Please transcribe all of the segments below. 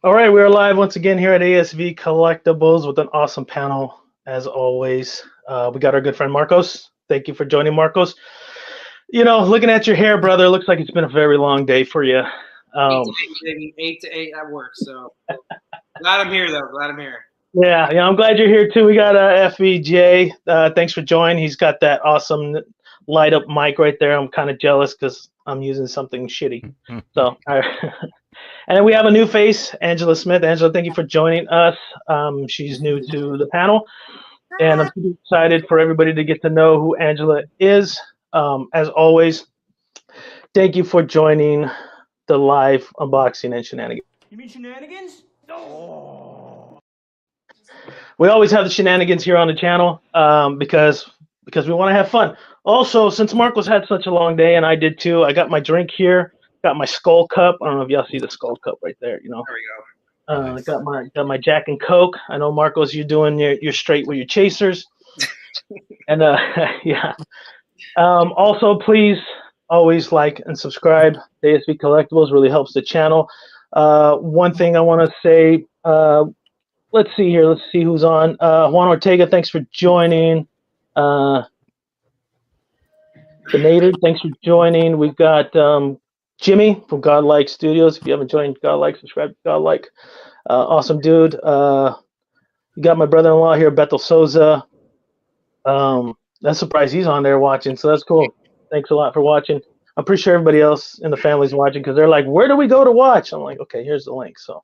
All right, we are live once again here at ASV Collectibles with an awesome panel, as always. We got our good friend Marcos. Thank you for joining, Marcos. You know, looking at your hair, brother, looks like it's been a very long day for you. 8 to 8 at work, so glad I'm here, though. Glad I'm here. Yeah, I'm glad you're here, too. We got FVJ. Thanks for joining. He's got that awesome light-up mic right there. I'm kind of jealous because I'm using something shitty. So, all right. And then we have a new face, Angela Smith. Angela, thank you for joining us. She's new to the panel, and I'm super excited for everybody to get to know who Angela is. As always, thank you for joining the live unboxing and shenanigans. You mean Shenanigans? Oh. We always have the shenanigans here on the channel because we want to have fun. Also, since Marcos had such a long day, and I did too, I got my drink here. Got my skull cup. I don't know if y'all see the skull cup right there. You know. There we go. Nice. Got my Jack and Coke. I know Marcos, you're doing your straight with your chasers. And yeah. Also, please always like and subscribe. The ASV Collectibles really helps the channel. One thing I want to say. Let's see here. Let's see who's on. Juan Ortega, thanks for joining. The Native, thanks for joining. We've got Jimmy from Godlike Studios. If you haven't joined Godlike, subscribe to Godlike. Awesome dude. You got my brother-in-law here, Bethel Souza. That's surprised he's on there watching, so that's cool. Thanks a lot for watching. I'm pretty sure everybody else in the family's watching because they're like, where do we go to watch? I'm like, okay, here's the link. So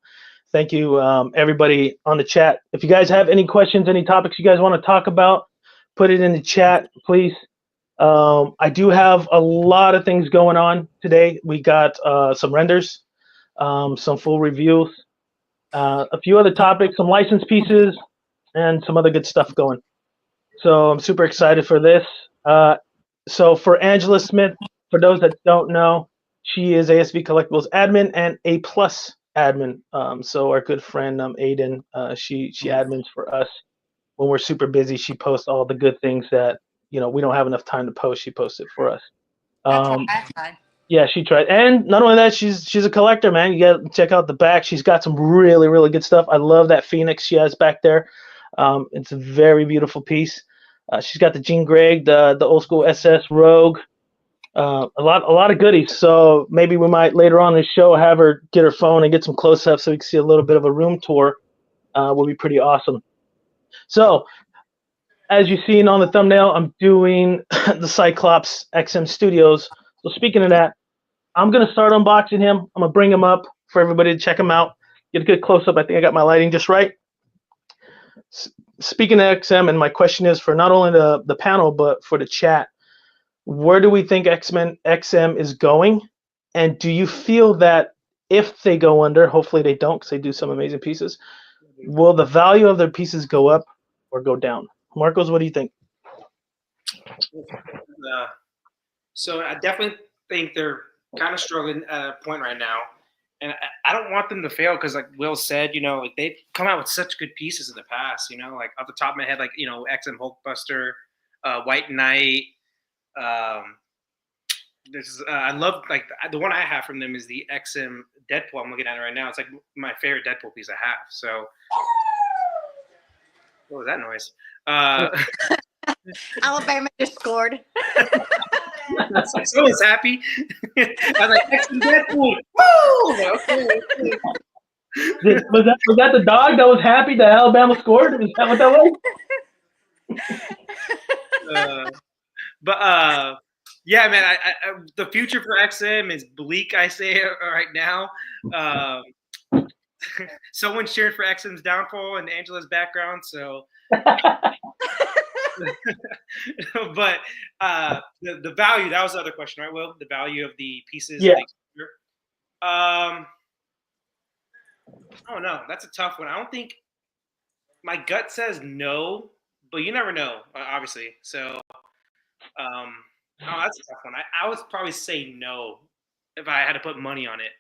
thank you, everybody on the chat. If you guys have any questions, any topics you guys want to talk about, put it in the chat, please. I do have a lot of things going on today. We got some renders, some full reviews, a few other topics, some license pieces, and some other good stuff going. So I'm super excited for this. So for Angela Smith, for those that don't know, she is ASV Collectibles admin and A+ admin. So our good friend Aiden, she admins for us. When we're super busy, she posts all the good things that we don't have enough time to post. She posts it for us. I tried. Yeah, she tried. And not only that, she's a collector, man. You got to check out the back. She's got some really, really good stuff. I love that Phoenix she has back there. It's a very beautiful piece. She's got the Jean Grey, the old school SS Rogue. A lot of goodies. So maybe we might later on in the show have her get her phone and get some close-ups so we can see a little bit of a room tour. Will be pretty awesome. So, as you've seen on the thumbnail, I'm doing the Cyclops XM Studios. So speaking of that, I'm going to start unboxing him. I'm going to bring him up for everybody to check him out. Get a good close-up. I think I got my lighting just right. Speaking of XM, and my question is for not only the panel, but for the chat, where do we think XM is going? And do you feel that if they go under, hopefully they don't because they do some amazing pieces, will the value of their pieces go up or go down? Marcos, what do you think? So I definitely think they're kind of struggling at a point right now. And I don't want them to fail because, like Will said, they've come out with such good pieces in the past. Like off the top of my head, like XM Hulkbuster, White Knight. I love like the one I have from them is the XM Deadpool. I'm looking at it right now. It's like my favorite Deadpool piece I have. So, what was that noise? Alabama just scored. Someone's happy. I was like, XM Deadpool. Woo! Okay. Was that the dog that was happy that Alabama scored? Is that what that was? Yeah, man. I the future for XM is bleak. I say right now. Someone's cheering for XM's downfall in Angela's background. So, but the value. That was the other question, right? Will, the value of the pieces. Yeah. Oh no, that's a tough one. I don't think my gut says no, but you never know, obviously. So, that's a tough one. I would probably say no if I had to put money on it.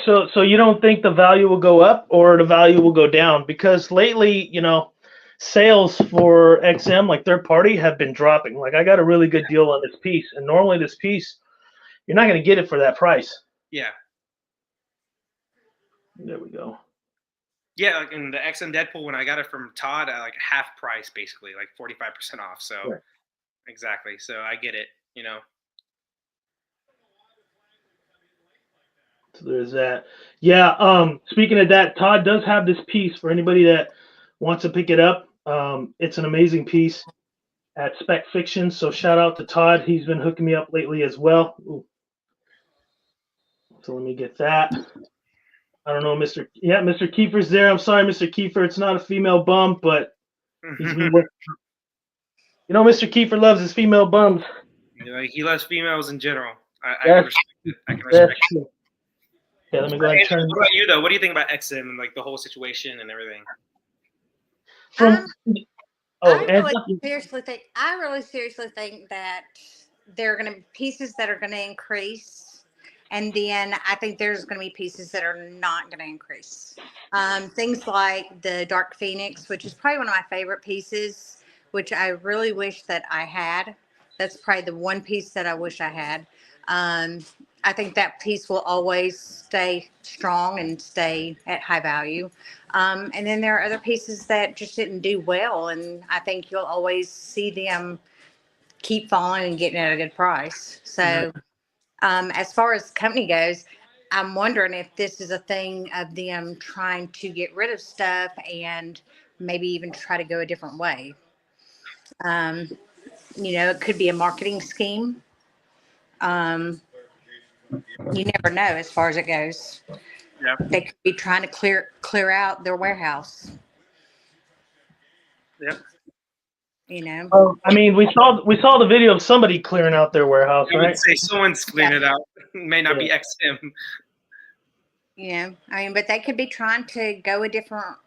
So you don't think the value will go up or the value will go down? Because lately, sales for XM, like third party, have been dropping. Like I got a really good deal on this piece, and normally this piece, you're not going to get it for that price. Yeah. There we go. Yeah, like in the XM Deadpool, when I got it from Todd at like half price, basically, like 45% off. So Right. exactly. So I get it, you know. So there's that. Yeah. Speaking of that, Todd does have this piece for anybody that wants to pick it up. It's an amazing piece at Spec Fiction. So shout out to Todd. He's been hooking me up lately as well. Ooh. So let me get that. I don't know, Mr. Yeah, Mr. Kiefer's there. I'm sorry, Mr. Kiefer. It's not a female bum, but he's been working. You know, Mr. Kiefer loves his female bums. You know, he loves females in general. I can That's, respect it. I can that's respect it. true. Okay, let me go ahead and turn. What about you though? What do you think about XM and like the whole situation and everything? From I really seriously think that there are going to be pieces that are going to increase, and then I think there's going to be pieces that are not going to increase. Things like the Dark Phoenix, which is probably one of my favorite pieces, which I really wish that I had. That's probably the one piece that I wish I had. I think that piece will always stay strong and stay at high value. And then there are other pieces that just didn't do well, and I think you'll always see them keep falling and getting at a good price. So as far as company goes, I'm wondering if this is a thing of them trying to get rid of stuff and maybe even try to go a different way. It could be a marketing scheme. Um, you never know as far as it goes. Yeah. They could be trying to clear out their warehouse. Yep. I mean, we saw the video of somebody clearing out their warehouse, I right? would say someone's clearing it out. It may not be XM. But they could be trying to go a different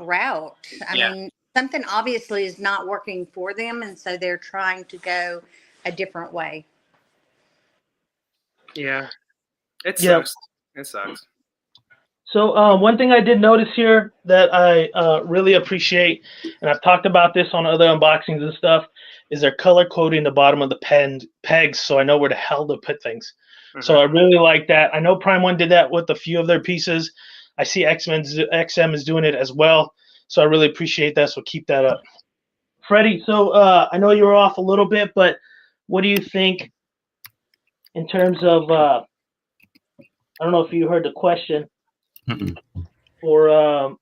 route. I mean, something obviously is not working for them, and so they're trying to go a different way. Yeah. It sucks. It sucks. So one thing I did notice here that I really appreciate, and I've talked about this on other unboxings and stuff, is they're color coding the bottom of the pegs, so I know where the hell to put things. So I really like that. I know Prime One did that with a few of their pieces. I see XM is doing it as well, so I really appreciate that. So keep that up, Freddie. So I know you were off a little bit, but what do you think in terms of? I don't know if you heard the question. Or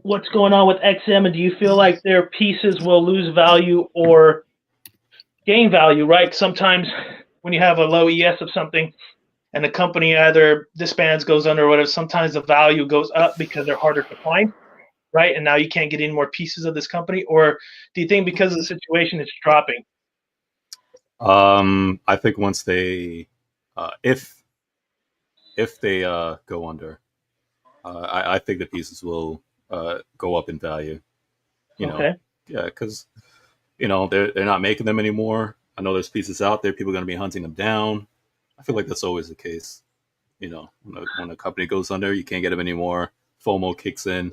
what's going on with XM, and do you feel like their pieces will lose value or gain value, right? Sometimes when you have a low ES of something and the company either disbands, goes under, or whatever, sometimes the value goes up because they're harder to find, right? And now you can't get any more pieces of this company, or do you think because of the situation it's dropping? I think once they, if they go under, I think the pieces will go up in value. You know, because they're not making them anymore. I know there's pieces out there. People are going to be hunting them down. I feel like that's always the case. When a company goes under, you can't get them anymore. FOMO kicks in.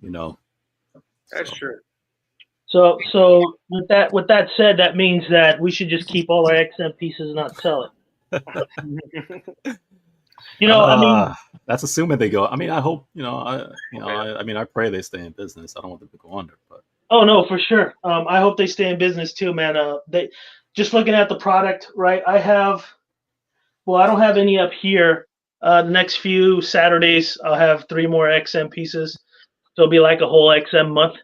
That's true. So with that said, that means that we should just keep all our XM pieces and not sell it. I mean, that's assuming they go. I mean, I hope I pray they stay in business. I don't want them to go under, but oh no, for sure. I hope they stay in business too, man. They just looking at the product, right? I don't have any up here. The next few Saturdays, I'll have 3 more XM pieces. So it'll be like a whole XM month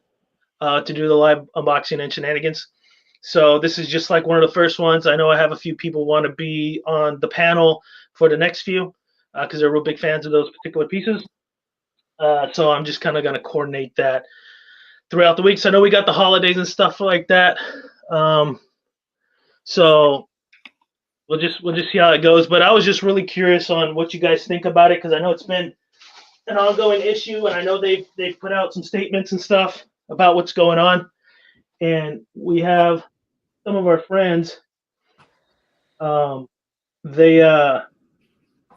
to do the live unboxing and shenanigans. So this is just like one of the first ones. I know I have a few people want to be on the panel for the next few because they're real big fans of those particular pieces. So I'm just kind of going to coordinate that throughout the week. So I know we got the holidays and stuff like that. So we'll just see how it goes. But I was just really curious on what you guys think about it because I know it's been an ongoing issue, and I know they've put out some statements and stuff about what's going on. And we have some of our friends.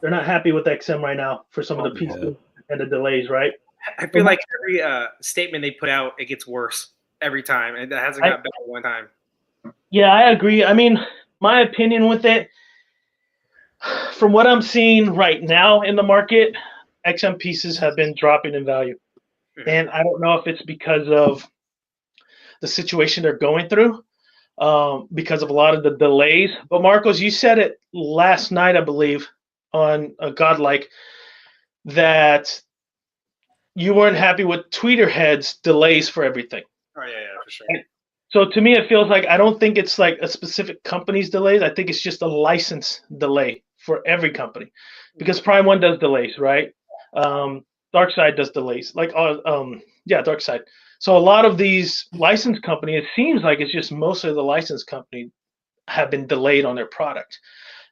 They're not happy with XM right now for some of the pieces and the delays, right? I feel like every statement they put out, it gets worse every time. It hasn't got better one time. Yeah, I agree. I mean, my opinion with it, from what I'm seeing right now in the market, XM pieces have been dropping in value, and I don't know if it's because of the situation they're going through, because of a lot of the delays. But Marcos, you said it last night, I believe, on Godlike, that you weren't happy with Tweeterhead's delays for everything. Oh yeah, for sure. So to me, it feels like I don't think it's like a specific company's delays. I think it's just a license delay for every company, because Prime One does delays, right? Darkside does delays, like Darkside. So a lot of these license companies, it seems like it's just mostly the license company have been delayed on their product.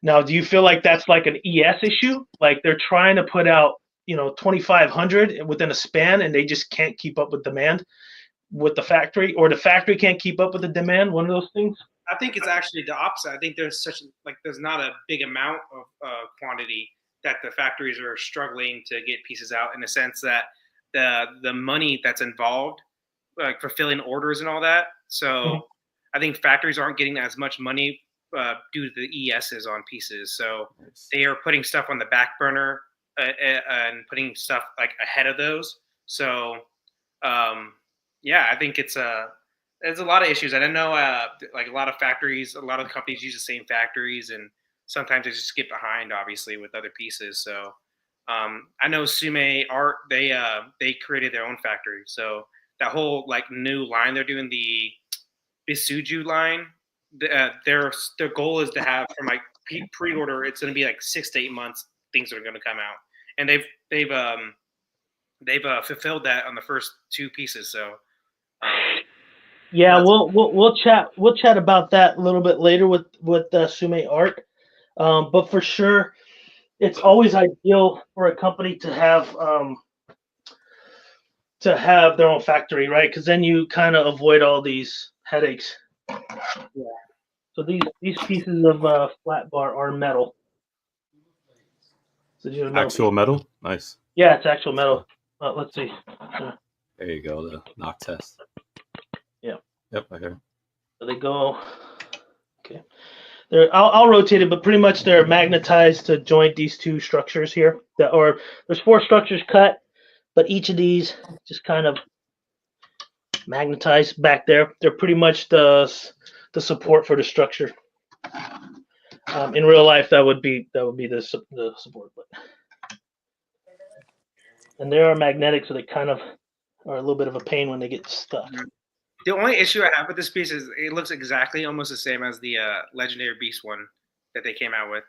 Now, do you feel like that's like an ES issue? Like they're trying to put out, 2,500 within a span, and they just can't keep up with demand with the factory, or the factory can't keep up with the demand? One of those things. I think it's actually the opposite. I think there's there's not a big amount of quantity that the factories are struggling to get pieces out, in the sense that the money that's involved, like fulfilling orders and all that. So I think factories aren't getting as much money due to the ESs on pieces. So they are putting stuff on the back burner and putting stuff like ahead of those. So yeah, I think there's a lot of issues. I don't know, like a lot of factories, a lot of companies use the same factories, and sometimes they just get behind, obviously, with other pieces. So I know Sume Art, they created their own factory. So that whole like new line they're doing, the Bisuju line, their goal is to have, from like pre-order, it's going to be like 6 to 8 months, things are going to come out, and they've fulfilled that on the first 2 pieces. So yeah, we'll chat about that a little bit later with Sume Art, but for sure, it's always ideal for a company to have their own factory, right? Because then you kind of avoid all these headaches. Yeah. So these pieces of flat bar are metal. So actual metal, nice. Yeah, it's actual metal. Let's see. There you go, the knock test. Yeah. Yep, I hear. So they go. Okay. I'll rotate it, but pretty much they're magnetized to joint these 2 structures here. There's 4 structures cut, but each of these just kind of magnetized back there. They're pretty much the support for the structure. In real life, that would be the support, but and they are magnetic, so they kind of are a little bit of a pain when they get stuck. The only issue I have with this piece is it looks exactly almost the same as the Legendary Beast one that they came out with,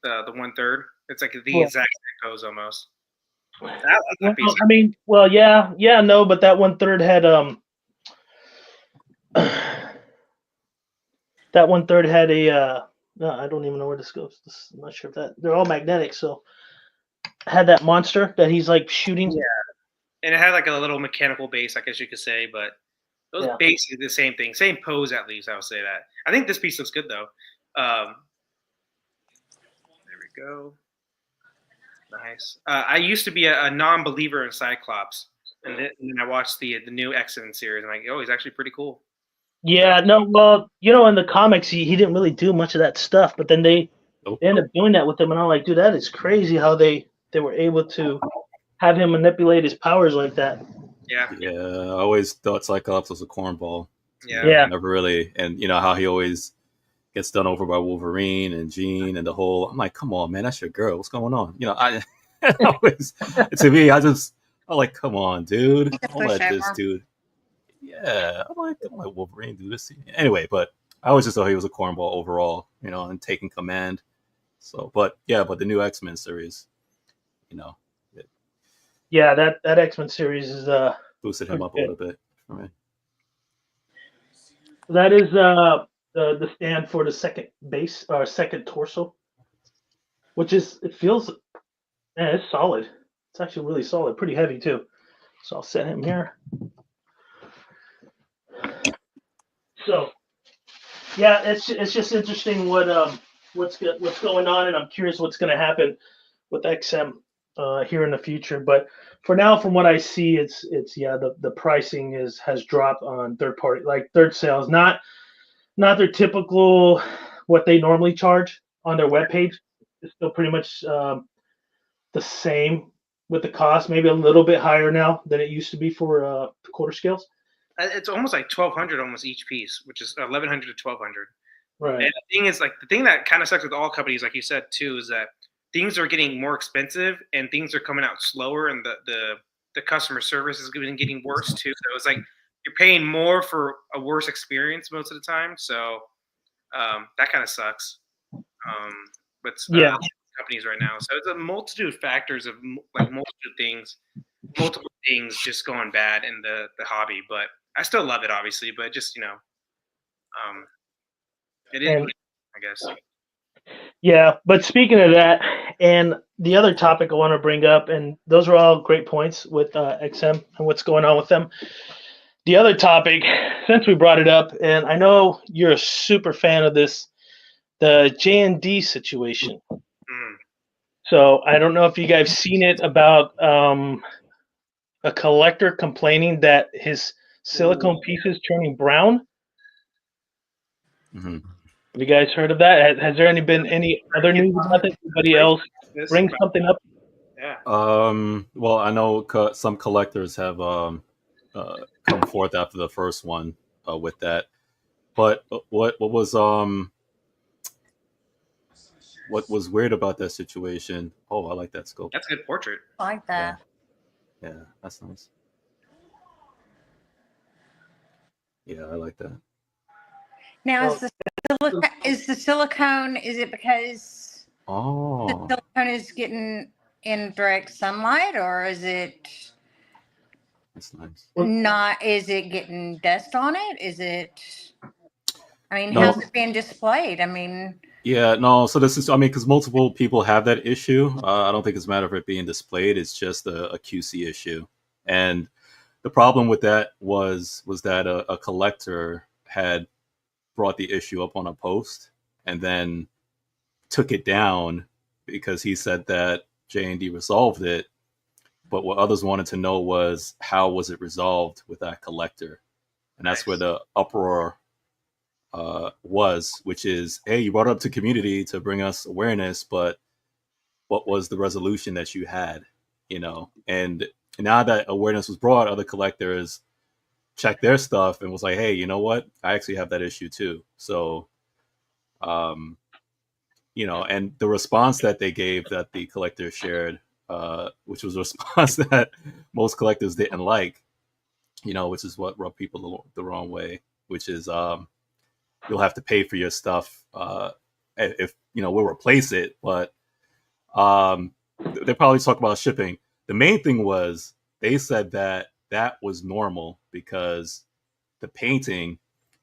the 1/3. It's like the exact same pose almost. No, but that 1/3 had that 1/3 had a no, I don't even know where this goes. I'm not sure if they're all magnetic, so had that monster that he's like shooting. Yeah, and it had like a little mechanical base, I guess you could say, but it was basically the same thing, same pose at least. I would say that. I think this piece looks good though. There we go. Nice. I used to be a non-believer in Cyclops, and then I watched the new X-Men series. I'm like, oh, he's actually pretty cool. Yeah, no, well, in the comics, he didn't really do much of that stuff, but then they end up doing that with him, and I'm like, dude, that is crazy how they were able to have him manipulate his powers like that. Yeah. Yeah, I always thought Cyclops was a cornball. Yeah. Never really, and how he always gets done over by Wolverine and Jean and the whole. I'm like, come on, man, that's your girl. What's going on? I always, to me, I'm like, come on, dude, don't let this dude. Yeah, I'm like, don't let Wolverine do this. Anyway, but I always just thought he was a cornball overall, and taking command. So, but the new X-Men series, Yeah, that X-Men series is boosted him up a little bit for me. That is the stand for the second base or second torso, which is it's solid. It's actually really solid, pretty heavy too. So I'll set him here. So yeah, it's just interesting what's going on, and I'm curious what's going to happen with XM here in the future. But for now, from what I see, it's the pricing has dropped on third sales, not their typical what they normally charge on their webpage. It's still pretty much the same with the cost, maybe a little bit higher now than it used to be for quarter scales. It's almost like 1,200 almost each piece, which is 1,100 to 1,200. Right. And the thing is, like, the thing that kind of sucks with all companies, like you said too, is that things are getting more expensive and things are coming out slower, and the customer service is getting worse too. So it's like you're paying more for a worse experience most of the time. So that kind of sucks. With Yeah. companies right now, so it's a multitude of factors of like multiple things just going bad in the hobby. But I still love it, obviously. But just it is, And I guess. yeah, but speaking of that, and the other topic I want to bring up, and those are all great points with XM and what's going on with them. The other topic, since we brought it up, and I know you're a super fan of this, the J&D situation. So I don't know if you guys seen it about a collector complaining that his silicone piece is turning brown. Mm-hmm. Have you guys heard of that? Has there been any other news about that? Anybody else bring something up? Yeah. Well, I know some collectors have come forth after the first one with that. But what was weird about that situation? Oh, I like that sculpt. That's a good portrait. I like that. Yeah, that's nice. Yeah, I like that. Now, is the silicone? Is it because the silicone is getting in direct sunlight, or is it? That's nice. Not? Is it getting dust on it? Is it? I mean, No. how's it being displayed? I mean. Yeah, no. So this is, I mean, because multiple people have that issue. I don't think it's a matter of it being displayed. It's just a QC issue, and the problem with that was that a collector had brought the issue up on a post and then took it down because he said that J&D resolved it. But what others wanted to know was how was it resolved with that collector, and that's where the uproar was, which is, hey, you brought it up to community to bring us awareness, but what was the resolution that you had? And now that awareness was brought, other collectors checked their stuff and was like, hey, you know what? I actually have that issue too. So, and the response that they gave, that the collector shared, which was a response that most collectors didn't like, which is what rubbed people the wrong way, which is, you'll have to pay for your stuff if we'll replace it, but they probably talk about shipping. The main thing was they said that was normal because the painting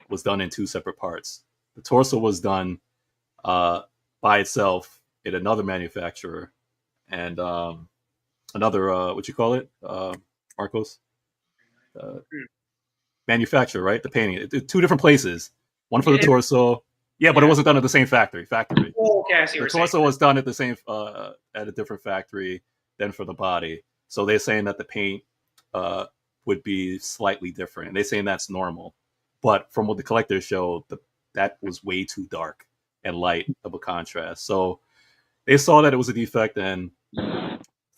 was done in two separate parts. The torso was done by itself at another manufacturer, and another what you call it, Marcos, manufacturer, right? The painting, two different places. One for the torso. Yeah, but it wasn't done at the same factory. Oh, okay, I see the torso was done at the same at a different factory than for the body. So they're saying that the paint would be slightly different. And they're saying that's normal. But from what the collectors showed, that was way too dark and light of a contrast. So they saw that it was a defect, and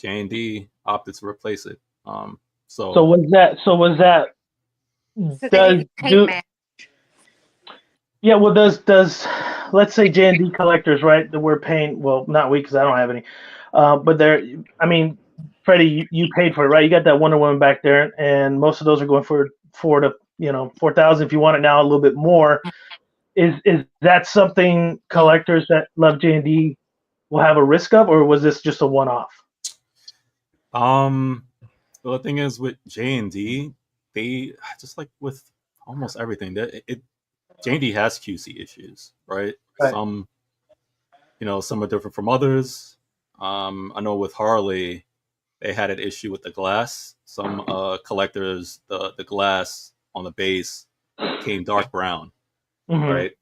J&D opted to replace it. So was that? So they paint match. Yeah, well, does let's say J&D collectors, right? That we're paying. Well, not we, because I don't have any. But I mean, Freddie, you paid for it, right? You got that Wonder Woman back there, and most of those are going for $4,000. If you want it now, a little bit more. Is that something collectors that love J&D will have a risk of, or was this just a one-off? Well, the thing is with J&D, they just like with almost everything that J&D has QC issues, right? Some are different from others. I know with Harley, they had an issue with the glass. Some collectors, the glass on the base came dark brown, right?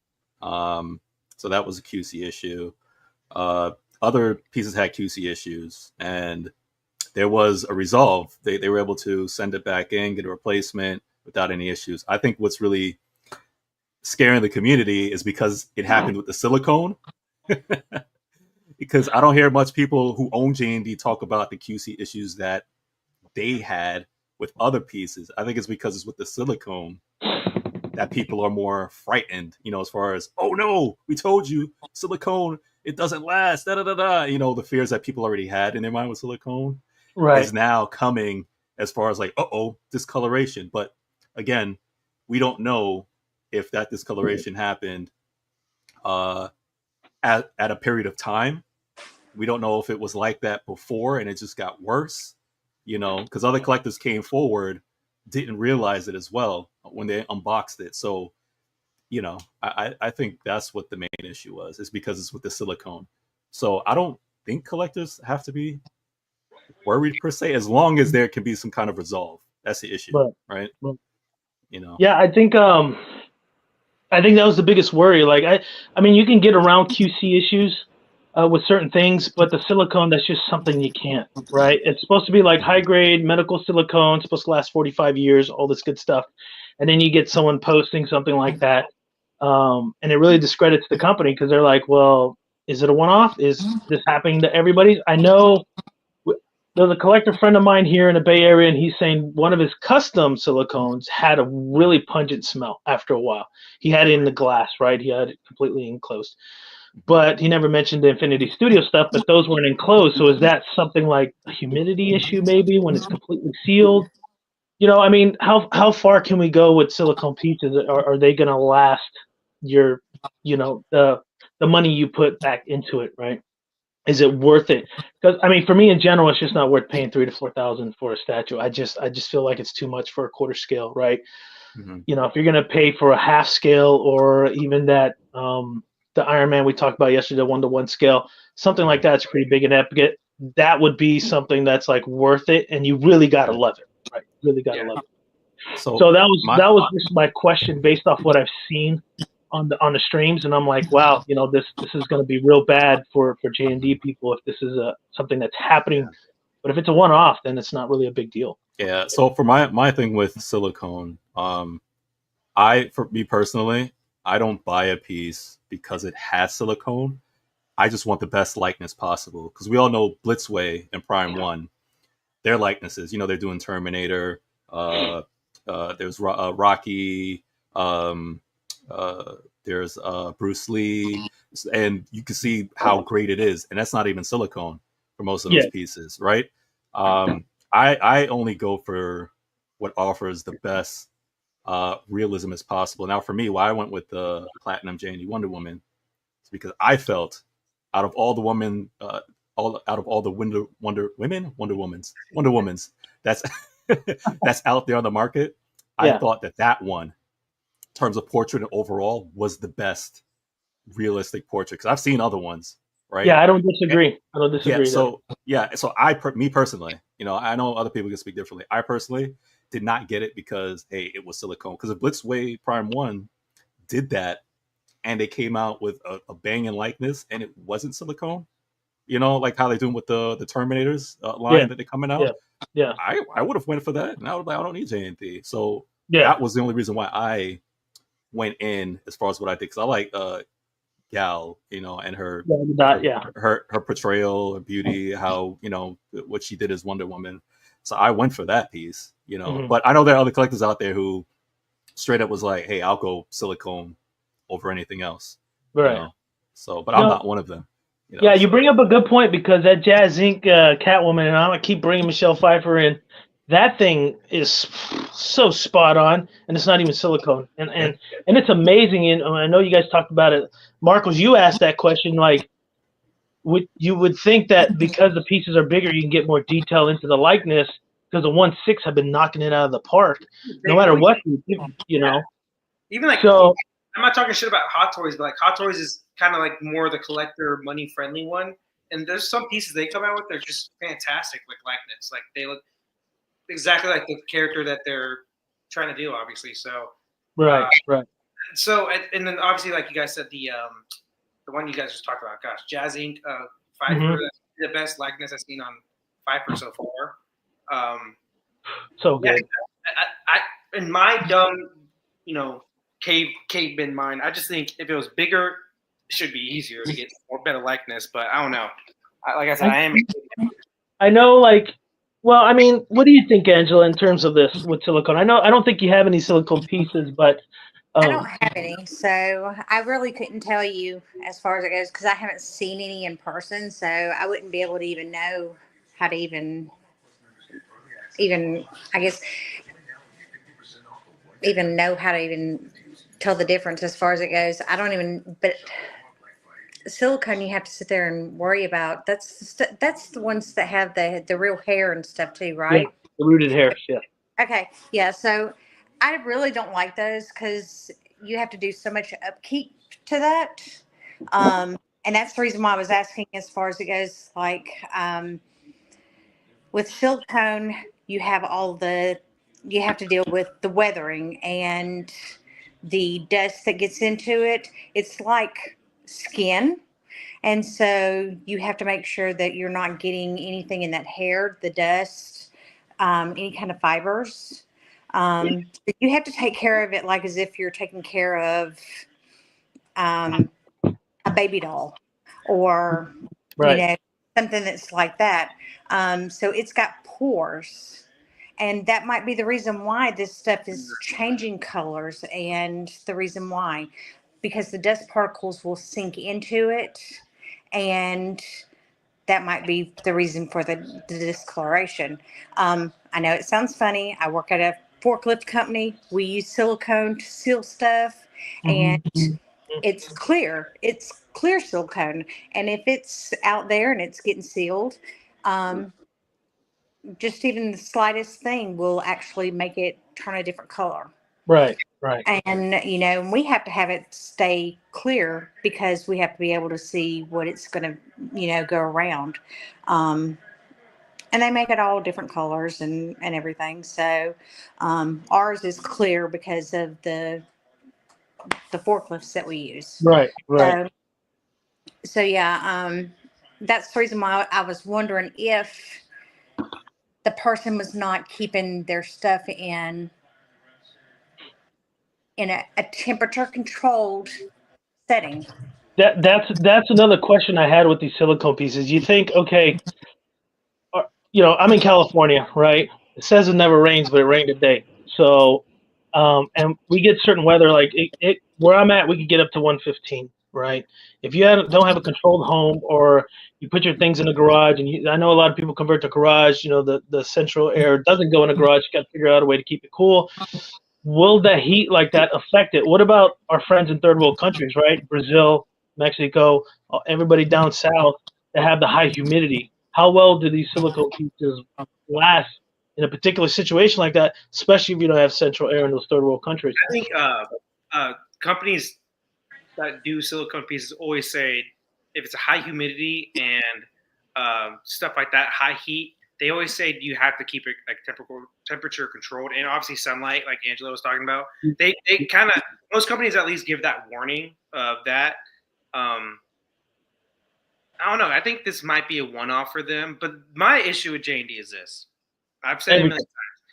So that was a QC issue. Other pieces had QC issues, and there was a resolve. They were able to send it back in, get a replacement without any issues. I think what's really scaring the community is because it happened with the silicone. because I don't hear much people who own J&D talk about the QC issues that they had with other pieces. I think it's because it's with the silicone that people are more frightened, as far as, oh no, we told you, silicone, it doesn't last, da da da da. The fears that people already had in their mind with silicone Right. is now coming as far as like, discoloration. But again, we don't know if that discoloration happened at a period of time. We don't know if it was like that before and it just got worse, because other collectors came forward, didn't realize it as well when they unboxed it. So, I think that's what the main issue was, is because it's with the silicone. So I don't think collectors have to be worried per se, as long as there can be some kind of resolve. That's the issue, right? Yeah, I think that was the biggest worry. Like I mean, you can get around QC issues with certain things, but the silicone, that's just something you can't, right? It's supposed to be like high grade medical silicone, supposed to last 45 years, all this good stuff. And then you get someone posting something like that. And it really discredits the company because they're like, well, is it a one-off? Is this happening to everybody? I know there's a collector friend of mine here in the Bay Area, and he's saying one of his custom silicones had a really pungent smell after a while. He had it in the glass, right? He had it completely enclosed. But he never mentioned the Infinity Studio stuff, but those weren't enclosed. So is that something like a humidity issue maybe when it's completely sealed? I mean, how far can we go with silicone pieces? Are they going to last your, the money you put back into it, right? Is it worth it? Because I mean, for me in general, it's just not worth paying $3,000 to $4,000 for a statue. I just feel like it's too much for a quarter scale, right? Mm-hmm. If you're gonna pay for a half scale or even that the Iron Man we talked about yesterday, 1-to-1 scale, something like that's pretty big and epic. That would be something that's like worth it, and you really gotta love it, right? Really gotta love it. So that was just my question based off what I've seen on the streams, and I'm like, wow, this is going to be real bad for J&D people if this is something that's happening. But if it's a one-off, then it's not really a big deal. Yeah. So for my thing with silicone, for me personally, I don't buy a piece because it has silicone. I just want the best likeness possible, because we all know Blitzway and Prime One, their likenesses. They're doing Terminator. There's Rocky. There's Bruce Lee, and you can see how great it is, and that's not even silicone for most of those pieces, right? I only go for what offers the best realism as possible. Now, for me, why I went with the Platinum J&D Wonder Woman is because I felt out of all the Wonder Womans that's that's out there on the market, I thought that one, in terms of portrait and overall, was the best realistic portrait, because I've seen other ones, right? Yeah, I don't disagree. So me personally, I know other people can speak differently. I personally did not get it because, hey, it was silicone. Because if Blitzway Prime 1 did that and they came out with a banging likeness and it wasn't silicone, like how they're doing with the Terminators line that they're coming out. Yeah. I would have went for that. And I was like, I don't need J&T. So that was the only reason why I went in as far as what I did, because I like Gal, and her portrayal, her beauty, how what she did as Wonder Woman. So I went for that piece, But I know there are other collectors out there who straight up was like, "Hey, I'll go silicone over anything else." Right. So, but I'm not one of them. You bring up a good point, because that Jazz Inc. Catwoman, and I'm gonna keep bringing Michelle Pfeiffer in. That thing is so spot on, and it's not even silicone, and it's amazing. And I know you guys talked about it, Marcos. You asked that question, like, you would think that because the pieces are bigger, you can get more detail into the likeness, because the 1/6 have been knocking it out of the park, no matter what you know. Even like, so, I'm not talking shit about Hot Toys, but like Hot Toys is kind of like more the collector money friendly one, and there's some pieces they come out with, they're just fantastic with likeness, like they look exactly like the character that they're trying to do, obviously. So right. So, and then obviously, like you guys said, the one you guys just talked about, gosh, Jazz Inc. Pfeiffer, that's the best likeness I've seen on Pfeiffer so far. So good. I in my dumb, caveman mind, I just think if it was bigger, should be easier to get more better likeness. But I don't know. Like I said, I am. I know, like, well, I mean, what do you think, Angela, in terms of this with silicone? I don't think you have any silicone pieces, but I don't have any, so I really couldn't tell you as far as it goes because I haven't seen any in person, so I wouldn't be able to even know how to even I guess even know how to even tell the difference as far as it goes. I don't even, but silicone you have to sit there and worry about. That's the ones that have the real hair and stuff too, right? yeah, the rooted hairs, yeah. Okay, yeah. So I really don't like those because you have to do so much upkeep to that. And that's the reason why I was asking as far as it goes. Like with silicone, you have you have to deal with the weathering and the dust that gets into it. It's like skin. And so you have to make sure that you're not getting anything in that hair, the dust, any kind of fibers. You have to take care of it like as if you're taking care of a baby doll or, Right. you know, something that's like that. So it's got pores. And that might be the reason why this stuff is changing colors and the reason why, because the dust particles will sink into it and that might be the reason for the discoloration. I know it sounds funny. I work at a forklift company. We use silicone to seal stuff, and it's clear. It's clear silicone, and if it's out there and it's getting sealed, just even the slightest thing will actually make it turn a different color. Right. And, you know, we have to have it stay clear because we have to be able to see what it's going to, you know, go around. And they make it all different colors and everything. So ours is clear because of the forklifts that we use. Right. So yeah, that's the reason why I was wondering if the person was not keeping their stuff in a temperature controlled setting. That's another question I had with these silicone pieces. You think, okay, I'm in California, right? It says it never rains, but it rained today. So, and we get certain weather, like where I'm at, we could get up to 115, right? If you don't have a controlled home, or you put your things in the garage, and I know a lot of people convert to garage, the central air doesn't go in the garage. You got to figure out a way to keep it cool. Will the heat like that affect it? What about our friends in third world countries, right? Brazil, Mexico, everybody down south that have the high humidity. How well do these silicone pieces last in a particular situation like that, especially if you don't have central air in those third world countries? I think companies that do silicone pieces always say if it's a high humidity and stuff like that, high heat, they always say you have to keep it like temperature controlled, and obviously sunlight, like Angela was talking about. They kind of, most companies at least give that warning of that. I don't know. I think this might be a one-off for them, but my issue with J&D is this. I've said it a million times,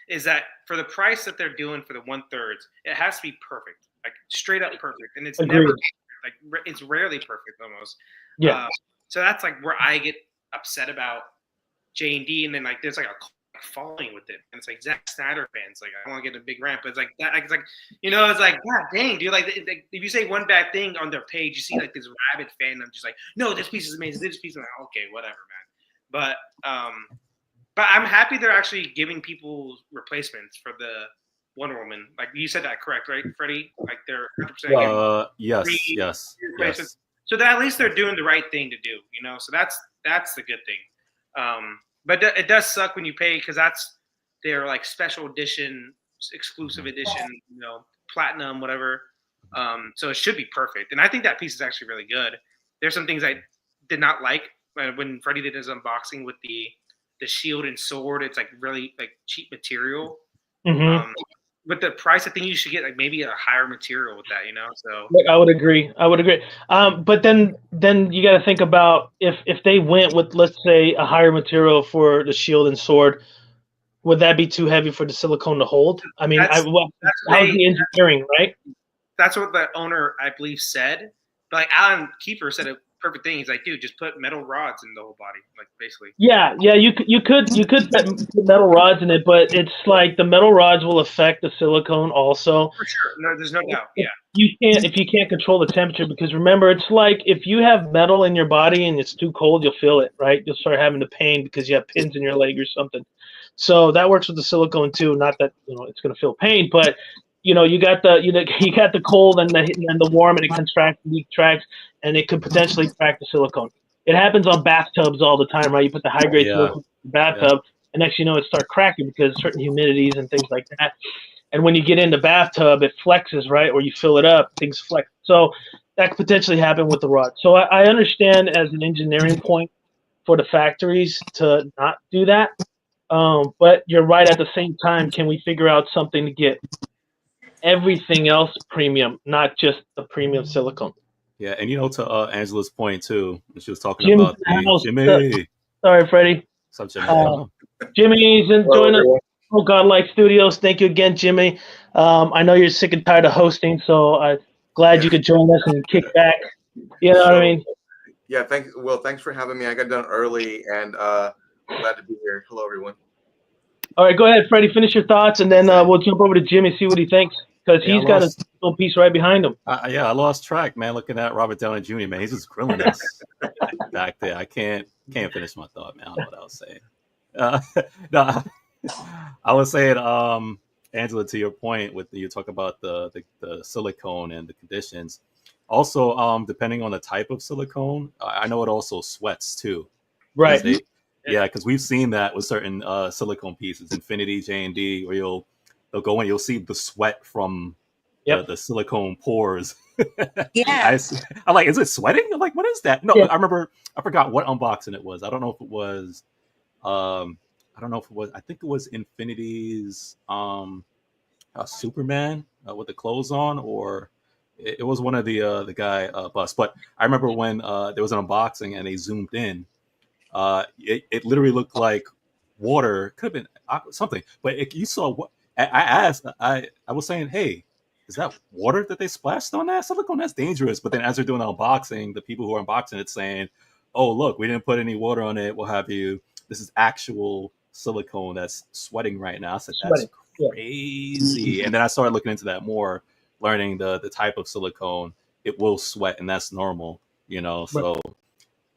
is that for the price that they're doing for the 1/3, it has to be perfect, like straight up perfect, and it's never like it's rarely perfect almost. Yeah. So that's like where I get upset about J&D, and then like there's like a following with it, and it's like Zack Snyder fans. Like I don't want to get a big rant, but it's like that. It's like it's like God dang, dude. Like if you say one bad thing on their page, you see like this rabid fandom just like, no, this piece is amazing. This piece is like, okay, whatever, man. But I'm happy they're actually giving people replacements for the Wonder Woman. Like you said that correct, right, Freddie? Like they're 100% yes. So that at least they're doing the right thing to do, So that's the good thing. But it does suck when you pay because that's their like special edition, exclusive edition, platinum, whatever. So it should be perfect, and I think that piece is actually really good. There's some things I did not like when Freddie did his unboxing with the shield and sword. It's like really like cheap material. Mm-hmm. With the price, I think you should get like maybe a higher material with that, So I would agree. But then you got to think about if they went with, let's say, a higher material for the shield and sword, would that be too heavy for the silicone to hold? I mean, how's the engineering, right? That's what the owner, I believe, said. But like Alan Kiefer said a perfect thing. He's like, dude, just put metal rods in the whole body, like basically. Yeah, you could put metal rods in it, but it's like the metal rods will affect the silicone also. For sure, no, there's no doubt. Yeah, If you can't control the temperature, because remember, it's like if you have metal in your body and it's too cold, you'll feel it, right? You'll start having the pain because you have pins in your leg or something. So that works with the silicone too. Not that it's going to feel pain, but you got the cold and the warm, and it contracts and retracts, and it could potentially crack the silicone. It happens on bathtubs all the time, right? You put the high grade silicone in the bathtub, and next it starts cracking because certain humidities and things like that. And when you get in the bathtub, it flexes, right? Or you fill it up, things flex. So that could potentially happen with the rod. So I understand as an engineering point for the factories to not do that. But you're right, at the same time, can we figure out something to get everything else premium, not just the premium silicone? Yeah, and to Angela's point too, she was talking about Jimmy. Sorry, Freddie. What's up, Jimmy? Jimmy's enjoying us. Oh, Godlike Studios. Thank you again, Jimmy. I know you're sick and tired of hosting, so I'm glad you could join us and kick back. You know what I mean? Yeah, thanks for having me. I got done early, and glad to be here. Hello, everyone. All right, go ahead, Freddie. Finish your thoughts, and then we'll jump over to Jimmy, see what he thinks, because he's got a little piece right behind him. I lost track, man. Looking at Robert Downey Jr., man, he's just grilling us back there. I can't finish my thought, man. I don't know what I was saying. No, I was saying, Angela, to your point, with you talk about the silicone and the conditions. Also, depending on the type of silicone, I know it also sweats too. Right. Because we've seen that with certain silicone pieces, Infinity, J&D, where they'll go in, you'll see the sweat from the silicone pores. Yeah. I'm like, is it sweating? I'm like, what is that? No, yeah. I forgot what unboxing it was. I don't know if it was. I think it was Infinity's Superman with the clothes on, or it was one of the guy busts. But I remember when there was an unboxing and they zoomed in. It literally looked like water. Could have been something, but you saw what I asked. I was saying, hey, is that water that they splashed on that silicone? That's dangerous. But then as they're doing the unboxing, the people who are unboxing it saying, oh, look, we didn't put any water on it. What have you? This is actual silicone that's sweating right now. I said, that's crazy. And then I started looking into that more, learning the type of silicone. It will sweat, and that's normal, So,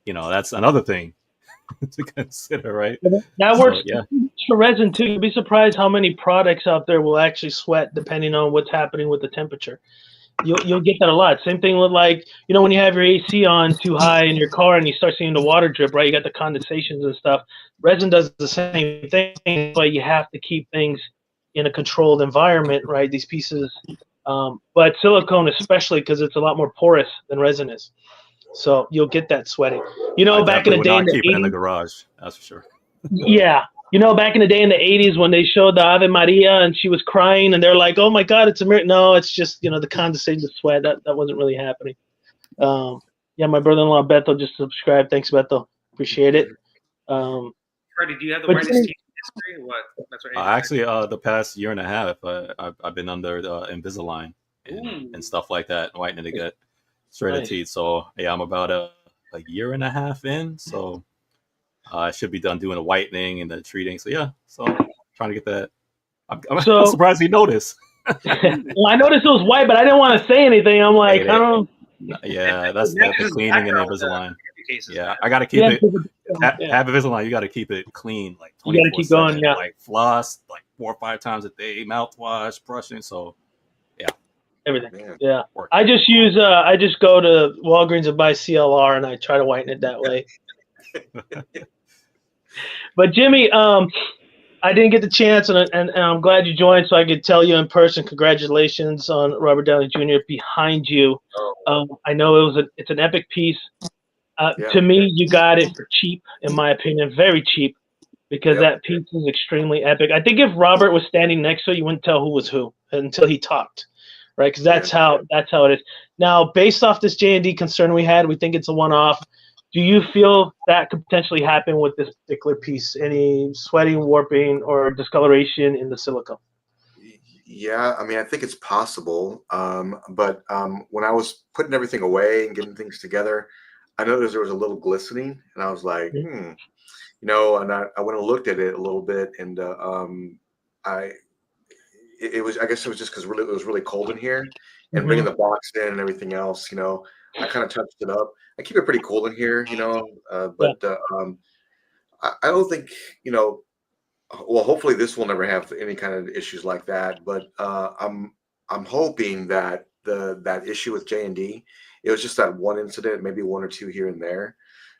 that's another thing to consider, right? That works for resin too. You'd be surprised how many products out there will actually sweat depending on what's happening with the temperature. You'll get that a lot. Same thing with when you have your AC on too high in your car and you start seeing the water drip, right? You got the condensations and stuff. Resin does the same thing, but you have to keep things in a controlled environment, right? These pieces, but silicone especially, because it's a lot more porous than resin is. So you'll get that sweating. Back in the day, keep it in the garage. That's for sure. Yeah. Back in the day in the 80s when they showed the Ave Maria and she was crying and they're like, oh my God, it's a miracle. No, it's just, the condensated sweat. That wasn't really happening. My brother-in-law, Beto, just subscribed. Thanks, Beto. Appreciate it. Freddie, do you have the whitest teeth history or what? That's what actually, the past year and a half, I've been under Invisalign and stuff like that, whitening to get straighter teeth. So, I'm about a year and a half in. So, I should be done doing the whitening and the treating. So trying to get that. I'm surprised he noticed. Well, I noticed it was white, but I didn't want to say anything. I'm like, I don't know. Yeah, that's the cleaning and Invisalign. Yeah, I got to keep it. Have Invisalign. You got to keep it clean, like 24/7. You got to keep going. Yeah, like floss, like 4 or 5 times a day, mouthwash, brushing. So, everything. Yeah, I just use. I just go to Walgreens and buy CLR, and I try to whiten it that way. But Jimmy, I didn't get the chance, and I'm glad you joined, so I could tell you in person. Congratulations on Robert Downey Jr. behind you. I know it's an epic piece. To me, you got it for cheap, in my opinion, very cheap, because that piece is extremely epic. I think if Robert was standing next to it, you wouldn't tell who was who until he talked, right? Because that's how it is. Now, based off this J&D concern we had, we think it's a one-off. Do you feel that could potentially happen with this particular piece? Any sweating, warping, or discoloration in the silicone? Yeah, I mean, I think it's possible. But when I was putting everything away and getting things together, I noticed there was a little glistening, and I was like, and I went and looked at it a little bit, and I it was, I guess it was just because it was really cold in here, and bringing the box in and everything else, I kind of touched it up. I keep it pretty cool in here, but I don't think, well, hopefully this will never have any kind of issues like that. But I'm hoping that that issue with J&D, it was just that one incident, maybe one or two here and there,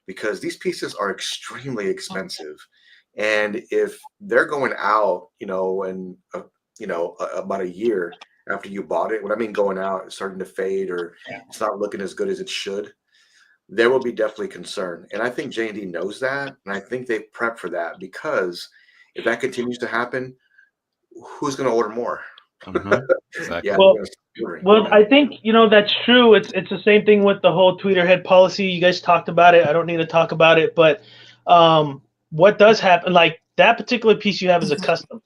because these pieces are extremely expensive, and if they're going out, in about a year after you bought it, when I mean going out, it's starting to fade, or it's not looking as good as it should, there will be definitely concern. And I think J&D knows that, and I think they prep for that, because if that continues to happen, who's going to order more? Exactly. Yeah. Well, I think that's true. It's the same thing with the whole tweeter head policy. You guys talked about it. I don't need to talk about it, but what does happen? Like that particular piece you have is a custom.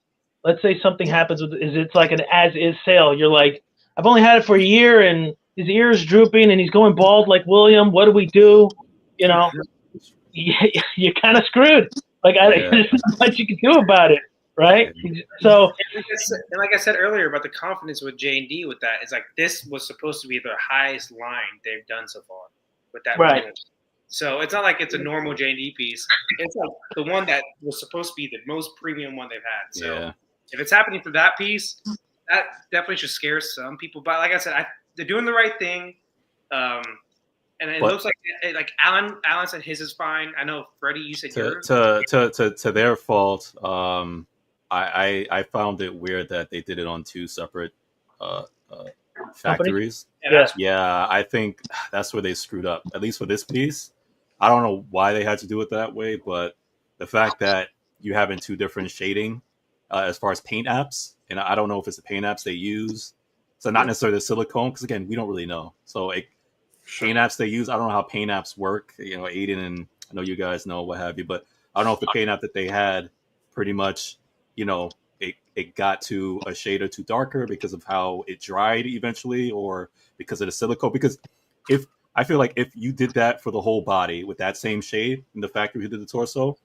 Let's say something happens with it's like an as-is sale. You're like, I've only had it for a year, and his ear is drooping, and he's going bald like William. What do we do? You're kind of screwed. Like there's not much you can do about it. Right. So, and like I said earlier about the confidence with J&D with that, it's like this was supposed to be their highest line they've done so far with that. Right. Material. So it's not like it's a normal J&D piece. It's like the one that was supposed to be the most premium one they've had. So if it's happening for that piece, that definitely should scare some people. But like I said, they're doing the right thing. And it looks like Alan said his is fine. I know Freddie, you said yours. To their fault. I found it weird that they did it on two separate factories. Yeah, I think that's where they screwed up, at least for this piece. I don't know why they had to do it that way, but the fact that you have in two different shading as far as paint apps, and I don't know if it's the paint apps they use, so not necessarily the silicone, because again, we don't really know. So paint apps they use, I don't know how paint apps work. Aiden, and I know you guys know what have you, but I don't know if the paint app that they had pretty much, it got to a shade or two darker because of how it dried eventually, or because of the silicone. Because I feel like if you did that for the whole body with that same shade in the factory who did the torso,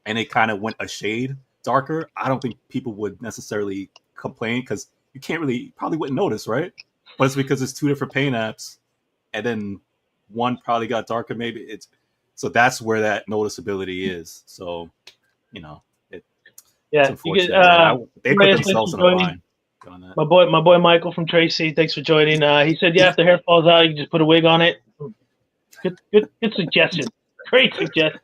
and it kind of went a shade darker, I don't think people would necessarily complain, because you probably wouldn't notice, right? But it's because it's two different paint apps, and then one probably got darker. Maybe so that's where that noticeability is. So, yeah, it's unfortunate. They put themselves in a bind. My boy Michael from Tracy, thanks for joining. He said, if the hair falls out, you can just put a wig on it. Good suggestion. Great suggestion.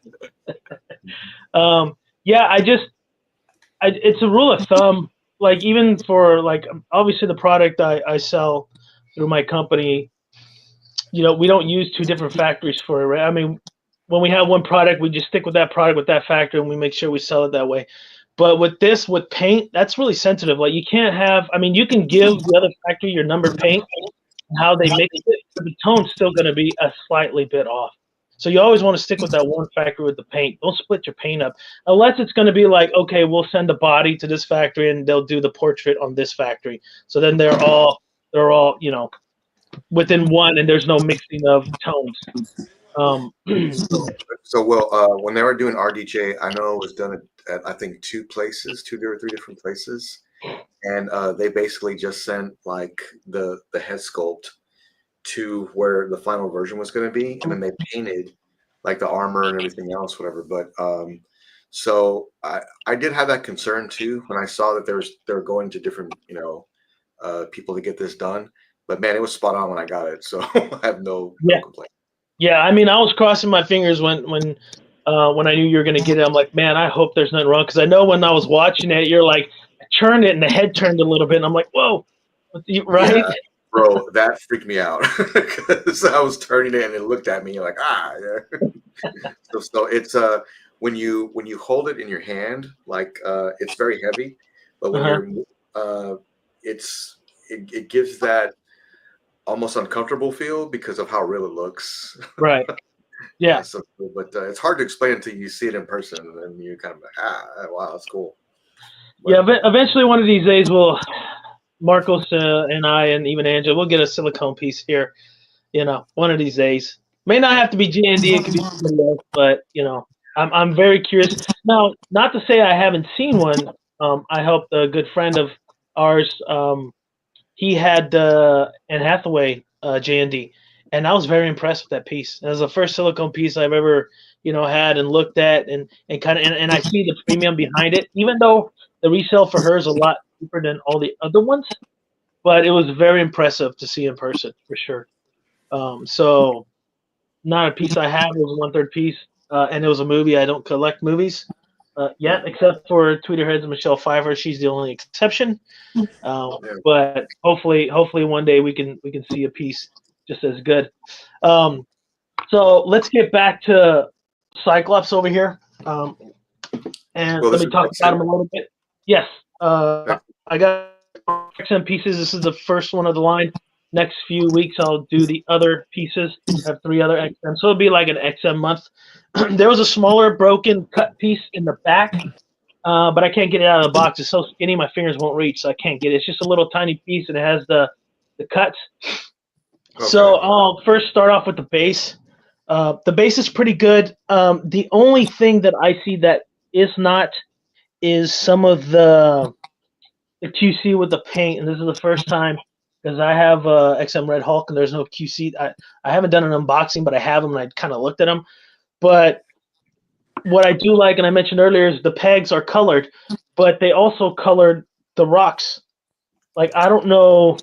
It's a rule of thumb. Like even for obviously the product I sell through my company, we don't use two different factories for it, right? I mean, when we have one product, we just stick with that product with that factory, and we make sure we sell it that way. But with paint, that's really sensitive. Like you can't have, you can give the other factory your numbered paint and how they mix it, but the tone's still going to be a slightly bit off. So you always want to stick with that one factory with the paint. Don't split your paint up. Unless it's going to be like, okay, we'll send the body to this factory and they'll do the portrait on this factory. So then they're all within one, and there's no mixing of tones. So when they were doing RDJ, I know it was done at I think two or three different places, and they basically just sent like the head sculpt to where the final version was going to be, and then they painted like the armor and everything else, whatever. But so I did have that concern too when I saw that they're going to different people to get this done. But man, it was spot on when I got it, so I have no complaint. Yeah, I was crossing my fingers when I knew you were going to get it. I'm like, man, I hope there's nothing wrong, because I know when I was watching it, you're like, I turned it and the head turned a little bit, and I'm like, whoa, right? Yeah, bro, that freaked me out because I was turning it and it looked at me like So it's when you hold it in your hand, like it's very heavy, but when it gives that almost uncomfortable feel because of how real it looks. Right. Yeah. But it's hard to explain until you see it in person, and then you kind of like, wow, that's cool. But, yeah, but eventually one of these days Marcos and I and even Angela, we'll get a silicone piece here. One of these days. May not have to be J&D. It could be somebody else, but I'm very curious. Now, not to say I haven't seen one. I helped a good friend of ours. He had Anne Hathaway J&D, and I was very impressed with that piece. It was the first silicone piece I've ever had and looked at, and kind of and I see the premium behind it, even though the resale for her is a lot cheaper than all the other ones. But it was very impressive to see in person for sure. So not a piece I have. It was a 1/3 piece, and it was a movie. I don't collect movies yet, except for Tweeterheads and Michelle Pfeiffer. She's the only exception. But hopefully one day we can see a piece just as good. So let's get back to Cyclops over here, and let me talk about him a little bit. Yes, I got XM pieces. This is the first one of the line. Next few weeks, I'll do the other pieces. I have 3 other XM, so it'll be like an XM month. There was a smaller broken cut piece in the back, but I can't get it out of the box. It's so skinny, my fingers won't reach, so I can't get it. It's just a little tiny piece, and it has the cuts. Okay. So I'll first start off with the base. The base is pretty good. The only thing that I see that is not is some of the QC with the paint, and this is the first time. Because I have XM Red Hulk and there's no QC. I haven't done an unboxing, but I have them and I kind of looked at them. But what I do like, and I mentioned earlier, is the pegs are colored, but they also colored the rocks. Like, I don't know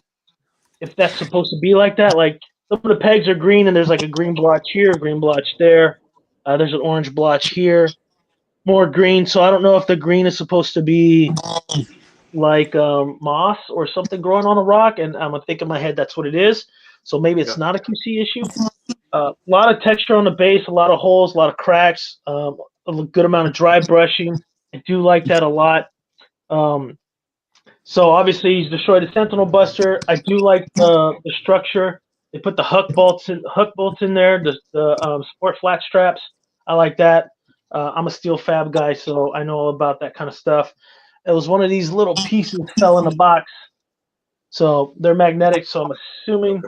if that's supposed to be like that. Like, some of the pegs are green and there's like a green blotch here, a green blotch there. There's an orange blotch here, more green. So I don't know if the green is supposed to be like moss or something growing on a rock, and I'm thinking in my head that's what it is. So maybe it's not a QC issue. A lot of texture on the base, a lot of holes, a lot of cracks, a good amount of dry brushing. I do like that a lot. So obviously he's destroyed the Sentinel Buster. I do like the structure. They put the hook bolts in there, the sport flat straps. I like that. I'm a steel fab guy, so I know all about that kind of stuff. It was one of these little pieces fell in the box. So they're magnetic, so I'm assuming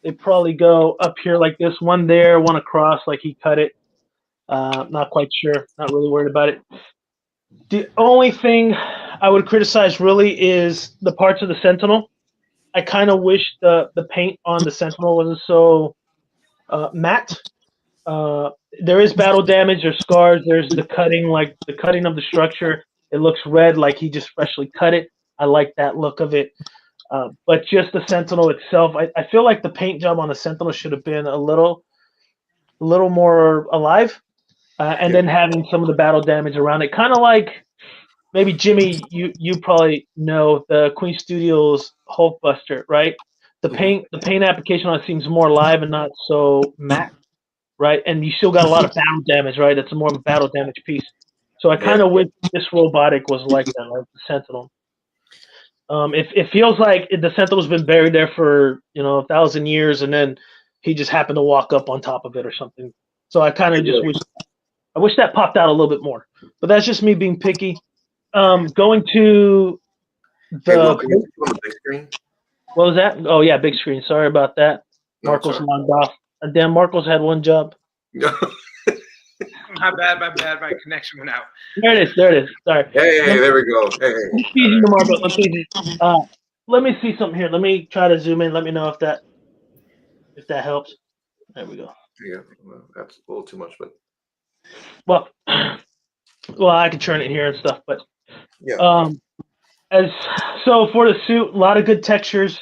they probably go up here like this, one there, one across, like he cut it. Not quite sure, not really worried about it. The only thing I would criticize really is the parts of the Sentinel. I kind of wish the paint on the Sentinel wasn't so matte. There is battle damage, there's scars, there's the cutting, like the cutting of the structure. It looks red, like he just freshly cut it. I like that look of it. But just the Sentinel itself, I feel like the paint job on the Sentinel should have been a little more alive. And then having some of the battle damage around it. Kind of like, maybe Jimmy, you probably know the Queen Studios Hulkbuster, right? The paint application on it seems more alive and not so matte. Right, and you still got a lot of battle damage, right? It's more of a battle damage piece. So I kind of wish this robotic was like that, like the Sentinel. It feels like the Sentinel's been buried there for 1,000 years, and then he just happened to walk up on top of it or something. So I kind of just wish that popped out a little bit more. But that's just me being picky. Going to the big screen. What was that? Oh yeah, big screen. Sorry about that. Marcos logged off. And damn, Marcos had one job. My bad. My connection went out. There it is. Sorry. Hey, there we go. Hey. Let me see something here. Let me try to zoom in. Let me know if that helps. There we go. Yeah, well, that's a little too much, but well, I can turn it here and stuff, but yeah. So for the suit, a lot of good textures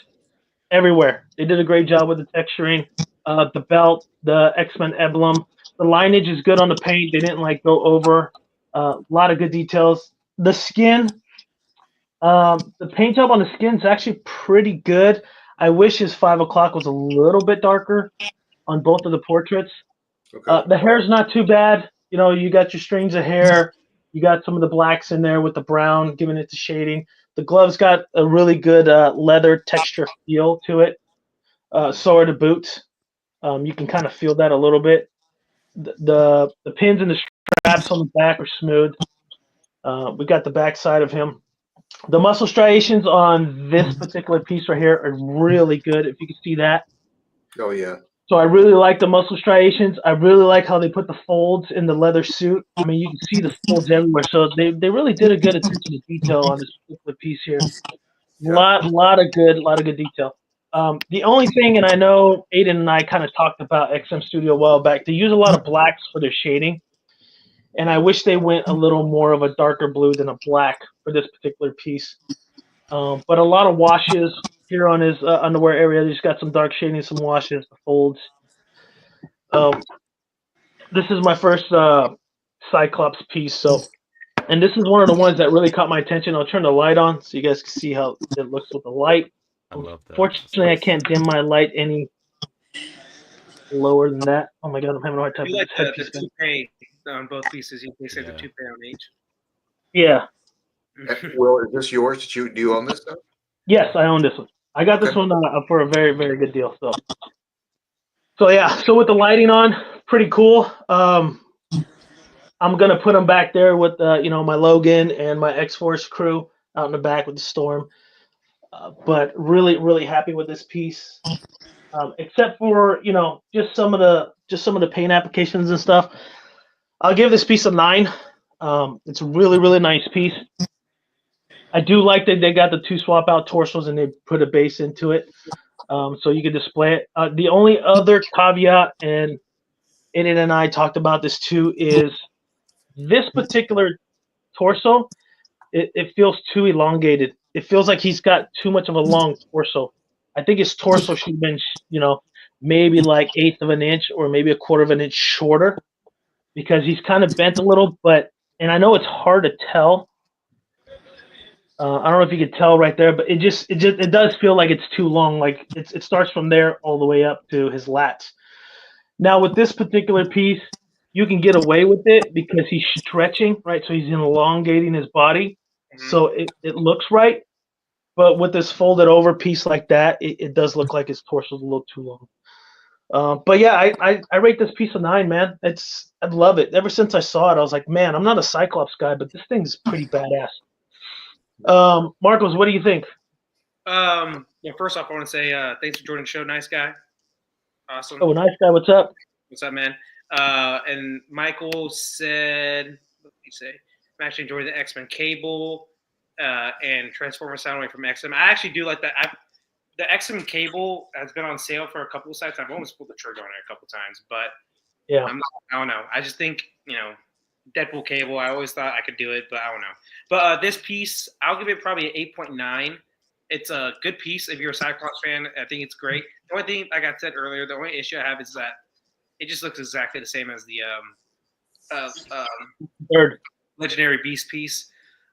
everywhere. They did a great job with the texturing. The belt, the X-Men emblem, the lineage is good on the paint. They didn't go over. A lot of good details. The skin, the paint job on the skin is actually pretty good. I wish his 5 o'clock was a little bit darker on both of the portraits. Okay. The hair's not too bad. You got your strings of hair. You got some of the blacks in there with the brown, giving it the shading. The gloves got a really good leather texture feel to it. So are the boots. You can kind of feel that a little bit. The pins and the straps on the back are smooth. We got the back side of him. The muscle striations on this particular piece right here are really good. If you can see that. Oh yeah. So I really like the muscle striations. I really like how they put the folds in the leather suit. I mean, you can see the folds everywhere. So they really did a good attention to detail on this particular piece here. Lot of good detail. The only thing, and I know Aiden and I kind of talked about XM Studio a while back, they use a lot of blacks for their shading, and I wish they went a little more of a darker blue than a black for this particular piece. But a lot of washes here on his underwear area. He's got some dark shading, some washes, the folds. This is my first Cyclops piece, so, and this is one of the ones that really caught my attention. I'll turn the light on so you guys can see how it looks with the light. I love that. Fortunately, I can't dim my light any lower than that. Oh my god, I'm having a hard time. You like the toupee on both pieces. They say the toupee on each. Yeah. Will, is this yours? Do you own this stuff? Yes, I own this one. I got this one for a very, very good deal. So yeah. So with the lighting on, pretty cool. I'm gonna put them back there with my Logan and my X-Force crew out in the back with the Storm. But really, really happy with this piece. Except for just some of the paint applications and stuff. I'll give this piece a 9. It's a really, really nice piece. I do like that they got the 2 swap out torsos and they put a base into it, so you can display it. The only other caveat, and Aiden and I talked about this too, is this particular torso. It feels too elongated. It feels like he's got too much of a long torso. I think his torso should have been, maybe like 1/8 of an inch or maybe 1/4 of an inch shorter, because he's kind of bent a little. And I know it's hard to tell. I don't know if you could tell right there, but it does feel like it's too long. Like it starts from there all the way up to his lats. Now with this particular piece, you can get away with it because he's stretching, right? So he's elongating his body, so it looks right. But with this folded over piece like that, it does look like his torso's a little too long. But yeah, I rate this piece a 9, man. I love it. Ever since I saw it, I was like, man, I'm not a Cyclops guy, but this thing's pretty badass. Marcos, what do you think? First off, I want to say thanks for joining the show. Nice guy. Awesome. Oh, nice guy. What's up? What's up, man? And Michael said, what did he say? I'm actually enjoying the X-Men cable and Transformer sound away from X-Men. I actually do like that. The X-Men cable has been on sale for a couple of sites. I've almost pulled the trigger on it a couple of times, but yeah, I don't know. I just think, Deadpool cable, I always thought I could do it, but I don't know. But this piece, I'll give it probably an 8.9. It's a good piece if you're a Cyclops fan. I think it's great. The only thing, like I said earlier, the only issue I have is that it just looks exactly the same as the third Legendary Beast piece.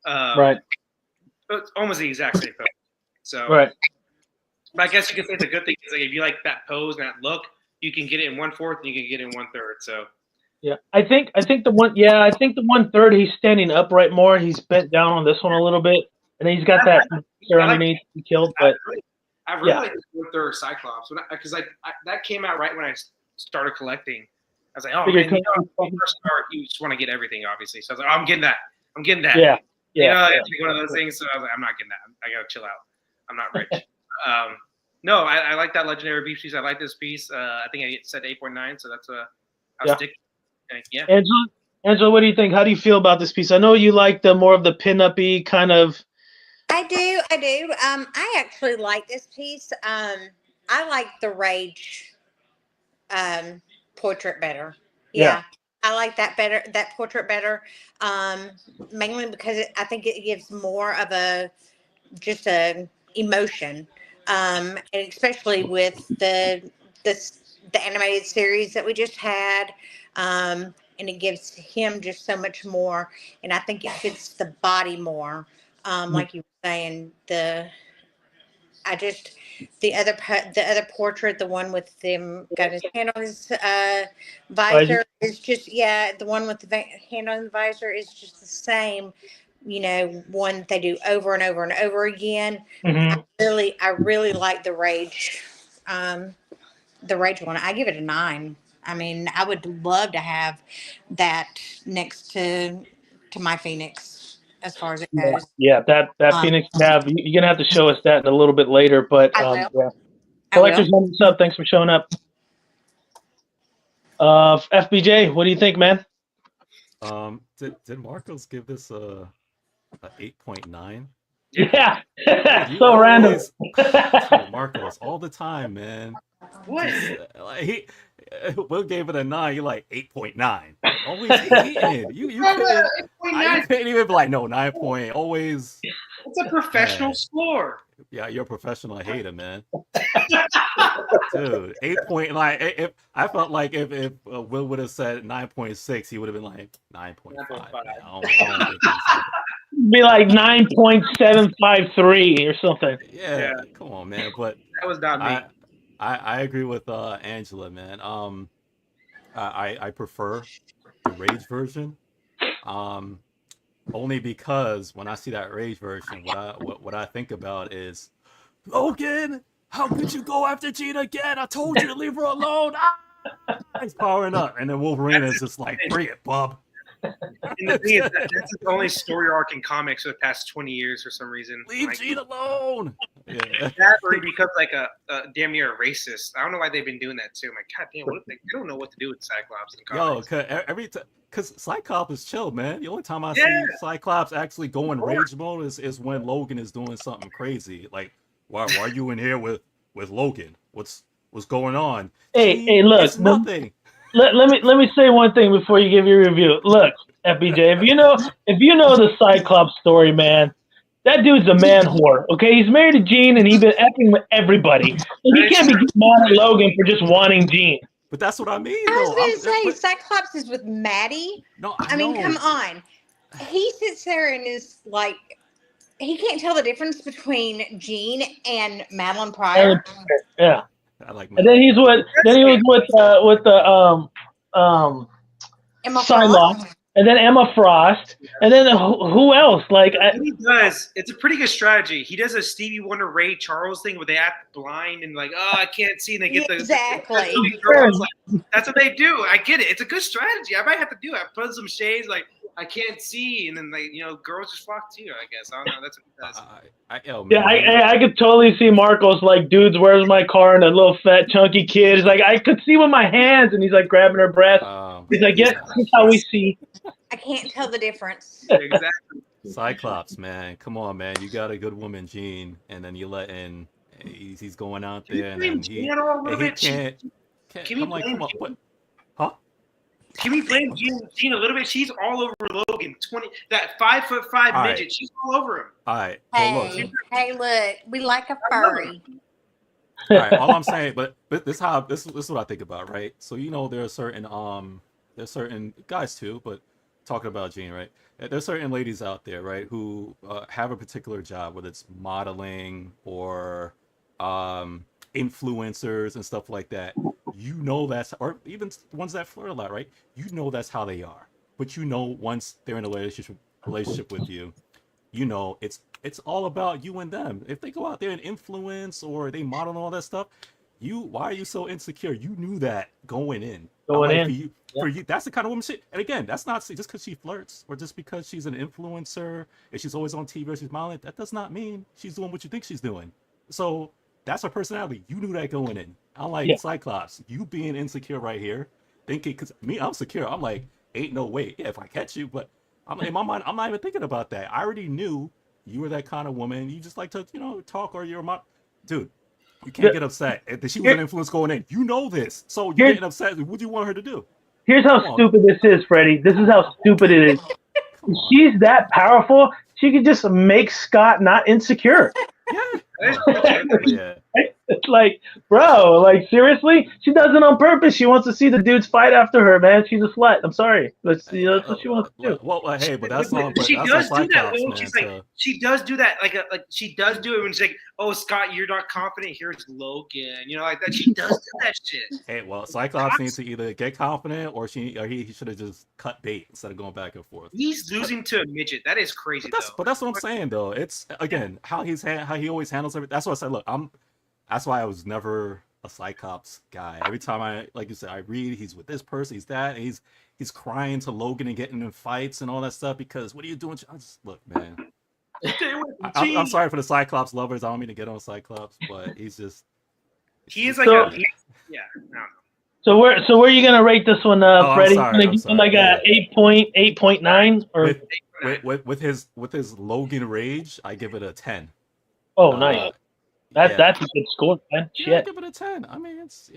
Right. It's almost the exact same pose. So, right. But I guess you could say it's a good thing because if you like that pose and that look, you can get it in 1/4 and you can get it in 1/3. So. Yeah, I think the 1/3 he's standing upright more. He's bent down on this one a little bit, and then he's got that underneath he killed. But I really like the 1/3 Cyclops because that came out right when I started collecting. I was like, oh man, when you first start, you just want to get everything, obviously. So I was like, oh, I'm getting that. Yeah. It's like one of those things. So I was like, I'm not getting that. I gotta chill out. I'm not rich. No, I like that Legendary Beast piece. I like this piece. I think I said 8.9, so that's I'll stick. Yeah. Angela, what do you think? How do you feel about this piece? I know you like the more of the pin-up-y kind of. I do. I actually like this piece. I like the Rage portrait better. Yeah. I like that portrait better. Mainly because I think it gives more of just a emotion. And especially with the animated series that we just had. And it gives him just so much more. And I think it fits the body more. Like you were saying, the other portrait, the one with him got his hand on his visor is just, the one with the hand on the visor is just the same, one they do over and over and over again. Mm-hmm. I really like the Rage one. I give it a 9. I mean, I would love to have that next to my Phoenix. as far as it goes. Yeah, that Phoenix Nav. You're gonna have to show us that in a little bit later. But I will. yeah. I will. Collectors, what's up? Thanks for showing up. FBJ, what do you think, man? Did Marcos give this a 8.9? Yeah, You so random. Dude, Marcos all the time, man. What? Like, Will gave it a 9. You're like 8.9. Always hating. You couldn't even be like, no, 9 point. Always. It's a professional score. Yeah, you're a professional hater, man. Dude, 8.9. If I felt like if Will would have said 9.6, he would have been like 9.5. I don't think Be like 9.753 or something. Yeah, come on, man. But that was not me. I agree with Angela, man. I prefer the Rage version. Only because when I see that Rage version, what I think about is, Logan, how could you go after Gina again? I told you to leave her alone. He's powering up, and then Wolverine is just like, bring it, bub. And the thing is, that's the only story arc in comics for the past 20 years for some reason. Leave Gina alone. Yeah. That or he becomes like a damn near a racist. I don't know why they've been doing that too. I'm like, God damn, what if they don't know what to do with Cyclops in comics. Because Cyclops is chill, man. The only time I see Cyclops actually go in rage mode is when Logan is doing something crazy. Like, why are you in here with Logan? What's going on? Hey, look, it's nothing. Let me say one thing before you give your review. Look, FBJ, if you know the Cyclops story, man, that dude's a man whore. Okay, he's married to Jean, and he's been effing with everybody. So he can't be mad at Logan for just wanting Jean. But that's what I mean. I was going to say Cyclops is with Maddie. No, I mean, come on. He sits there and is like, he can't tell the difference between Jean and Madeline Pryor. Yeah. I like. And then he was with the Emma Psylocke, Frost. and then Emma Frost, and then who else? Like he does. It's a pretty good strategy. He does a Stevie Wonder, Ray Charles thing where they act blind and like, oh, I can't see, and they get exactly. That's what they do. I get it. It's a good strategy. I might have to do it. I put some shades, like I can't see, and then girls just flock to you. I guess I don't know. That's what he does. I could totally see Marcos like, dudes, where's my car? And a little fat chunky kid is like, I could see with my hands, and he's like grabbing her breast. He's like, yes, that's how we see. I can't tell the difference. Exactly. Cyclops, man, come on, man. You got a good woman, Jean, and then you let in. He's going out there, and he can't. I'm like, come on, what? Huh? Can we blame Jean a little bit? She's all over Logan. That 5'5" midget. She's all over him. All right. Hey, look, we like a furry. All right. All I'm saying, but this is what I think about, right? So there are certain guys too, but talking about Jean, right? There's certain ladies out there, right, who have a particular job, whether it's modeling or influencers and stuff like that. That's, or even ones that flirt a lot, right? That's how they are. But once they're in a relationship with you, it's all about you and them. If they go out there and influence or they model and all that stuff, why are you so insecure? You knew that going in. For you, that's the kind of woman shit. And again, that's not just because she flirts or just because she's an influencer and she's always on TV or she's modeling. That does not mean she's doing what you think she's doing. So that's her personality. You knew that going in. Unlike Cyclops, you being insecure right here, thinking, because me, I'm secure. I'm like, ain't no way. Yeah, if I catch you, but in my mind, I'm not even thinking about that. I already knew you were that kind of woman. You just like to, talk, or you're dude. You can't get upset. If she was an influence going in, this. So you're getting upset. What do you want her to do? Here's how stupid this is, Freddie. This is how stupid it is. She's that powerful. She could just make Scott not insecure. Yeah. It's like, bro, like seriously, she does it on purpose. She wants to see the dudes fight after her, man. She's a slut. I'm sorry. That's what she wants to do. Well, hey, but that's not. She does do that. She's like, she does do that. Like she does do it when she's like, "Oh, Scott, you're not confident. Here's Logan." Like that. She does do that shit. Hey, well, Cyclops needs to either get confident or he should have just cut bait instead of going back and forth. He's losing to a midget. That is crazy. But that's what I'm saying, though. It's again how he always handles everything. That's what I said. Look, that's why I was never a Cyclops guy. Every time like you said, I read he's with this person, he's that, and he's crying to Logan and getting in fights and all that stuff because what are you doing? I just look, man. I'm sorry for the Cyclops lovers. I don't mean to get on Cyclops, but he's like no. So where are you gonna rate this one, Freddie? I'm sorry. Like a 8.9 or with his Logan rage, I give it a 10. Oh, nice. That's a good score, man. Shit. Yeah, I give it a 10. I mean, it's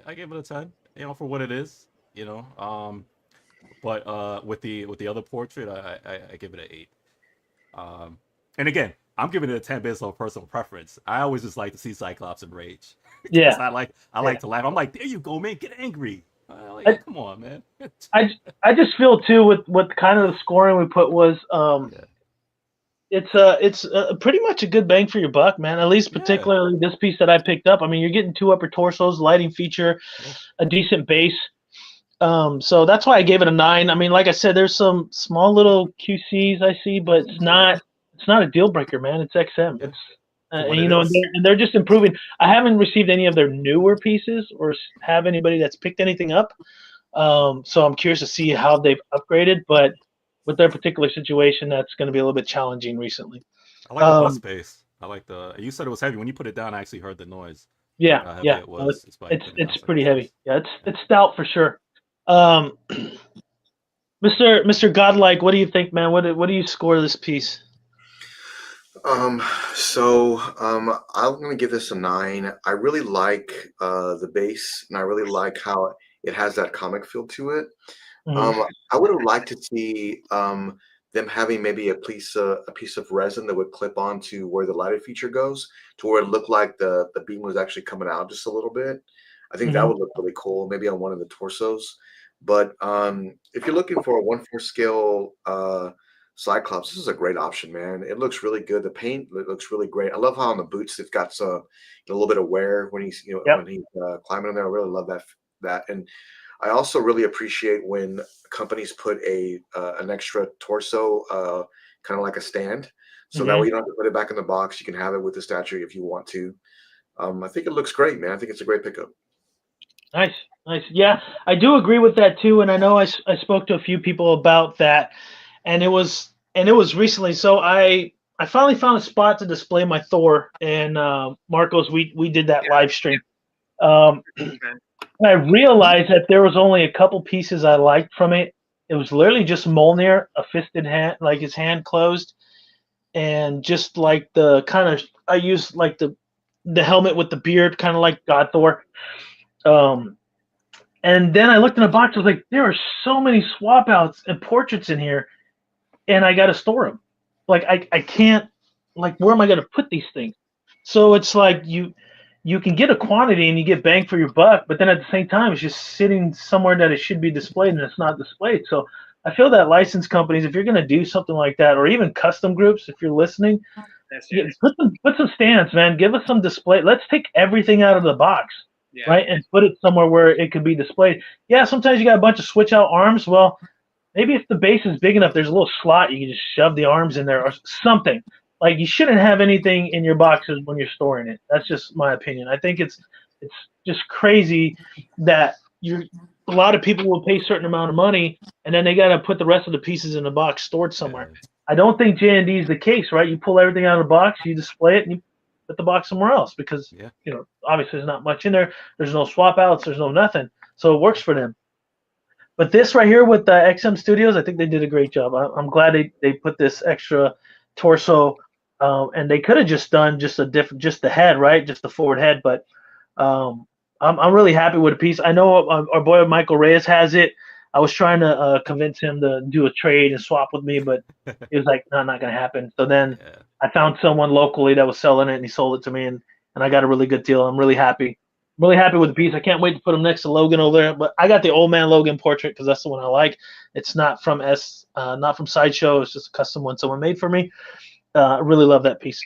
I give it a 10. For what it is. But with the other portrait, I give it an 8. And again, I'm giving it a 10 based on personal preference. I always just like to see Cyclops in rage. Yeah, I like to laugh. I'm like, there you go, man, get angry. Come on, man. I just feel too with kind of the scoring we put was it's pretty much a good bang for your buck, man. At least particularly this piece that I picked up. I mean, you're getting 2 upper torsos, lighting feature, a decent base. So that's why I gave it a 9. I mean, like I said, there's some small little QCs I see, but it's not a deal breaker, man. It's XM. It's and they're just improving. I haven't received any of their newer pieces or have anybody that's picked anything up. So I'm curious to see how they've upgraded, but with their particular situation, that's going to be a little bit challenging recently. I like the bus bass. I like you said it was heavy. When you put it down, I actually heard the noise. Yeah, yeah. It's pretty heavy. Yeah, it's stout for sure. Mr. Godlike, what do you think, man? What do you score this piece? I'm gonna give this a 9. I really like the base, and I really like how it has that comic feel to it. I would have liked to see them having maybe a piece of resin that would clip onto where the lighted feature goes, to where it looked like the beam was actually coming out just a little bit. I think that would look really cool, maybe on one of the torsos. But if you're looking for a 1/4 scale Cyclops, this is a great option, man. It looks really good. The paint looks really great. I love how on the boots it's got a little bit of wear when he's when he's climbing in there. I really love that. And I also really appreciate when companies put an extra torso, kind of like a stand, so that way you don't have to put it back in the box. You can have it with the statue if you want to. I think it looks great, man. I think it's a great pickup. Nice. Yeah, I do agree with that too. And I know I spoke to a few people about that, and it was recently. So I finally found a spot to display my Thor, and Marcos, we did that live stream. I realized that there was only a couple pieces I liked from it. It was literally just Mjolnir, a fisted hand, like his hand closed, and just like the kind of I used like the helmet with the beard, kind of like God Thor. And then I looked in the box. I was like, there are so many swap outs and portraits in here, and I got to store them. Like I can't. Like, where am I going to put these things? So it's like you can get a quantity and you get bang for your buck, but then at the same time, it's just sitting somewhere that it should be displayed and it's not displayed. So I feel that license companies, if you're going to do something like that, or even custom groups, if you're listening, put some stands, man. Give us some display. Let's take everything out of the box. Yeah. Right, and put it somewhere where it could be displayed. Yeah, sometimes you got a bunch of switch out arms. Well, maybe if the base is big enough, there's a little slot you can just shove the arms in there or something. Like, you shouldn't have anything in your boxes when you're storing it. That's just my opinion. I think it's just crazy that a lot of people will pay a certain amount of money and then they got to put the rest of the pieces in the box stored somewhere. I don't think J&D is the case, right? You pull everything out of the box, you display it, and you put the box somewhere else because obviously there's not much in there. There's no swap outs. There's no nothing. So it works for them. But this right here with the XM Studios, I think they did a great job. I'm glad they put this extra torso, and they could have just done just the head, right? Just the forward head. But I'm really happy with the piece. I know our boy Michael Reyes has it. I was trying to convince him to do a trade and swap with me, but he was like, no, not going to happen. So then I found someone locally that was selling it, and he sold it to me, and I got a really good deal. I'm really happy. I'm really happy with the piece. I can't wait to put him next to Logan over there. But I got the old man Logan portrait because that's the one I like. It's not from not from Sideshow. It's just a custom one someone made for me. I really love that piece.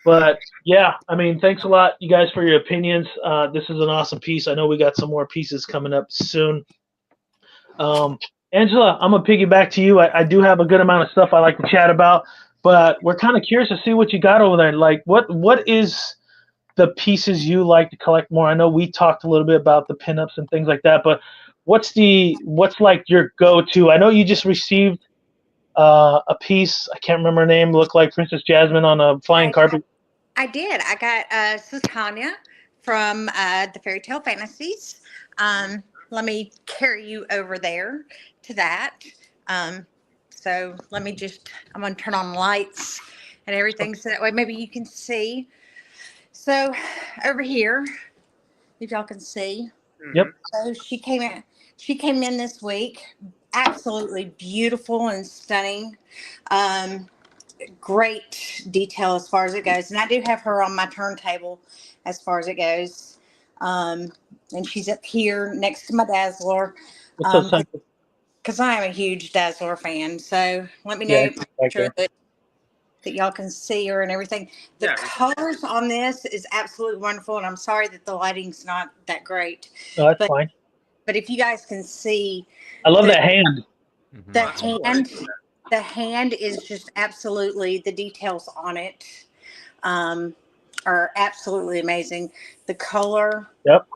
But yeah, I mean, thanks a lot, you guys, for your opinions. This is an awesome piece. I know we got some more pieces coming up soon. Angela, I'm gonna piggyback to you. I do have a good amount of stuff I like to chat about, but we're kind of curious to see what you got over there. Like, what is the pieces you like to collect more? I know we talked a little bit about the pinups and things like that, but what's like your go-to? I know you just received a piece. I can't remember her name. Looked like Princess Jasmine on a flying carpet. I did. I got Susania from the Fairy Tale Fantasies. Let me carry you over there to that. So let me I'm going to turn on lights and everything so that way maybe you can see. So over here, if y'all can see. Yep. So she came in this week. Absolutely beautiful and stunning. Great detail as far as it goes. And I do have her on my turntable as far as it goes. And she's up here next to my Dazzler. Because I am a huge Dazzler fan. So let me know that y'all can see her and everything. The colors on this is absolutely wonderful. And I'm sorry that the lighting's not that great. No, that's fine. But if you guys can see. I love that hand. The hand is just absolutely, the details on it are absolutely amazing. The color. Yep.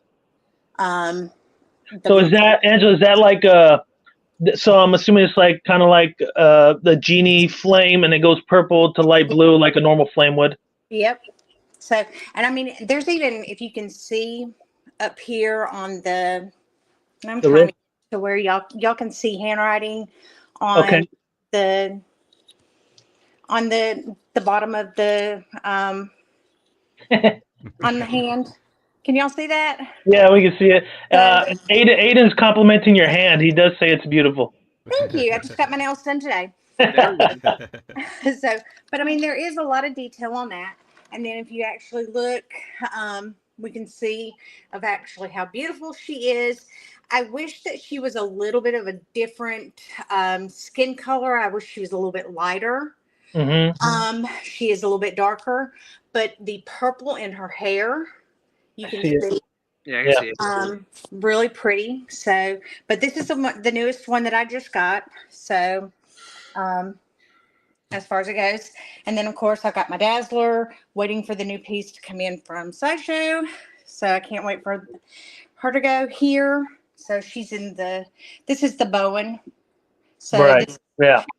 So is that, Angela, is that like so I'm assuming it's like kind of like the genie flame and it goes purple to light blue like a normal flame would? Yep. So, and I mean, there's even, if you can see up here on I'm trying to where y'all can see handwriting on the bottom of the on the hand. Can y'all see that? Yeah, we can see it. Aiden's complimenting your hand. He does say it's beautiful. Thank you. I just got my nails done today. So, but I mean, there is a lot of detail on that. And then if you actually look, we can see of actually how beautiful she is. I wish that she was a little bit of a different skin color. I wish she was a little bit lighter. Mm-hmm. She is a little bit darker, but the purple in her hair, you can see. Yeah, I can see it. Really pretty. So, but this is the newest one that I just got. So, as far as it goes. And then, of course, I got my Dazzler waiting for the new piece to come in from Sideshow. So I can't wait for her to go here. So she's in this is the Bowen. So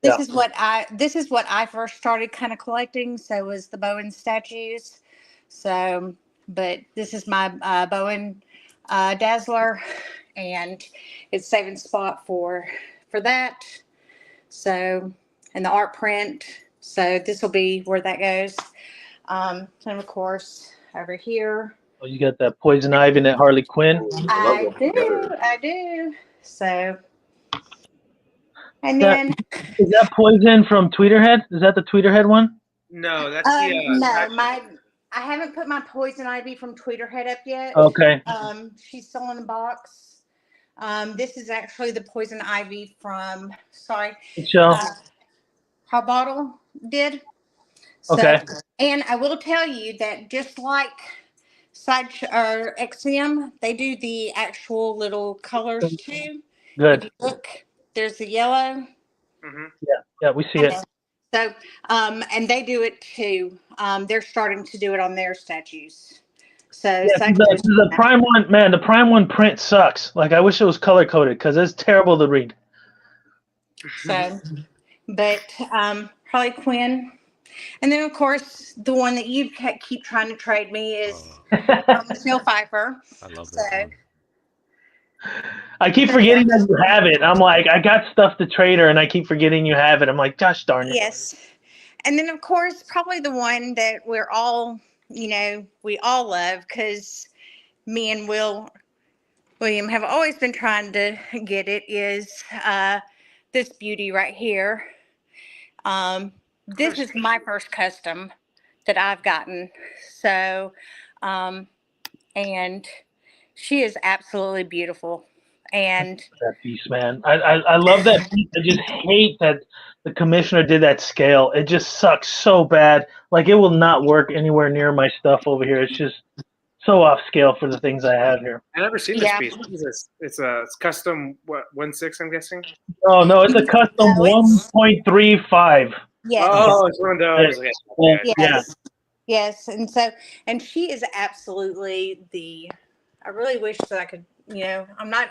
this is what I first started kind of collecting. So was the Bowen statues. So, but this is my Bowen Dazzler, and it's saving spot for that. So, and the art print. So this will be where that goes. And of course, over here. Oh, you got that Poison Ivy and that Harley Quinn. I do. So, and then is that Poison from Tweeterhead? Is that the Tweeterhead one? No, that's I haven't put my Poison Ivy from Tweeterhead up yet. Okay. She's still in the box. This is actually the Poison Ivy from How Bottle did. So, okay. And I will tell you that just like XM, they do the actual little colors too. Good. If you look, there's the yellow. Mm-hmm. Yeah, we see it. So, and they do it too. They're starting to do it on their statues. So the Prime one, man, the Prime one print sucks. Like I wish it was color coded because it's terrible to read. So, but Harley Quinn, and then of course the one that you keep trying to trade me is Michelle Pfeiffer. I love that one. I keep forgetting that you have it. I'm like, I got stuff to trade her, and I keep forgetting you have it. I'm like, gosh darn it. Yes, and then of course probably the one that we all love because me and William have always been trying to get it is this beauty right here. This is my first custom that I've gotten. So, and she is absolutely beautiful. And that piece, man. I love that piece. I just hate that the commissioner did that scale. It just sucks so bad. Like it will not work anywhere near my stuff over here. It's just so off scale for the things I have here. I've never seen this piece. It's custom 1/6, I'm guessing. Oh no, it's a custom 1.35. Yes. Oh, it's one of those. Yes. Yes, and she is absolutely I really wish that I could, I'm not,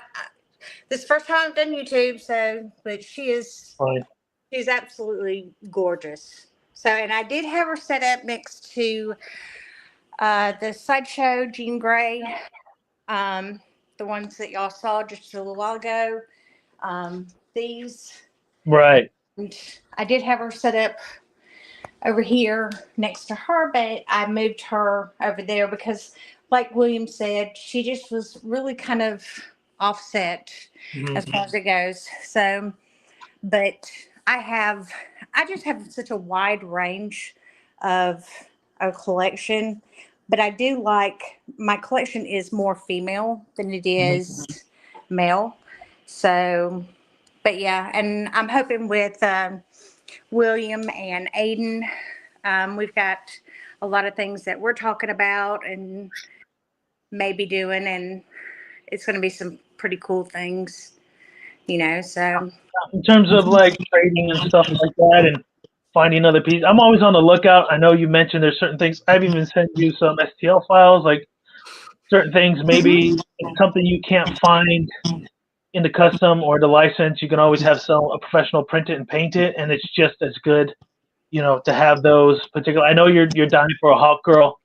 this is the first time I've done YouTube, but Fine. she's absolutely gorgeous. So, and I did have her set up next to the Sideshow Jean Grey, the ones that y'all saw just a little while ago. These, Right. and I did have her set up over here next to her, but I moved her over there because, like William said, she just was really kind of offset as far as it goes. So, but I just have such a wide range of a collection, but I do like my collection is more female than it is male. So, but yeah, and I'm hoping with William and Aiden, we've got a lot of things that we're talking about and maybe doing, and it's going to be some pretty cool things, so. In terms of like trading and stuff like that and finding other pieces, I'm always on the lookout. I know you mentioned there's certain things. I've even sent you some STL files, like certain things. Maybe it's something you can't find in the custom or the license. You can always have a professional print it and paint it, and it's just as good, to have those particular. I know you're dying for a Hawk Girl.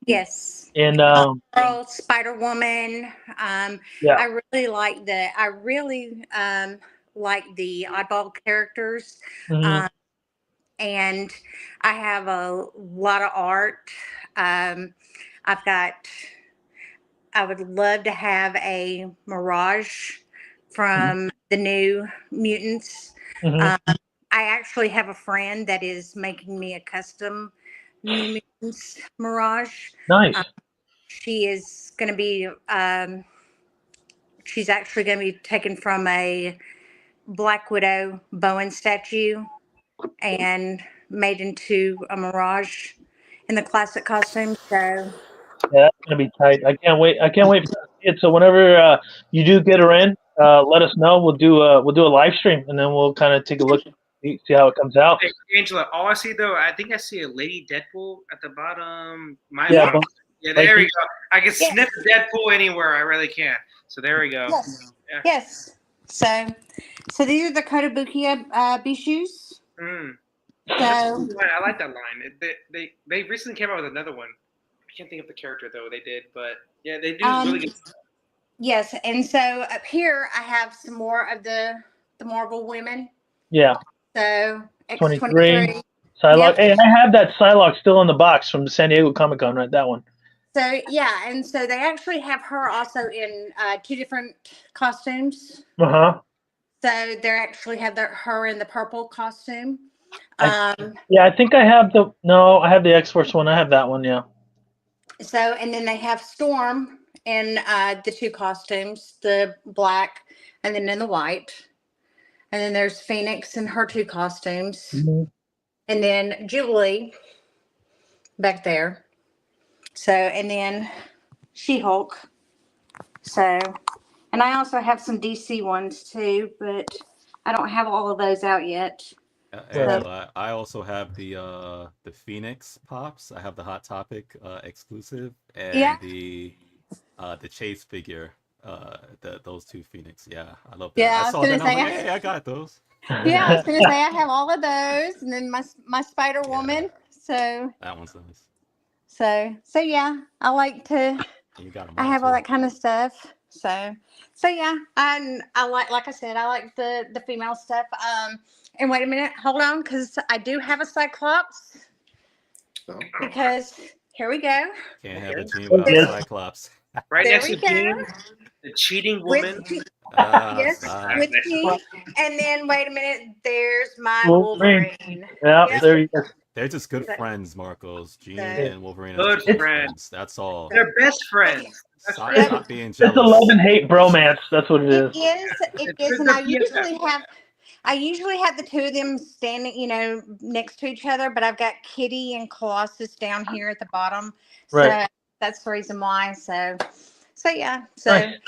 Yes. And Girl, Spider Woman. yeah. I really like the oddball characters. Mhm. And I have a lot of art. I would love to have a Mirage from the New Mutants. Mhm. I actually have a friend that is making me a custom New Mutants Mirage. Nice. She is going to be, she's actually going to be taken from a Black Widow Bowen statue and made into a Mirage in the classic costume. So Yeah, that's gonna be tight. I can't wait. I can't wait to see it. So whenever you do get her in, let us know. We'll do a live stream, and then we'll kind of take a look, see how it comes out. Hey, Angela, all I see though, I think I see a Lady Deadpool at the bottom. Yeah, Yeah, there we go. I can sniff Deadpool anywhere. I really can. So there we go. yes, Yeah. yes. So these are the Kotobukiya Bishus. So I like that line. They recently came out with another one. I can't think of the character though. They did, but yeah, they do really good. Yes, and so up here I have some more of the Marvel women. Yeah. So X-23. Psylocke. Yep. Hey, I have that Psylocke still in the box from the San Diego Comic-Con, right? That one. So yeah, and so they actually have her also in 2 different costumes. Uh-huh. So they actually have her in the purple costume. I think I have I have the X-Force one. I have that one, yeah. So, and then they have Storm in the 2 costumes, the black and then in the white. And then there's Phoenix in her 2 costumes. Mm-hmm. And then Jubilee back there. So, and then She-Hulk. So, and I also have some DC ones too, but I don't have all of those out yet. Angela, I also have the Phoenix pops. I have the Hot Topic exclusive and the Chase figure. Those 2 Phoenix. Yeah, I love that. Yeah, I saw that. Hey, I got those. Yeah, I was gonna say I have all of those, and then my Spider Woman. So that one's nice. So yeah, I like to. You got them I have all that kind of stuff. So yeah, I like I said, I like the female stuff. And wait a minute, hold on, because I do have a Cyclops. Because here we go. Can't have a Jean without a Cyclops. Right next to Jean, the cheating woman. Yes, with Jean. And then wait a minute, there's my Wolverine. Yeah, there you go. They're just good friends, Marcos. Jean and Wolverine are good friends. That's all. They're best friends. Stop being jealous. It's a love and hate bromance. That's what it is. It is, and I usually have the 2 of them standing, next to each other, but I've got Kitty and Colossus down here at the bottom. Right. So that's the reason why. So yeah. Nice.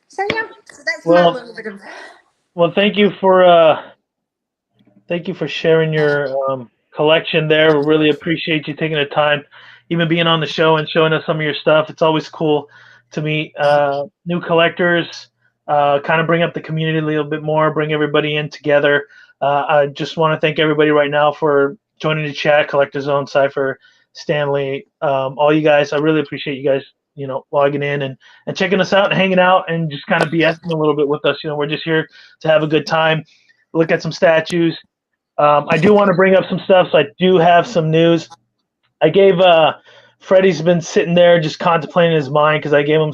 So that's my little bit of. Well, thank you for sharing your collection there. We really appreciate you taking the time, even being on the show and showing us some of your stuff. It's always cool to meet new collectors, kind of bring up the community a little bit more, bring everybody in together. I just want to thank everybody right now for joining the chat, Collector Zone, Cypher, Stanley, all you guys. I really appreciate you guys, logging in and checking us out and hanging out and just kind of BSing a little bit with us. We're just here to have a good time, look at some statues. I do want to bring up some stuff, so I do have some news. I gave Freddie's been sitting there just contemplating in his mind because I gave him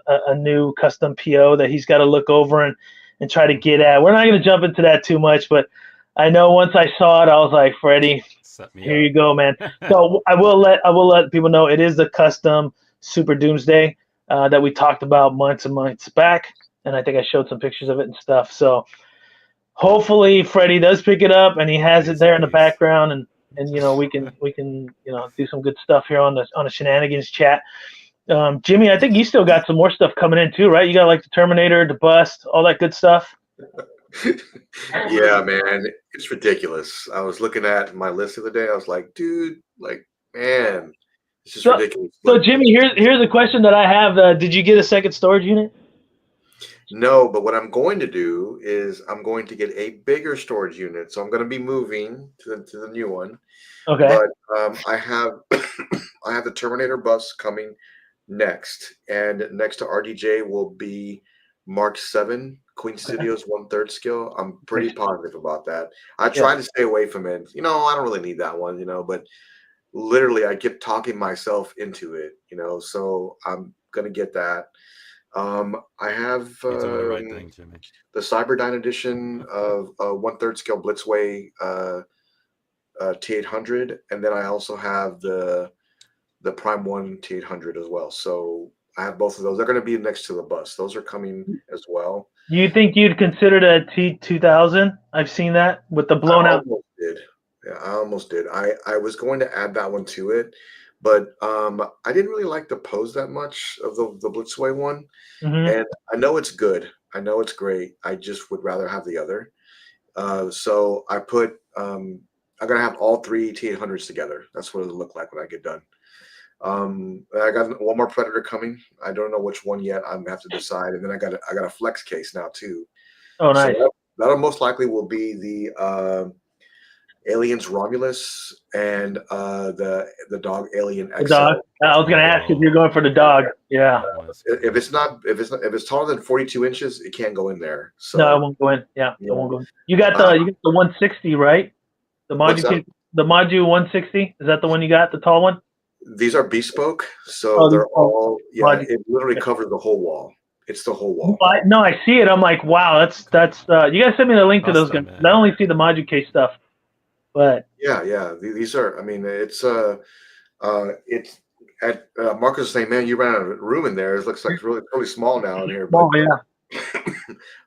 a new custom PO that he's got to look over and try to get at. We're not going to jump into that too much, but I know once I saw it, I was like, Freddie, here you go, man. So I will let people know it is the custom Super Doomsday that we talked about months and months back, and I think I showed some pictures of it and stuff. So hopefully Freddie does pick it up and he has it there in the background, and we can do some good stuff here on the Shenanigans chat. Jimmy, I think you still got some more stuff coming in too, right? You got like the Terminator, the Bust, all that good stuff. Yeah, man, it's ridiculous. I was looking at my list the other day. I was like, dude, man, it's just ridiculous. So Jimmy, here's a question that I have. Did you get a second storage unit? No, but what I'm going to do is I'm going to get a bigger storage unit. So I'm going to be moving to the new one. Okay. But I have I have the Terminator bus coming next, and next to RDJ will be Mark 7 Queen Studios 1/3 scale. I'm pretty positive about that. I tried to stay away from it. I don't really need that one. But literally I kept talking myself into it. So I'm gonna get that. I have the right thing, Jimmy. The Cyberdyne edition of 1/3 scale Blitzway T800, and then I also have the Prime 1 T800 as well. So I have both of those. They're going to be next to the bus. Those are coming as well. Do you think you'd consider the T2000? I've seen that with the blown out. I almost did. I was going to add that one to it, but I didn't really like the pose that much of the Blitzway one. Mm-hmm. And I know it's good. I know it's great. I just would rather have the other. So I put I'm going to have all three T800s together. That's what it'll look like when I get done. I got one more Predator coming. I don't know which one yet. I'm gonna have to decide. And then I got a flex case now too. Oh, nice. So that'll most likely will be the Aliens Romulus and the dog Alien XL. The dog. I was gonna ask if you're going for the dog. Yeah. If it's taller than 42 inches, it can't go in there. So no, it won't go in. Yeah, it won't go in. You got the 160, right? The Module 160. Is that the one you got? The tall one? These are bespoke, so they're all it literally covers the whole wall. It's the whole wall. No, I see it. I'm like, wow, that's you guys send me the link to those guys. I only see the Module case stuff. But yeah. These are, I mean, it's at Marcus was saying, man, you ran out of room in there. It looks like it's really small now in here. But yeah.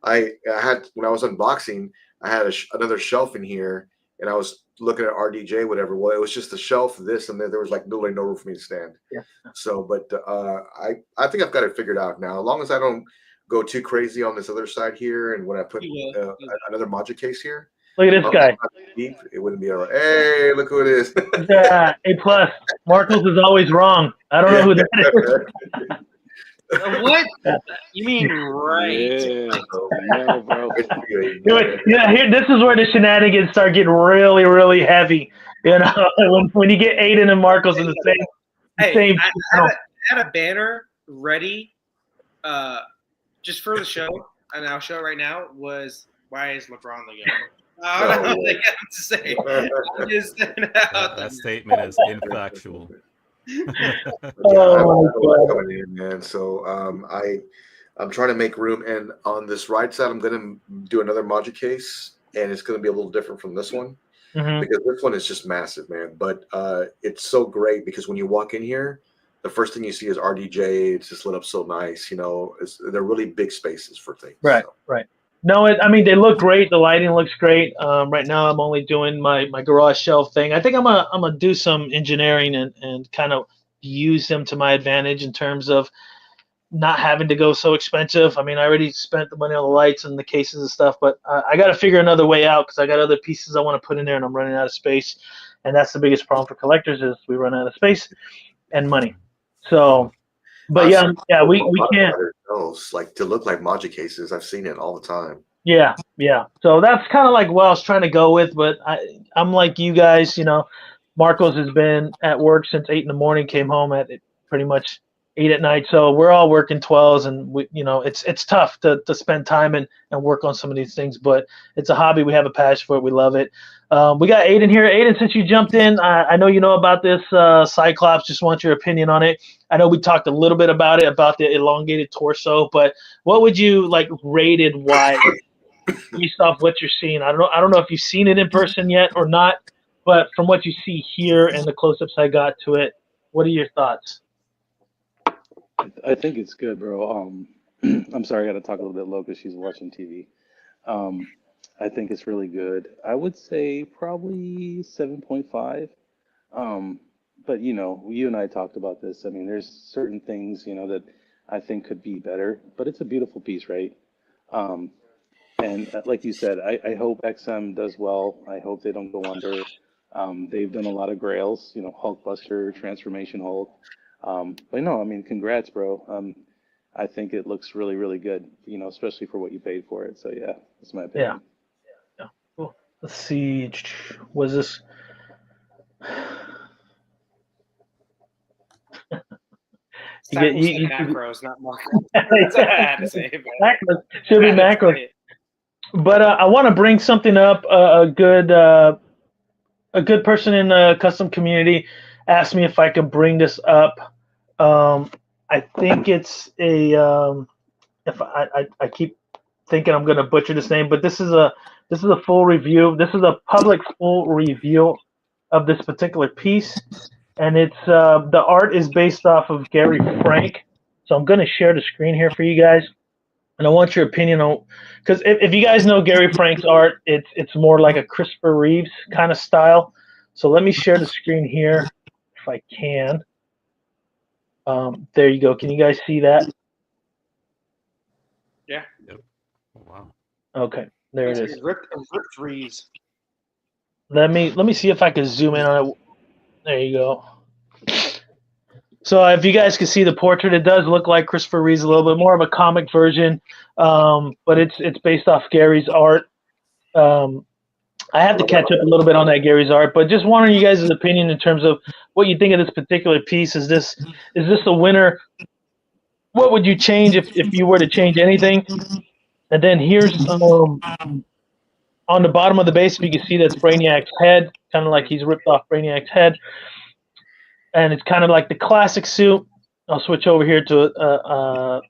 I had, when I was unboxing, I had another shelf in here, and I was looking at RDJ, whatever. Well, it was just a shelf, this, and then there was like literally no room for me to stand. Yeah. So, but I think I've got it figured out now. As long as I don't go too crazy on this other side here, and when I put another module case here. Look at this guy. Deep, it wouldn't be all right. Hey, look who it is. Yeah, A+. Marcos is always wrong. I don't know who that is. What? You mean right? No, bro. Yeah, here. This is where the shenanigans start getting really, really heavy. When you get Aiden and Marcos in the same. I had a banner ready, just for the show, and I'll show it right now. Was why is LeBron the guy? I don't know what to say. That statement is infactual. Man. So I'm trying to make room, and on this right side, I'm going to do another module case, and it's going to be a little different from this one because this one is just massive, man. But it's so great because when you walk in here, the first thing you see is RDJ. It's just lit up so nice. They're really big spaces for things. Right, right. No, I mean, they look great. The lighting looks great. Right now, I'm only doing my garage shelf thing. I think I'm gonna do some engineering and kind of use them to my advantage in terms of not having to go so expensive. I mean, I already spent the money on the lights and the cases and stuff, but I got to figure another way out because I got other pieces I want to put in there, and I'm running out of space. And that's the biggest problem for collectors is we run out of space and money. So, but yeah, we can't. Like to look like Maji cases. I've seen it all the time. Yeah. So that's kind of like what I was trying to go with, but I'm like you guys, Marcos has been at work since 8 in the morning, came home at pretty much 8 at night. So we're all working 12s, and it's tough to spend time and work on some of these things, but it's a hobby. We have a passion for it. We love it. We got Aiden here. Aiden, since you jumped in, I know you know about this Cyclops. Just want your opinion on it. I know we talked a little bit about it, about the elongated torso, but what would you like rated wise based off what you're seeing? I don't know if you've seen it in person yet or not, but from what you see here and the close-ups I got to it, what are your thoughts? I think it's good, bro. I'm sorry, I got to talk a little bit low because she's watching TV. I think it's really good. I would say probably 7.5. But you and I talked about this. I mean, there's certain things, that I think could be better, but it's a beautiful piece, right? And like you said, I hope XM does well. I hope they don't go under. They've done a lot of grails, Hulkbuster, Transformation Hulk. But no, I mean, congrats, bro. I think it looks really, really good, especially for what you paid for it. So yeah, that's my opinion. Yeah. Cool. Let's see. Was this? Macros, not macros. That's what I had to say. Macros should be macros. But I want to bring something up. A good person in the custom community asked me if I could bring this up. I think it's a. If I keep thinking I'm going to butcher this name, but this is a full review. This is a public full review of this particular piece, and it's the art is based off of Gary Frank. So I'm going to share the screen here for you guys. And I want your opinion on, because if you guys know Gary Frank's art, it's more like a Christopher Reeves kind of style. So let me share the screen here if I can. There you go. Can you guys see that? Yeah. Yep. Oh, wow. Okay, there it is. Ripped Reeves. Let me see if I can zoom in on it. There you go. So if you guys can see the portrait, it does look like Christopher Reeves a little bit more of a comic version, but it's based off Gary's art. I have to catch up a little bit on that Gary's art, but just wanting you guys' opinion in terms of what you think of this particular piece. Is this a winner? What would you change if you were to change anything? And then here's on the bottom of the base, if you can see that's Brainiac's head, kind of like he's ripped off Brainiac's head. And it's kind of like the classic suit. I'll switch over here to a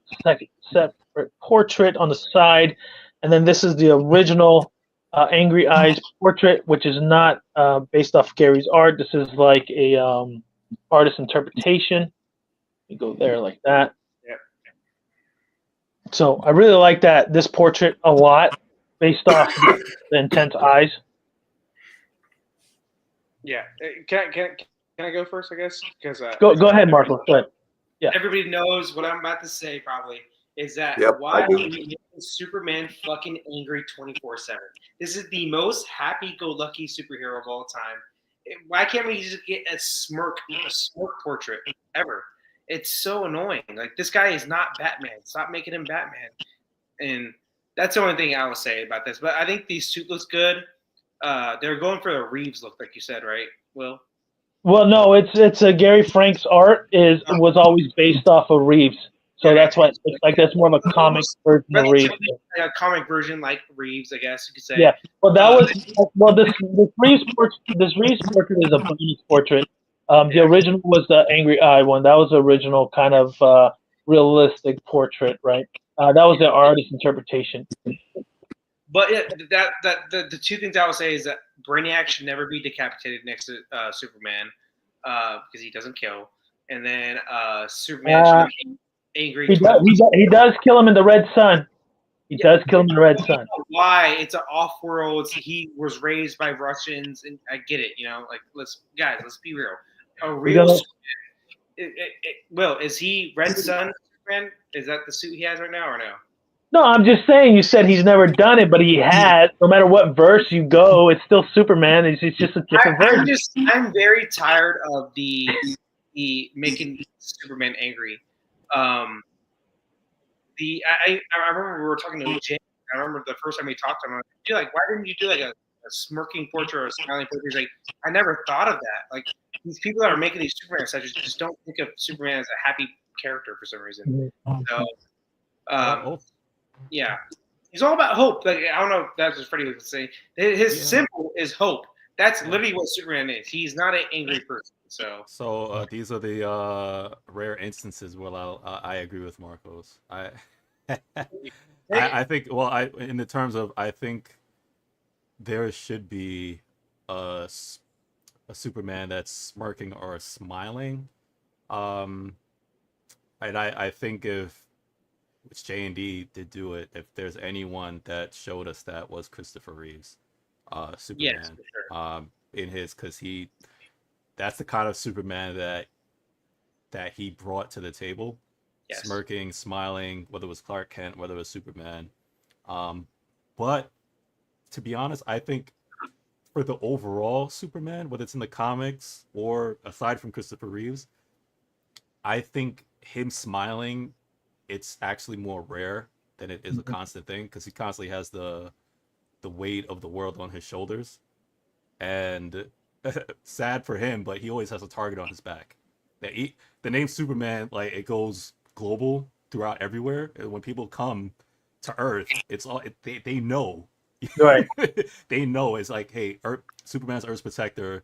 separate portrait on the side. And then this is the original Angry Eyes portrait, which is not based off Gary's art. This is like a artist interpretation. You go there like that. Yep. So I really like this portrait a lot, based off the intense eyes. Yeah. Can I go first, I guess? Because go ahead, Marco. Go ahead. Yeah. Everybody knows what I'm about to say. Probably is that why are we making Superman fucking angry 24/7? This is the most happy-go-lucky superhero of all time. Why can't we just get a smirk portrait ever? It's so annoying. Like, this guy is not Batman. Stop making him Batman. And that's the only thing I will say about this. But I think the suit looks good. They're going for a Reeves look, like you said, right, Will? Well, no, it's Gary Frank's art was always based off of Reeves, so that's why it's like that's more of a comic version of Reeves. A comic version like Reeves, I guess you could say. Yeah, well, this Reeves portrait is a bonus portrait. The original was the Angry Eye one. That was the original kind of realistic portrait, right? That was the artist's interpretation. But the two things I would say is that Brainiac should never be decapitated next to Superman because he doesn't kill. And then Superman should be angry. He does kill him in the Red Sun. He does kill him in the Red Sun. Why? It's an off-world. He was raised by Russians, and I get it. Like let's be real. A real Superman. Will, is he Red Sun Superman? Is that the suit he has right now, or no? No, I'm just saying. You said he's never done it, but he has. No matter what verse you go, it's still Superman. It's just a different version. I'm very tired of the making Superman angry. I remember we were talking to Jay. I remember the first time we talked to him. I was like, why didn't you do like a smirking portrait or a smiling portrait? He's like, I never thought of that. Like these people that are making these Superman statues just don't think of Superman as a happy character for some reason. So, yeah, he's all about hope. Like I don't know if that's what Freddie was saying. His symbol is hope. That's literally what Superman is. He's not an angry person. So these are the rare instances where I agree with Marcos. I think in the terms of I think there should be a Superman that's smirking or smiling, and I think if which J&D did do it, if there's anyone that showed us that was Christopher Reeves, Superman, yes, for sure. In his because that's the kind of Superman that he brought to the table. Yes. Smirking, smiling, whether it was Clark Kent, whether it was Superman. But to be honest, I think for the overall Superman, whether it's in the comics or aside from Christopher Reeves, I think him smiling, it's actually more rare than it is a constant thing because he constantly has the weight of the world on his shoulders. And sad for him, but he always has a target on his back. The name Superman, like it goes global throughout everywhere. And when people come to Earth, it's all they know. Right. They know it's like, hey, Superman's Earth's protector.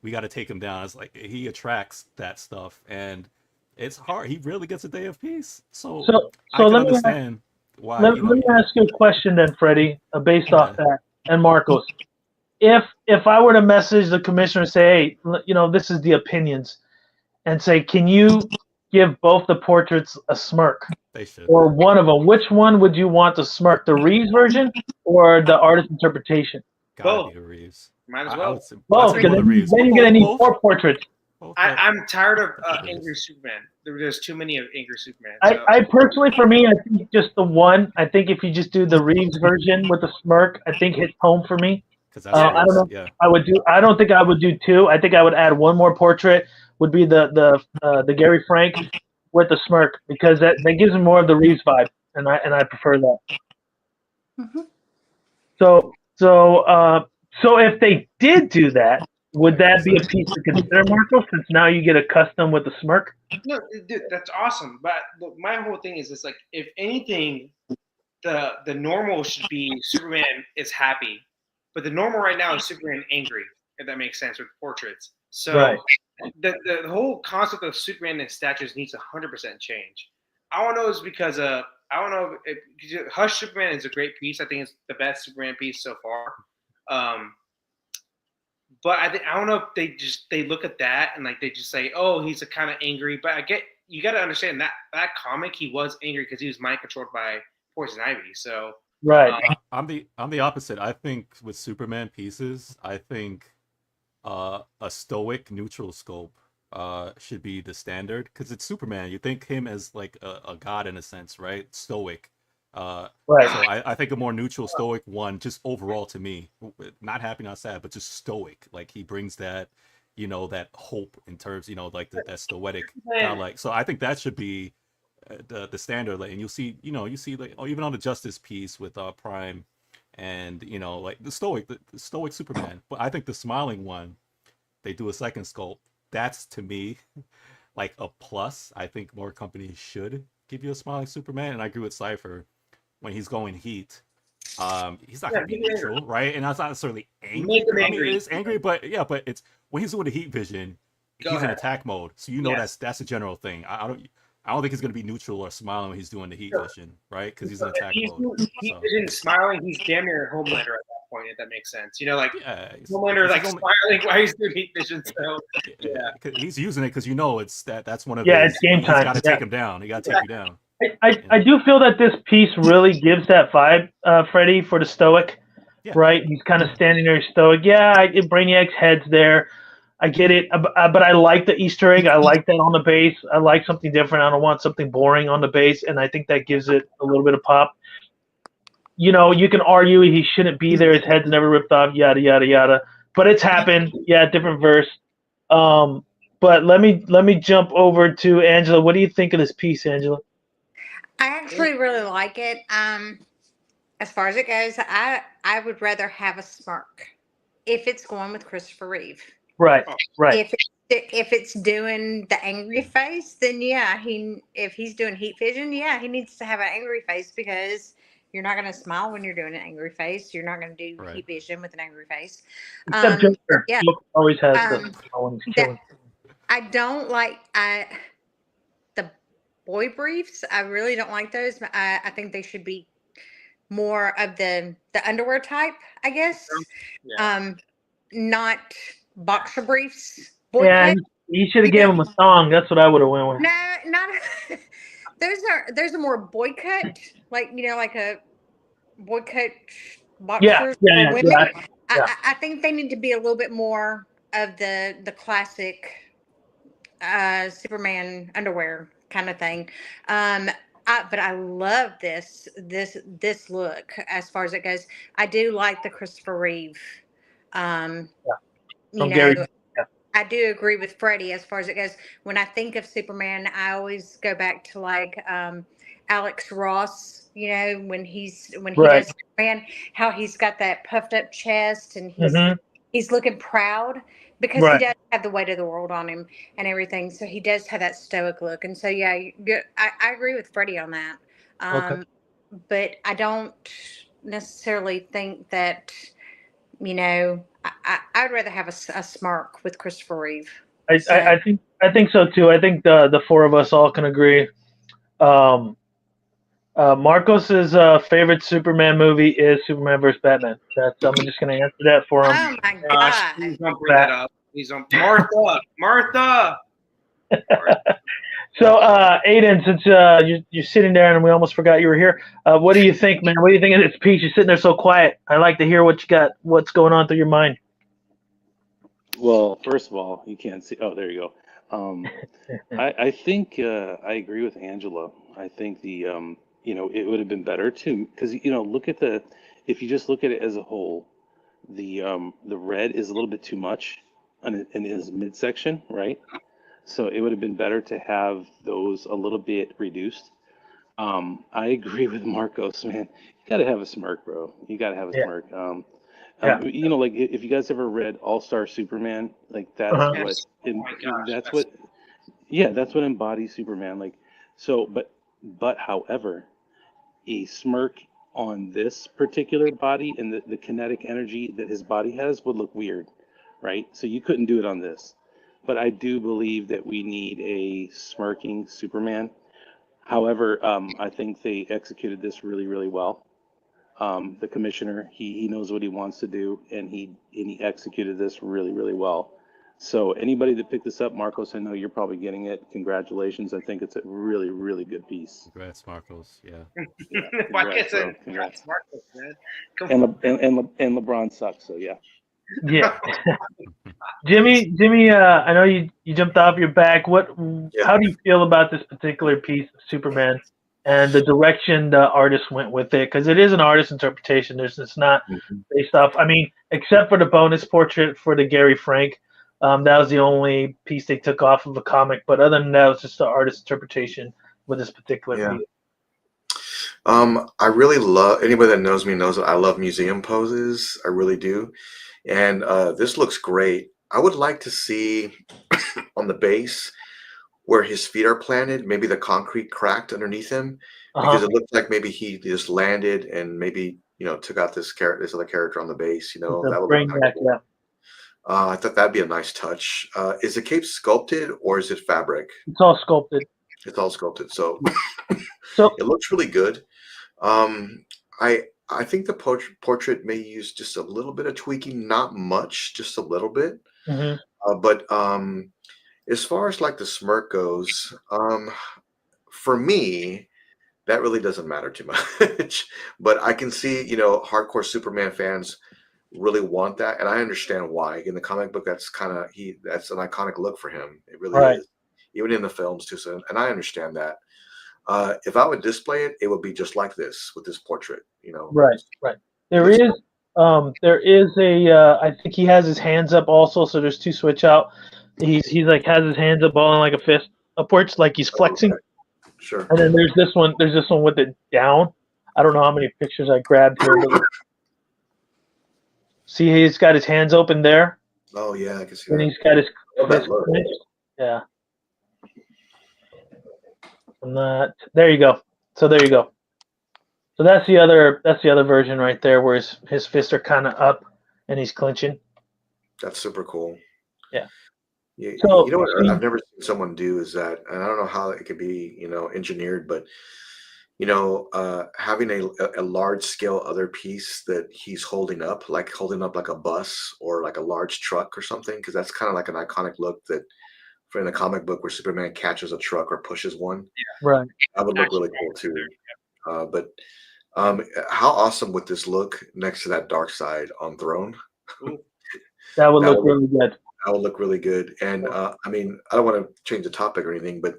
We got to take him down. It's like he attracts that stuff, and it's hard. He really gets a day of peace. So I can understand why. Let me ask you a question then, Freddie, based off that, and Marcos. If I were to message the commissioner and say, hey, this is the opinions, and say, can you give both the portraits a smirk? They should. Or one of them. Which one would you want to smirk? The Reeves version or the artist interpretation? Gotta be the Reeves. Might as well. Both. Then you're going to need 4 portraits. I'm tired of angry Superman. There's too many of angry Superman. So. I personally, for me, I think just the one. I think if you just do the Reeves version with the smirk, I think hits home for me. I don't know. Yeah. I don't think I would do 2. I think I would add 1 more portrait. Would be the Gary Frank with the smirk because that gives me more of the Reeves vibe, and I prefer that. Mm-hmm. So if they did do that, would that be a piece to consider, Marco? Since now you get a custom with the smirk. No, dude, that's awesome. But my whole thing is like, if anything, the normal should be Superman is happy, but the normal right now is Superman angry. If that makes sense with portraits. So. Right. The whole concept of Superman and statues needs 100% change. I don't know is because I don't know if Hush Superman is a great piece. I think it's the best Superman piece so far. But I don't know if they look at that and like they just say, oh, he's a kind of angry. But you got to understand that comic he was angry because he was mind controlled by Poison Ivy. So right. I'm the opposite. I think with Superman pieces, I think. A stoic neutral scope should be the standard because it's Superman. You think him as like a god in a sense, right? Stoic. Right. So I think a more neutral stoic one, just overall to me, not happy, not sad, but just stoic. Like he brings that, that hope in terms, like that stoic like. So I think that should be the standard. Like, and you see like even on the Justice piece with Prime. And like the stoic Superman, but I think the smiling one, they do a second sculpt. That's to me like a plus. I think more companies should give you a smiling Superman, and I agree with Cypher when he's going heat. He's not gonna be neutral, right? And that's not necessarily angry. I mean, it is angry, but it's when he's doing the heat vision, he's in attack mode, so that's a general thing. I don't think he's going to be neutral or smiling when he's doing the heat vision, right? Because he's in attack mode. Heat vision, smiling, he's damn near Homelander at that point, if that makes sense. Homelander like smiling while he's doing heat vision. So he's using it because that's one of it's game time. He's got to take him down. He got to take you down. I do feel that this piece really gives that vibe, Freddie, for the stoic, right? He's kind of standing there stoic. Yeah, Brainiac's head's there. I get it, but I like the Easter egg. I like that on the base. I like something different. I don't want something boring on the base, and I think that gives it a little bit of pop. You know, you can argue he shouldn't be there. His head's never ripped off. Yada yada yada. But it's happened. Yeah, different verse. But let me jump over to Angela. What do you think of this piece, Angela? I actually really like it. As far as it goes, I would rather have a smirk if it's going with Christopher Reeve. Right, right. If it's doing the angry face, then yeah, if he's doing heat vision, yeah, he needs to have an angry face because you're not going to smile when you're doing an angry face. You're not going to do heat vision with an angry face. Except Joker. Yeah, Joker always has the smile when he's killing. I don't like the boy briefs. I really don't like those. I think they should be more of the underwear type, I guess. Yeah. Not boxer briefs. Yeah, you should have given him a thong. That's what I would have went with. No, not those are more boy cut, like like a boy cut boxers for women. Yeah. I think they need to be a little bit more of the classic Superman underwear kind of thing. But I love this look as far as it goes. I do like the Christopher Reeve. I do agree with Freddie as far as it goes. When I think of Superman, I always go back to like Alex Ross. When he does Superman, how he's got that puffed up chest and he's looking proud because he does have the weight of the world on him and everything. So he does have that stoic look. And so I agree with Freddie on that. But I don't necessarily think that I'd rather have a smirk with Christopher Reeve. I think so too. I think the four of us all can agree. Marcos's favorite Superman movie is Superman vs. Batman. I'm just going to answer that for him. Oh my gosh! Please don't bring that up. Please don't. Martha. So, Aiden, since you're sitting there and we almost forgot you were here, what do you think, man? What do you think of this piece? You're sitting there so quiet. I like to hear what you got. What's going on through your mind? Well, first of all, you can't see. Oh, there you go. I think I agree with Angela. I think it would have been better too, because look at if you just look at it as a whole, the red is a little bit too much in his midsection, right? So it would have been better to have those a little bit reduced. I agree with Marcos, man. You got to have a smirk, bro. You got to have a smirk. Like if you guys ever read All-Star Superman, like that's that's what embodies Superman. Like, so, but however, a smirk on this particular body and the kinetic energy that his body has would look weird, right? So you couldn't do it on this. But I do believe that we need a smirking Superman. However, I think they executed this really, really well. The commissioner, he knows what he wants to do, and he executed this really, really well. So anybody that picked this up, Marcos, I know you're probably getting it. Congratulations. I think it's a really, really good piece. Congrats, Marcos. Yeah. Congrats, Marcos, man. And LeBron sucks, so yeah. Yeah. Jimmy, I know you jumped off your back. How do you feel about this particular piece of Superman and the direction the artist went with it? Because it is an artist interpretation. It's not based off. I mean, except for the bonus portrait for the Gary Frank, that was the only piece they took off of a comic. But other than that, it was just the artist interpretation with this particular piece. I really love, anybody that knows me knows that I love museum poses. I really do. And this looks great. I would like to see on the base where his feet are planted, maybe the concrete cracked underneath him, because it looks like maybe he just landed and maybe took out this other character on the base. That would look kind of cool. I thought that'd be a nice touch. Is the cape sculpted or is it fabric? It's all sculpted. It's all sculpted. So it looks really good. I think the portrait may use just a little bit of tweaking, not much, just a little bit. But as far as like the smirk goes, for me, that really doesn't matter too much. But I can see, hardcore Superman fans really want that, and I understand why. In the comic book, that's that's an iconic look for him. It really Right. is, even in the films too. So, and I understand that. If I would display it, it would be just like this with this portrait. Right. There looks is a I think he has his hands up also, so there's two switch out. He's like has his hands up all in like a fist upwards, like he's flexing. Okay. Sure. And then there's this one with it down. I don't know how many pictures I grabbed here, but see he's got his hands open there. Oh yeah, I can see And that. he's got his that look. yeah. And that there you go. So there you go. So that's the other version right there where his fists are kind of up and he's clinching. That's super cool. Yeah. So, you know what I've never seen someone do is that, and I don't know how it could be, engineered, but having a large scale other piece that he's holding up like a bus or like a large truck or something, because that's kind of like an iconic look that for in the comic book where Superman catches a truck or pushes one. Yeah. Right. That would look really cool too. But how awesome would this look next to that Dark Side on Throne? That would look really good. That would look really good. And I mean, I don't want to change the topic or anything, but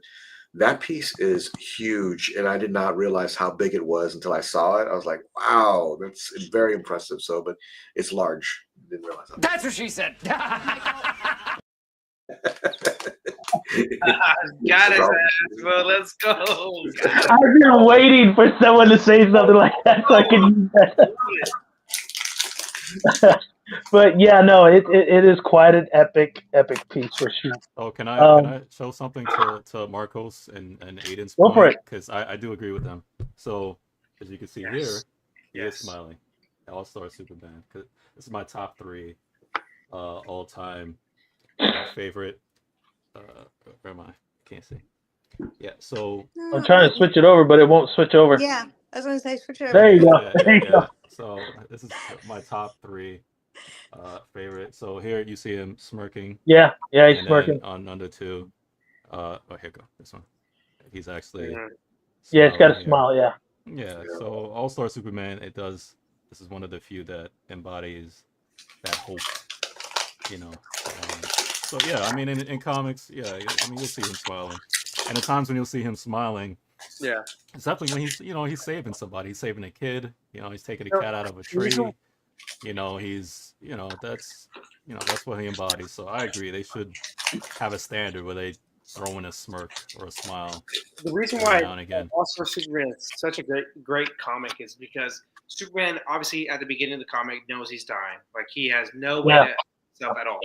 that piece is huge. And I did not realize how big it was until I saw it. I was like, wow, that's very impressive. So, but it's large. Didn't realize that. That's what she said. Got it, well, let's go. I've been waiting for someone to say something like that so I can use that. But yeah, no, it is quite an epic piece for sure. Oh, can I show something to Marcos and Aiden's Go for it. Because I do agree with them. So as you can see here, he is smiling. All-Star Superman. Cause this is my top 3 all-time favorite. Where am I? Can't see. Yeah, so I'm trying to switch it over, but it won't switch over. Yeah, I was going to say switch it over. There you go. There you go. So this is my top 3 favorite. So here you see him smirking. Yeah, he's smirking. On under 2, here go. This one. He's actually. Yeah, it's got a smile. Yeah. Yeah. So All-Star Superman, this is one of the few that embodies that hope. So yeah, I mean, in comics, yeah, I mean, you'll see him smiling, and at times when you'll see him smiling, it's definitely when he's saving somebody, he's saving a kid, he's taking a cat out of a tree, that's what he embodies. So I agree, they should have a standard where they throw in a smirk or a smile. The reason why also Superman is such a great comic is because Superman, obviously, at the beginning of the comic, knows he's dying. Like, he has no way to help himself at all.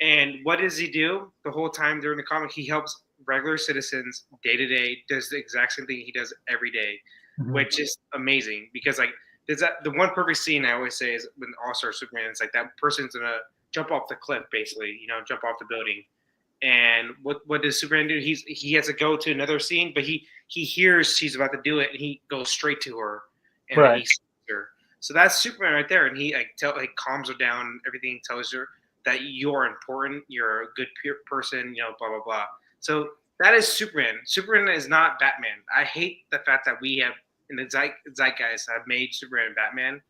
And what does he do the whole time during the comic? He helps regular citizens day to day, does the exact same thing he does every day, which is amazing. Because, like, there's the one perfect scene I always say is when All-Star Superman, it's like that person's going to jump off the cliff, basically, jump off the building. And what does Superman do? He has to go to another scene, but he hears she's about to do it, and he goes straight to her, and then he sees her. So that's Superman right there, and he calms her down. Everything tells her that you're important, you're a good person, blah blah blah. So that is Superman. Superman is not Batman. I hate the fact that we have in the zeitgeist have made Superman Batman,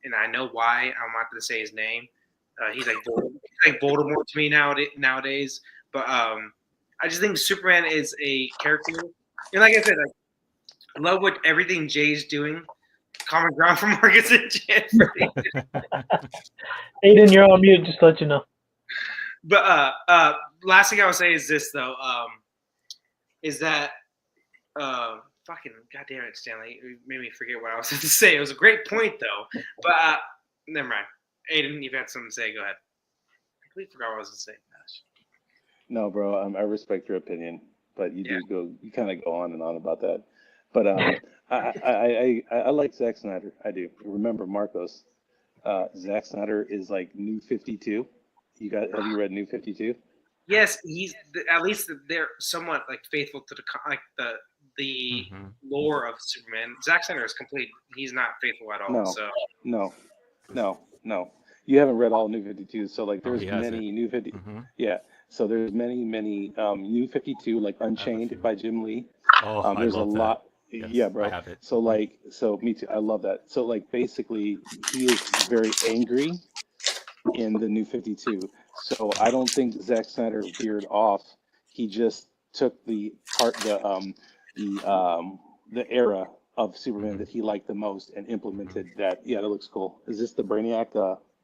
and I know why. I'm not going to say his name. He's like Voldemort to me nowadays. But I just think Superman is a character. And like I said, I love what everything Jay's doing. Common ground for Marcus and Jeffrey. Aiden, you're on mute, just to let you know. But last thing I would say is this, though, is that fucking goddamn it, Stanley. It made me forget what I was going to say. It was a great point, though. But never mind. Aiden, you've had something to say. Go ahead. I completely forgot what I was going to say. Gosh. No, bro. I respect your opinion, but you kind of go on and on about that. But I like Zack Snyder. I do. Remember, Marcos, Zack Snyder is like New 52. Have you read New 52? Yes, he's at least they're somewhat like faithful to the lore of Superman. Zack Snyder is complete. He's not faithful at all. No. You haven't read all New 52, so like there's many New 50. Yeah. So there's many New 52, like Unchained by Jim Lee. There's a lot. Yes, yeah, bro. I have it. So me too. I love that. So like basically, he is very angry in the New 52. So I don't think Zack Snyder veered off. He just took the era of Superman that he liked the most and implemented that. Yeah, that looks cool. Is this the Brainiac,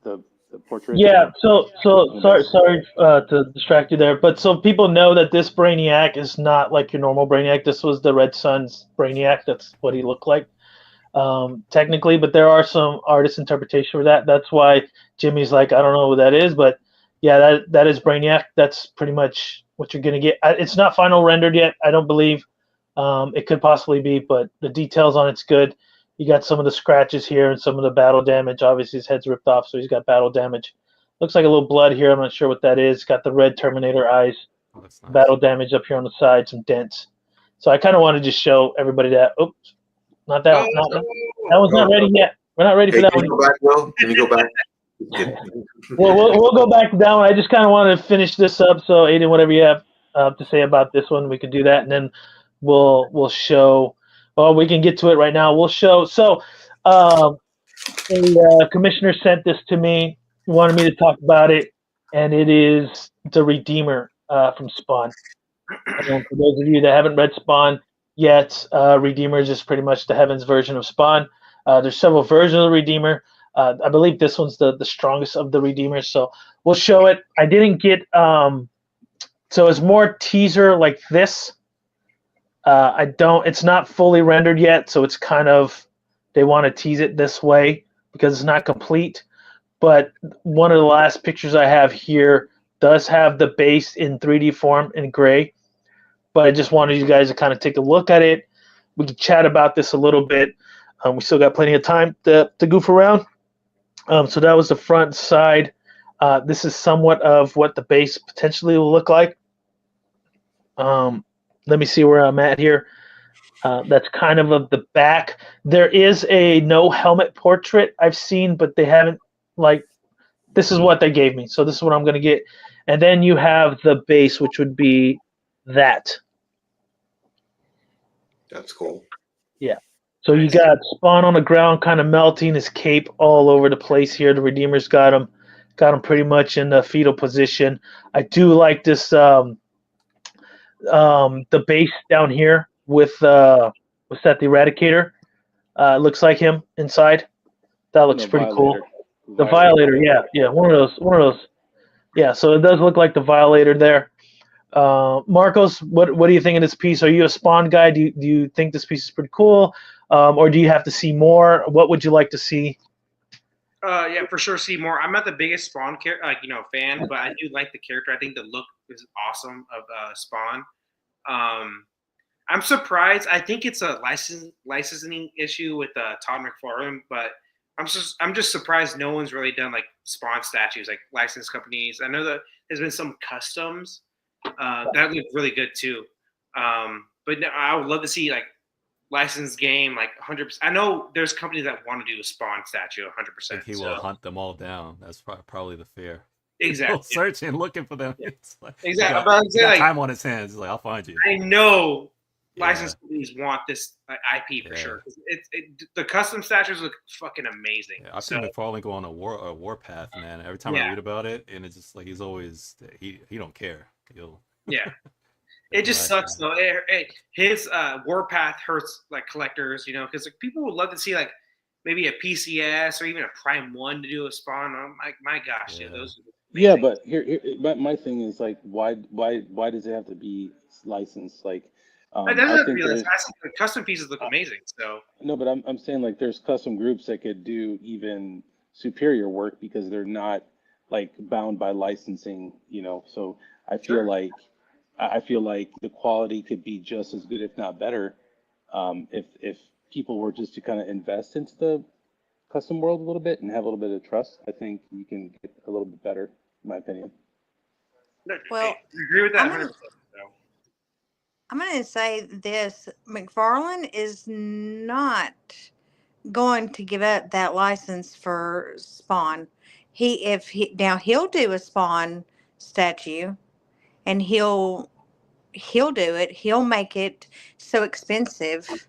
the portrait? Yeah, so sorry to distract you there, but so people know that this Brainiac is not like your normal Brainiac. This was the Red Sun's Brainiac. That's what he looked like, technically. But there are some artist interpretation for that. That's why Jimmy's like, I don't know who that is, but yeah, that is Brainiac. That's pretty much what you're gonna get. It's not final rendered yet, I don't believe. It could possibly be, but the details on it's good. You got some of the scratches here and some of the battle damage. Obviously, his head's ripped off, so he's got battle damage. Looks like a little blood here. I'm not sure what that is. Got the red Terminator eyes. Oh, that's nice. Battle damage up here on the side, some dents. So I kind of want to just show everybody that. Oops, not that. That one's not ready yet. We're not ready for that one. Can you go back, Will? Can you go back? Well, we'll go back to that one. I just kind of want to finish this up. So, Aiden, whatever you have to say about this one, we can do that, and then we'll show. Well, we can get to it right now. We'll show. So, the commissioner sent this to me. He wanted me to talk about it, and it is the Redeemer from Spawn. And for those of you that haven't read Spawn yet, Redeemer is just pretty much the Heavens version of Spawn. There's several versions of the Redeemer. I believe this one's the strongest of the Redeemers, so we'll show it. I didn't get so it's more teaser like this. It's not fully rendered yet, so it's kind of, they want to tease it this way because it's not complete. But one of the last pictures I have here does have the base in 3D form in gray. But I just wanted you guys to kind of take a look at it. We can chat about this a little bit. We still got plenty of time to goof around. So that was the front side. This is somewhat of what the base potentially will look like. Let me see where I'm at here. That's kind of the back. There is a no helmet portrait I've seen, but they haven't, like, this is what they gave me. So this is what I'm going to get. And then you have the base, which would be that. That's cool. Yeah. So you got Spawn on the ground kind of melting, his cape all over the place here. The Redeemer's got him pretty much in the fetal position. I do like this the base down here with what's that, the Eradicator? Looks like him inside. That looks pretty cool. The Violator, yeah, one of those. Yeah, so it does look like the Violator there. Marcos, what do you think of this piece? Are you a Spawn guy? Do you think this piece is pretty cool, or do you have to see more? What would you like to see? Yeah, for sure, see more. I'm not the biggest Spawn fan, but I do like the character. I think the look is awesome of Spawn. I'm surprised. I think it's a licensing issue with Todd McFarlane, but I'm just surprised no one's really done like Spawn statues, like licensed companies. I know that there's been some customs that look really good too, but no, I would love to see like licensed game, like 100%. I know there's companies that want to do a Spawn statue 100%. Like he will hunt them all down. That's probably the fear. Exactly. Searching, looking for them. It's like, exactly. He got time on his hands. He's like, I'll find you. I know licensed companies want this IP for sure. The custom statues look fucking amazing. Yeah, I've seen McFarlane go on a war path, man. Every time I read about it, and it's just like he's always he don't care. It just sucks though. His warpath hurts like collectors, because like people would love to see like maybe a PCS or even a Prime 1 to do a Spawn. I'm like, my gosh, those. Yeah, but here my thing is like, why does it have to be licensed? Like, it doesn't have to be licensed. The custom pieces look amazing. So no, but I'm saying like there's custom groups that could do even superior work because they're not like bound by licensing. So I feel like the quality could be just as good, if not better, if people were just to kind of invest into the custom world a little bit and have a little bit of trust. I think you can get a little bit better, in my opinion. Well, I agree with that 100%. I'm going to say this: McFarlane is not going to give up that license for Spawn. He'll do a Spawn statue, and he'll do it. He'll make it so expensive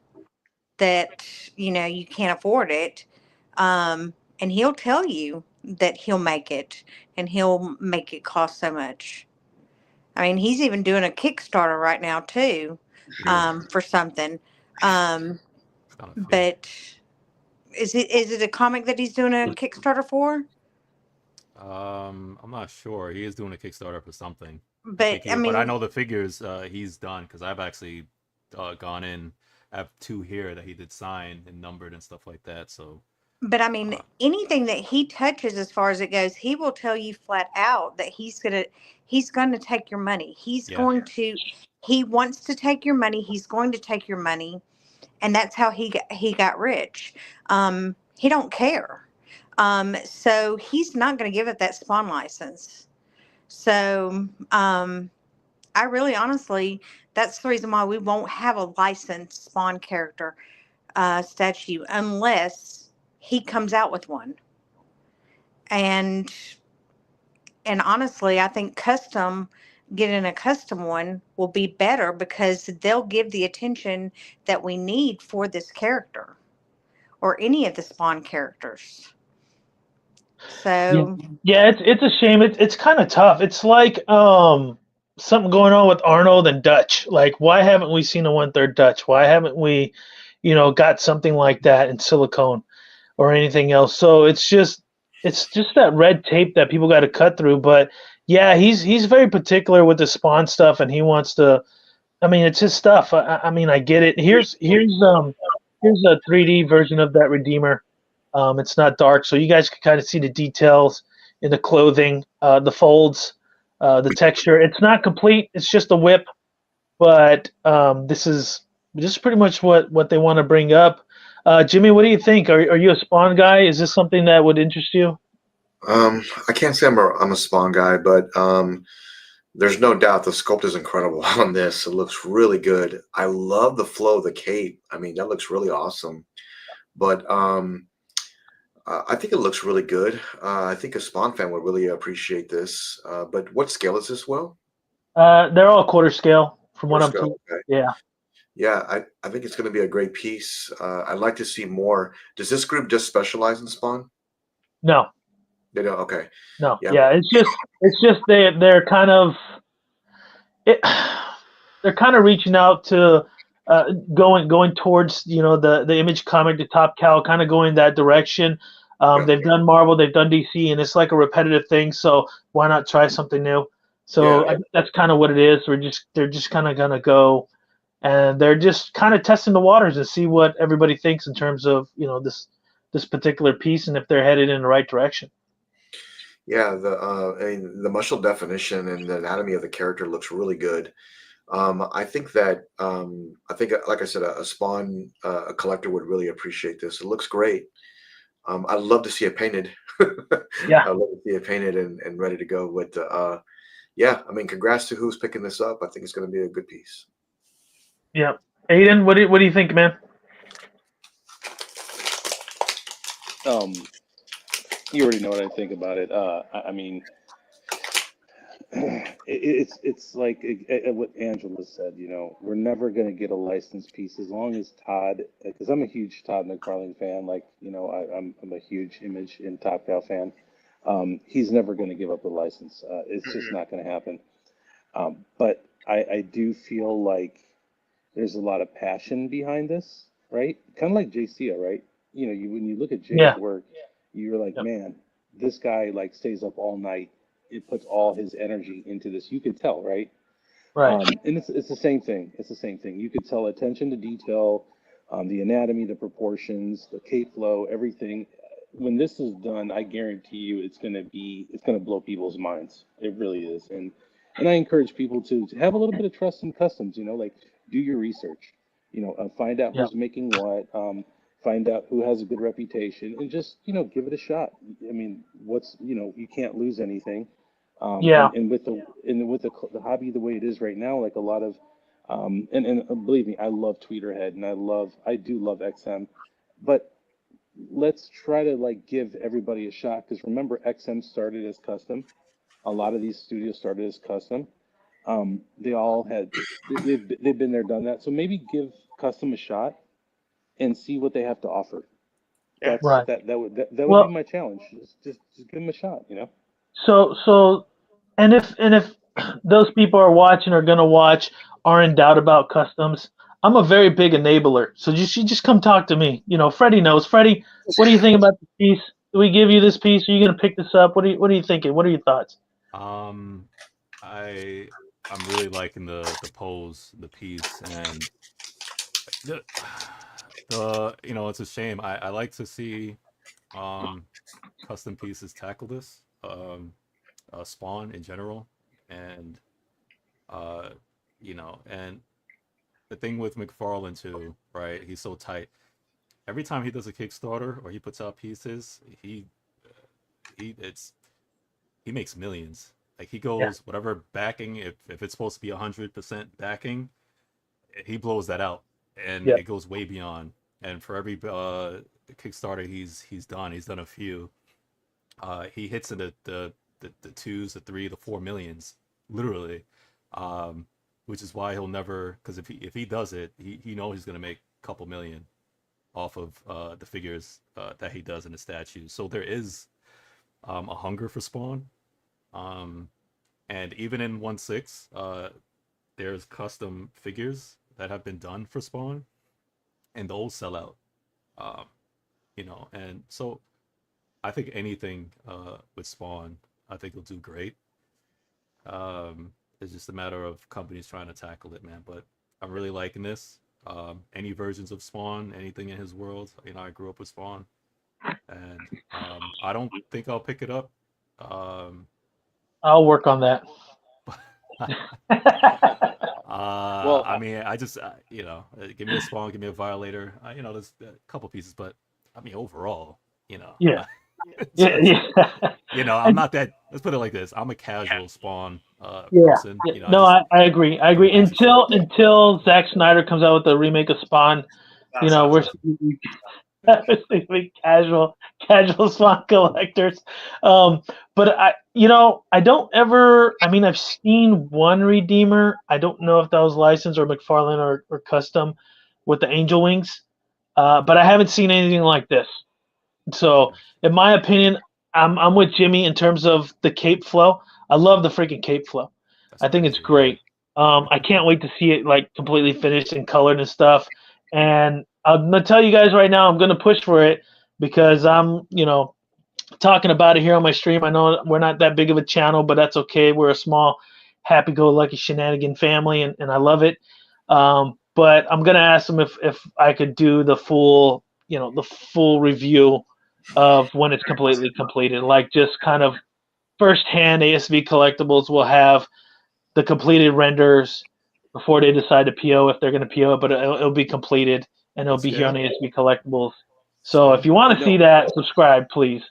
that you can't afford it, and he'll tell you that he'll make it, and he'll make it cost so much. I mean, he's even doing a Kickstarter right now too, Yeah, for something. Um, it's kind of fee. but is it a comic that he's doing a Kickstarter for? I'm not sure. He is doing a Kickstarter for something. I But think I he, but I mean, know the figures he's done because I've actually gone in. I have two here that he did sign and numbered and stuff like that. So but I mean, uh, anything that he touches, as far as it goes, he will tell you flat out that he's gonna take your money. yeah, He wants to take your money. He's going to take your money, and that's how he got rich. He don't care. So he's not going to give up that Spawn license. So I really, honestly, that's the reason why we won't have a licensed Spawn character statue unless he comes out with one. And honestly, I think getting a custom one will be better because they'll give the attention that we need for this character or any of the Spawn characters. Yeah, So, yeah, it's a shame. It's kind of tough. It's like something going on with Arnold and Dutch. Like, why haven't we seen a 1/3 Dutch? Why haven't we, got something like that in silicone or anything else? So it's just that red tape that people got to cut through. But yeah, he's very particular with the Spawn stuff, and he wants to. I mean, it's his stuff. I mean, I get it. Here's a 3D version of that Redeemer. It's not dark, so you guys can kind of see the details in the clothing, the folds, the texture. It's not complete. It's just a whip, but this is pretty much what they want to bring up. Jimmy, what do you think? Are you a Spawn guy? Is this something that would interest you? I can't say I'm a Spawn guy, but there's no doubt the sculpt is incredible on this. It looks really good. I love the flow of the cape. I mean, that looks really awesome. But I think it looks really good. I think a Spawn fan would really appreciate this. But what scale is this, Will? They're all quarter scale, from what Quarter I'm scale. told. Okay. Yeah. Yeah, I think it's going to be a great piece. I'd like to see more. Does this group just specialize in Spawn? No. They don't. Okay. No. Yeah. Yeah. It's just they're kind of it, they're kind of reaching out to going towards the Image comic, the Top Cow, kind of going that direction. Yeah. They've done Marvel, they've done DC, and it's like a repetitive thing. So why not try something new? Yeah. So I think that's kind of what it is. They're just kind of gonna go, and they're just kind of testing the waters and see what everybody thinks in terms of this particular piece and if they're headed in the right direction. Yeah. I mean, the muscle definition and the anatomy of the character looks really good. I think that like I said, a Spawn a collector would really appreciate this. It looks great. I'd love to see it painted. Yeah. I'd love to see it painted and ready to go. But yeah, I mean, congrats to who's picking this up. I think it's going to be a good piece. Yeah. Aiden, what do you think, man? You already know what I think about it. I mean, it's like what Angela said. We're never going to get a licensed piece as long as Todd, because I'm a huge Todd McFarlane fan. Like I'm a huge Image and Top Cow fan. He's never going to give up the license. It's just not going to happen. But I do feel like there's a lot of passion behind this, right? Kind of like JCA, right? When you look at Jay's Yeah. work, you're like, Yeah. man, this guy like stays up all night. It puts all his energy into this. You could tell, right? Right. And it's the same thing. It's the same thing. You could tell attention to detail, the anatomy, the proportions, the cape flow, everything. When this is done, I guarantee you it's gonna blow people's minds. It really is. And I encourage people to have a little bit of trust in customs, like do your research, find out Yeah. who's making what, find out who has a good reputation, and just, give it a shot. I mean, you can't lose anything. Yeah. And with the hobby the way it is right now, like a lot of, and believe me, I love Tweeterhead and I do love XM, but let's try to like give everybody a shot, because remember, XM started as custom. A lot of these studios started as custom. They all had they've been there, done that. So maybe give custom a shot and see what they have to offer. That's Right. that would that would be Well, my challenge. Just give them a shot, you know. so and if those people are watching or gonna watch are in doubt about customs, I'm a very big enabler. So you just come talk to me. You know, Freddie knows. Freddie, what do you think about the piece? Do we give you this piece? Are you gonna pick this up? What are you thinking? What are your thoughts? Um, I'm really liking the pose, the piece, and the, it's a shame. I like to see um custom pieces tackle this. Spawn in general, and uh, and the thing with McFarlane too, right? He's so tight. Every time he does a Kickstarter or he puts out pieces, it's he makes millions. Like he Yeah. goes whatever backing, if it's supposed to be 100% backing, he blows that out, and Yeah. it goes way beyond. And for every Kickstarter he's done a few. He hits in the twos, the three, the 4 millions, literally. Um, which is why he'll never, because if he does it, he knows he's gonna make a couple million off of the figures that he does in the statues. So there is a hunger for Spawn. Um, and even in 1/6, there's custom figures that have been done for Spawn, and those sell out. Um, and so I think anything with Spawn, I think will do great. It's just a matter of companies trying to tackle it, man. But I'm really liking this. Any versions of Spawn, anything in his world. I grew up with Spawn, and I don't think I'll pick it up. Um, I'll work on that. Well, I mean, I just give me a Spawn, give me a Violator. There's a couple pieces, but I mean, overall, Yeah. so Yeah. I'm not that. Let's put it like this: I'm a casual Spawn Yeah. person. Yeah. No, I agree. I give me agree. basic stuff. Until Zack Snyder comes out with a remake of Spawn, we're basically casual Spawn collectors. But I don't ever. I mean, I've seen one Redeemer. I don't know if that was licensed or McFarlane or custom with the angel wings. But I haven't seen anything like this. So, in my opinion, I'm with Jimmy in terms of the cape flow. I love the freaking cape flow. That's I think it's crazy. Yeah. great. I can't wait to see it like completely finished and colored and stuff. And I'm gonna tell you guys right now, I'm gonna push for it because I'm, talking about it here on my stream. I know we're not that big of a channel, but that's okay. We're a small, happy-go-lucky shenanigan family, and I love it. But I'm gonna ask them if I could do the full, the full review of when it's completely completed, like just kind of firsthand. ASV Collectibles will have the completed renders before they decide to PO if they're going to PO it, but it'll be completed and it'll be here on ASV Collectibles. So if you want to see that, subscribe, please.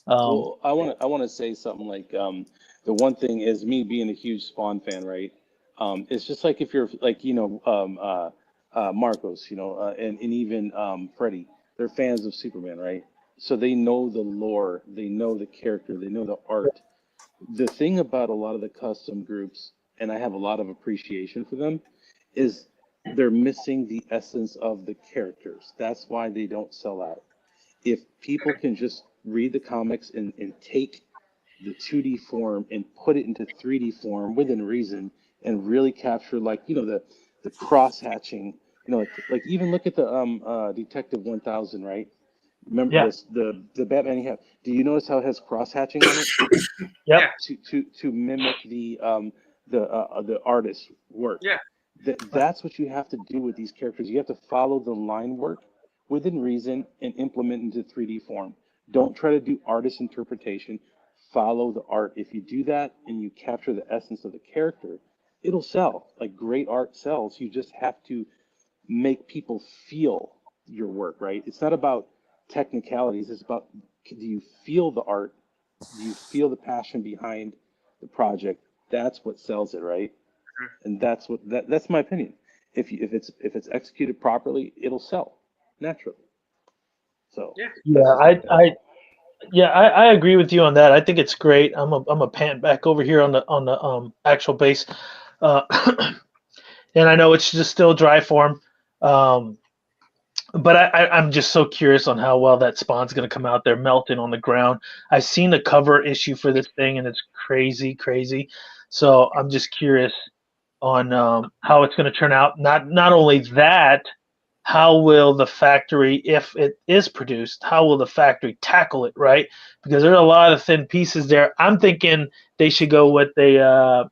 Well, I want to say something like the one thing is me being a huge Spawn fan, right? It's just like if you're like Marcos, and even Freddie, they're fans of Superman, right? So they know the lore, they know the character, they know the art. The thing about a lot of the custom groups, and I have a lot of appreciation for them, is they're missing the essence of the characters. That's why they don't sell out. If people can just read the comics and take the 2D form and put it into 3D form within reason and really capture the cross hatching, like even look at the Detective 1000, right? Remember Yeah. this the Batman he had. Do you notice how it has cross hatching on it? Yep. To mimic the artist's work. Yeah. That's what you have to do with these characters. You have to follow the line work within reason and implement into 3D form. Don't try to do artist interpretation. Follow the art. If you do that and you capture the essence of the character, it'll sell. Like great art sells. You just have to make people feel your work, right? It's not about technicalities. It's about, do you feel the art? Do you feel the passion behind the project? That's what sells it, right? And that's my opinion. If it's executed properly, it'll sell naturally. So I agree with you on that. I think it's great. I'm a pant back over here on the actual base, and I know it's just still dry form. But I'm just so curious on how well that spawn's going to come out there melting on the ground. I've seen the cover issue for this thing, and it's crazy, crazy. So I'm just curious on how it's going to turn out. Not only that, how will the factory, if it is produced, how will the factory tackle it, right? Because there's a lot of thin pieces there. I'm thinking they should go with a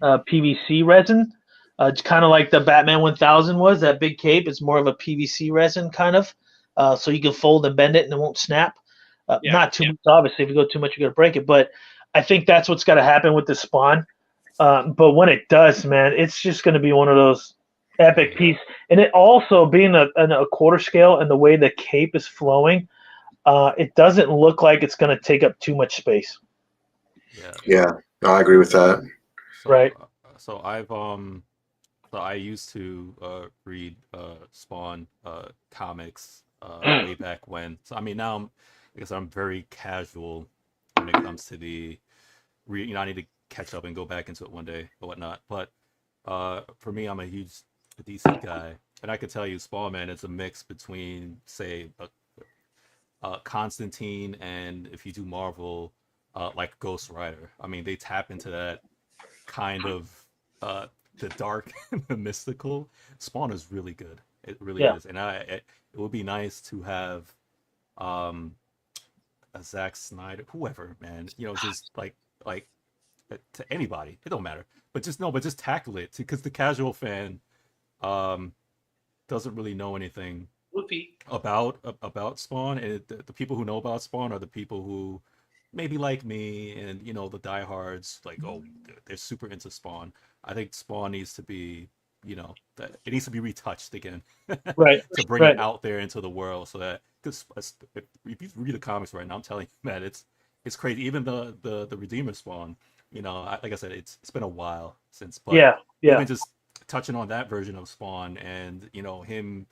PVC resin. It's kind of like the Batman 1000 was, that big cape. It's more of a PVC resin kind of, so you can fold and bend it and it won't snap. Not too much, obviously. If you go too much, you're going to break it. But I think that's what's got to happen with the Spawn. But when it does, man, it's just going to be one of those epic pieces. And it also, being a quarter scale and the way the cape is flowing, it doesn't look like it's going to take up too much space. Yeah, no, I agree with that. So, right. So I used to read Spawn comics way back when. So I mean, now I guess I'm very casual when it comes to the I need to catch up and go back into it one day or whatnot. But for me, I'm a huge DC guy, and I could tell you, Spawn, man, it's a mix between, say, Constantine and, if you do Marvel, like Ghost Rider. I mean, they tap into that kind of the dark and the mystical. Spawn is really good. It really is, and it would be nice to have a Zack Snyder, whoever, man, just like to anybody, it don't matter, but just tackle it, because the casual fan doesn't really know anything about Spawn, and the people who know about Spawn are the people who maybe like me, and the diehards, like, oh, they're super into Spawn. I think Spawn needs to be, that it needs to be retouched again, right? To bring it out there into the world, so that, because if you read the comics right now, I'm telling you, man, it's crazy. Even the Redeemer Spawn, like I said, it's been a while since, but even just touching on that version of Spawn, and him,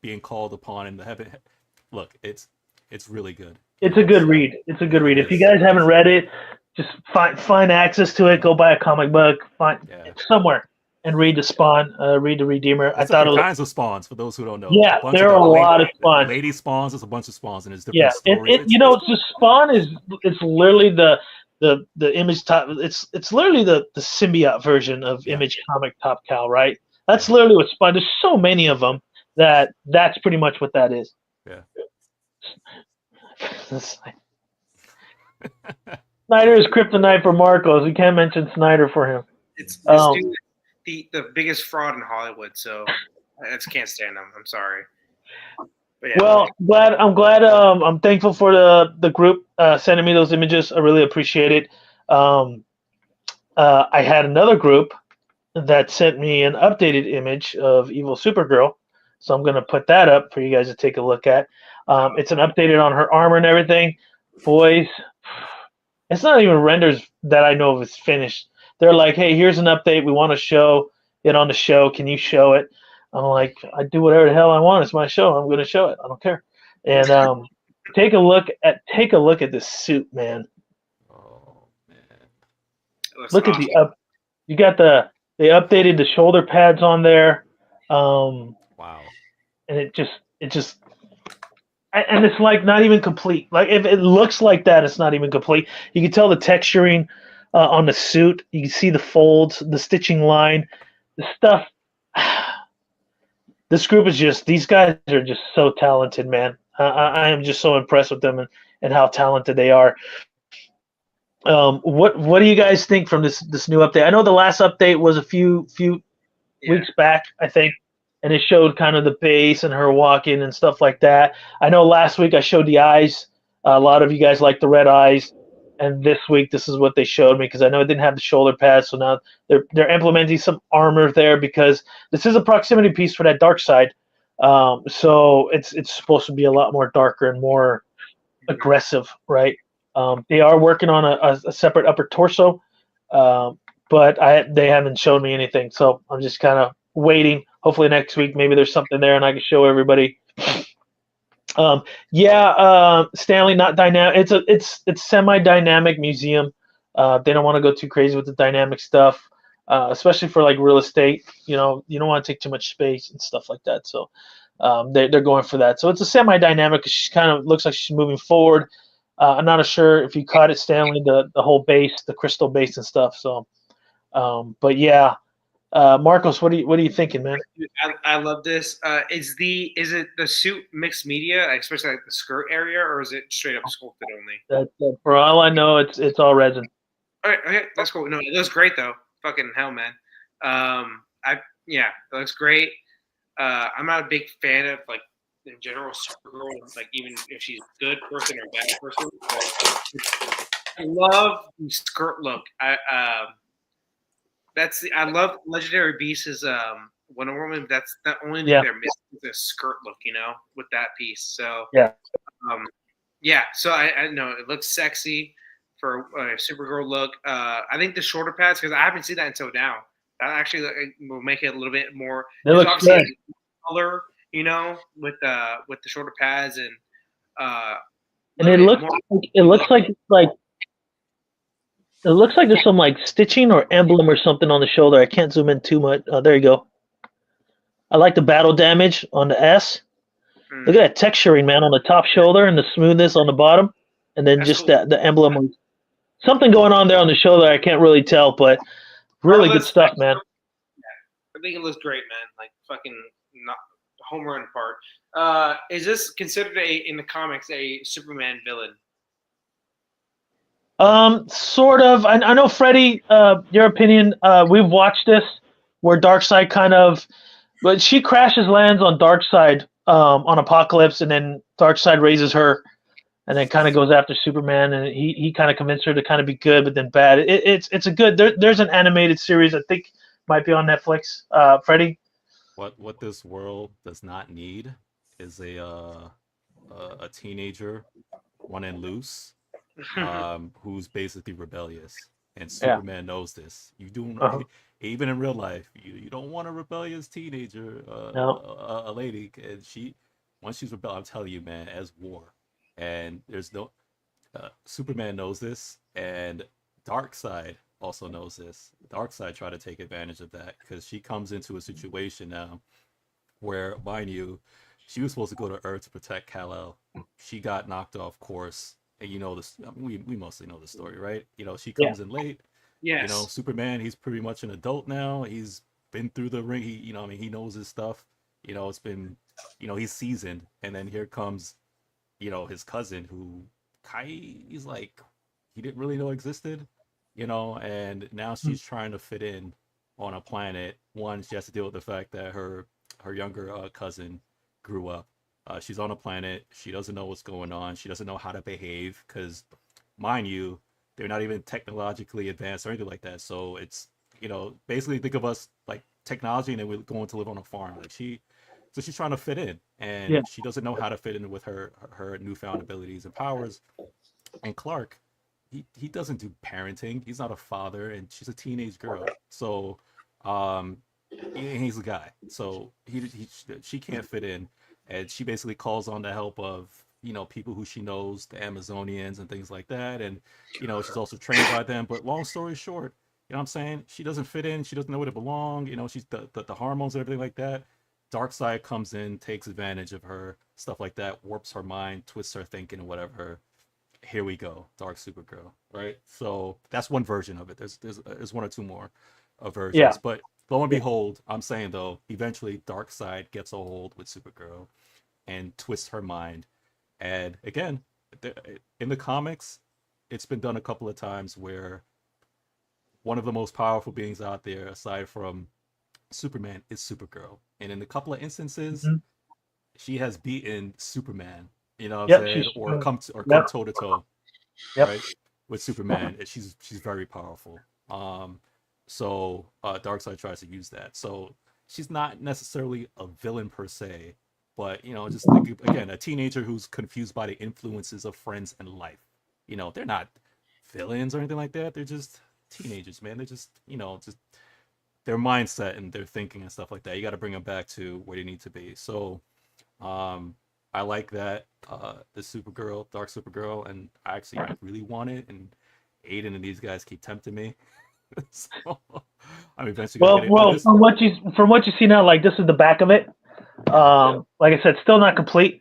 being called upon in the heaven. Look, it's really good. It's a good read. It's a good read. If you guys haven't read it, just find access to it. Go buy a comic book, find somewhere, and read the Spawn. Read the Redeemer. There's different kinds of Spawns, for those who don't know. Yeah, there are a lot of Spawns. Lady Spawns, there's a bunch of Spawns, and it's different stories. The Spawn it's literally the Image top. It's literally the symbiote version of Image comic Top Cow, right? That's literally what Spawn. There's so many of them that's pretty much what that is. Yeah. Snyder is kryptonite for Marcos. We can't mention Snyder for him. It's dude, the biggest fraud in Hollywood, so I just can't stand him. I'm sorry. But well, I'm glad. I'm thankful for the group sending me those images. I really appreciate it. I had another group that sent me an updated image of Evil Supergirl, so I'm going to put that up for you guys to take a look at. It's an updated on her armor and everything. Boys, it's not even renders that I know of is finished. They're like, hey, here's an update. We want to show it on the show. Can you show it? I'm like, I do whatever the hell I want. It's my show. I'm going to show it. I don't care. And take a look at this suit, man. Oh man! Look at you got they updated the shoulder pads on there. Wow. And it just and it's like not even complete. Like, if it looks like that, it's not even complete. You can tell the texturing on the suit. You can see the folds, the stitching line, the stuff. This group is these guys are just so talented, man. I am just so impressed with them and how talented they are. What do you guys think from this new update? I know the last update was a few weeks back, I think. And it showed kind of the base and her walking and stuff like that. I know last week I showed the eyes. A lot of you guys like the red eyes. And this week, this is what they showed me, because I know it didn't have the shoulder pads. So now they're implementing some armor there, because this is a proximity piece for that dark side. So it's supposed to be a lot more darker and more aggressive, right? They are working on a separate upper torso, but they haven't shown me anything. So I'm just kind of waiting. Hopefully next week, maybe there's something there and I can show everybody. Stanley, not dynamic. It's semi-dynamic museum. They don't want to go too crazy with the dynamic stuff, especially for like real estate. You don't want to take too much space and stuff like that. So they're going for that. So it's a semi-dynamic. She kind of looks like she's moving forward. I'm not sure if you caught it, Stanley, the whole base, the crystal base and stuff. So, but yeah, Marcos, what are you thinking, man? I love this. Is it the suit mixed media, especially like the skirt area, or is it straight up sculpted only? For all I know, it's all resin. All right, okay, that's cool. No, it looks great though. Fucking hell, man. It looks great. I'm not a big fan of like in general Supergirl, like even if she's a good person or a bad person. But I love the skirt look. I love Legendary Beasts' Wonder Woman. That's the only thing they're missing is a skirt look, with that piece. So So I know it looks sexy for a Supergirl look. I think the shoulder pads, because I haven't seen that until now. That actually will make it a little bit more. They look good. Color, with the shoulder pads and it looks like there's some like stitching or emblem or something on the shoulder. I can't zoom in too much. Oh, there you go. I like the battle damage on the S. Look at that texturing, man, on the top shoulder and the smoothness on the bottom, and then That's just cool. the emblem. Something going on there on the shoulder. I can't really tell, but really good stuff, man. I think it looks great, man. Like fucking not home run part. Is this considered in the comics a Superman villain? Sort of. I know, Freddie. Your opinion. We've watched this where Darkseid but she lands on Darkseid on Apocalypse, and then Darkseid raises her, and then kind of goes after Superman, and he kind of convinced her to kind of be good, but then bad. It's a good. There's an animated series I think might be on Netflix. Freddie. What this world does not need is a teenager running loose, who's basically rebellious, and Superman knows this. You do even in real life, you don't want a rebellious teenager, a lady, and once she's rebel, I'm telling you, man, as war, and there's no Superman knows this, and Darkseid also knows this. Darkseid tried to take advantage of that because she comes into a situation now where, mind you, she was supposed to go to Earth to protect Kal-El. She got knocked off course, and this. I mean, we mostly know the story, right? She comes in late. Yes. Superman, he's pretty much an adult now. He's been through the ring. He knows his stuff. It's been, he's seasoned. And then here comes, his cousin who he's like, he didn't really know existed. And now she's trying to fit in on a planet. One, she has to deal with the fact that her younger cousin grew up. She's on a planet. She doesn't know what's going on. She doesn't know how to behave because, mind you, they're not even technologically advanced or anything like that. So it's, basically think of us like technology, and then we're going to live on a farm. So she's trying to fit in, and she doesn't know how to fit in with her newfound abilities and powers. And Clark, he doesn't do parenting. He's not a father, and she's a teenage girl. So, he's a guy. So she can't fit in, and she basically calls on the help of people who she knows, the Amazonians and things like that. And she's also trained by them. But long story short, what I'm saying, she doesn't fit in. She doesn't know where to belong. She's the hormones and everything like that. Darkseid comes in, takes advantage of her, stuff like that, warps her mind, twists her thinking, and whatever. Here we go, Dark Supergirl, right? So that's one version of it. There's one or two more versions, but lo and behold, I'm saying though, eventually Darkseid gets a hold with Supergirl and twists her mind. And again, in the comics, it's been done a couple of times where one of the most powerful beings out there, aside from Superman, is Supergirl, and in a couple of instances, she has beaten Superman. You know what I'm saying? Or come toe to toe, right? With Superman. She's very powerful. So Darkseid tries to use that. So she's not necessarily a villain per se, but just think again, a teenager who's confused by the influences of friends and life. They're not villains or anything like that. They're just teenagers, man. They're just just their mindset and their thinking and stuff like that. You got to bring them back to where they need to be. So I like that, the Supergirl, Dark Supergirl, and I really want it, and Aiden and these guys keep tempting me. So I'm eventually gonna get it. From what you see now, like this is the back of it. Like I said, still not complete.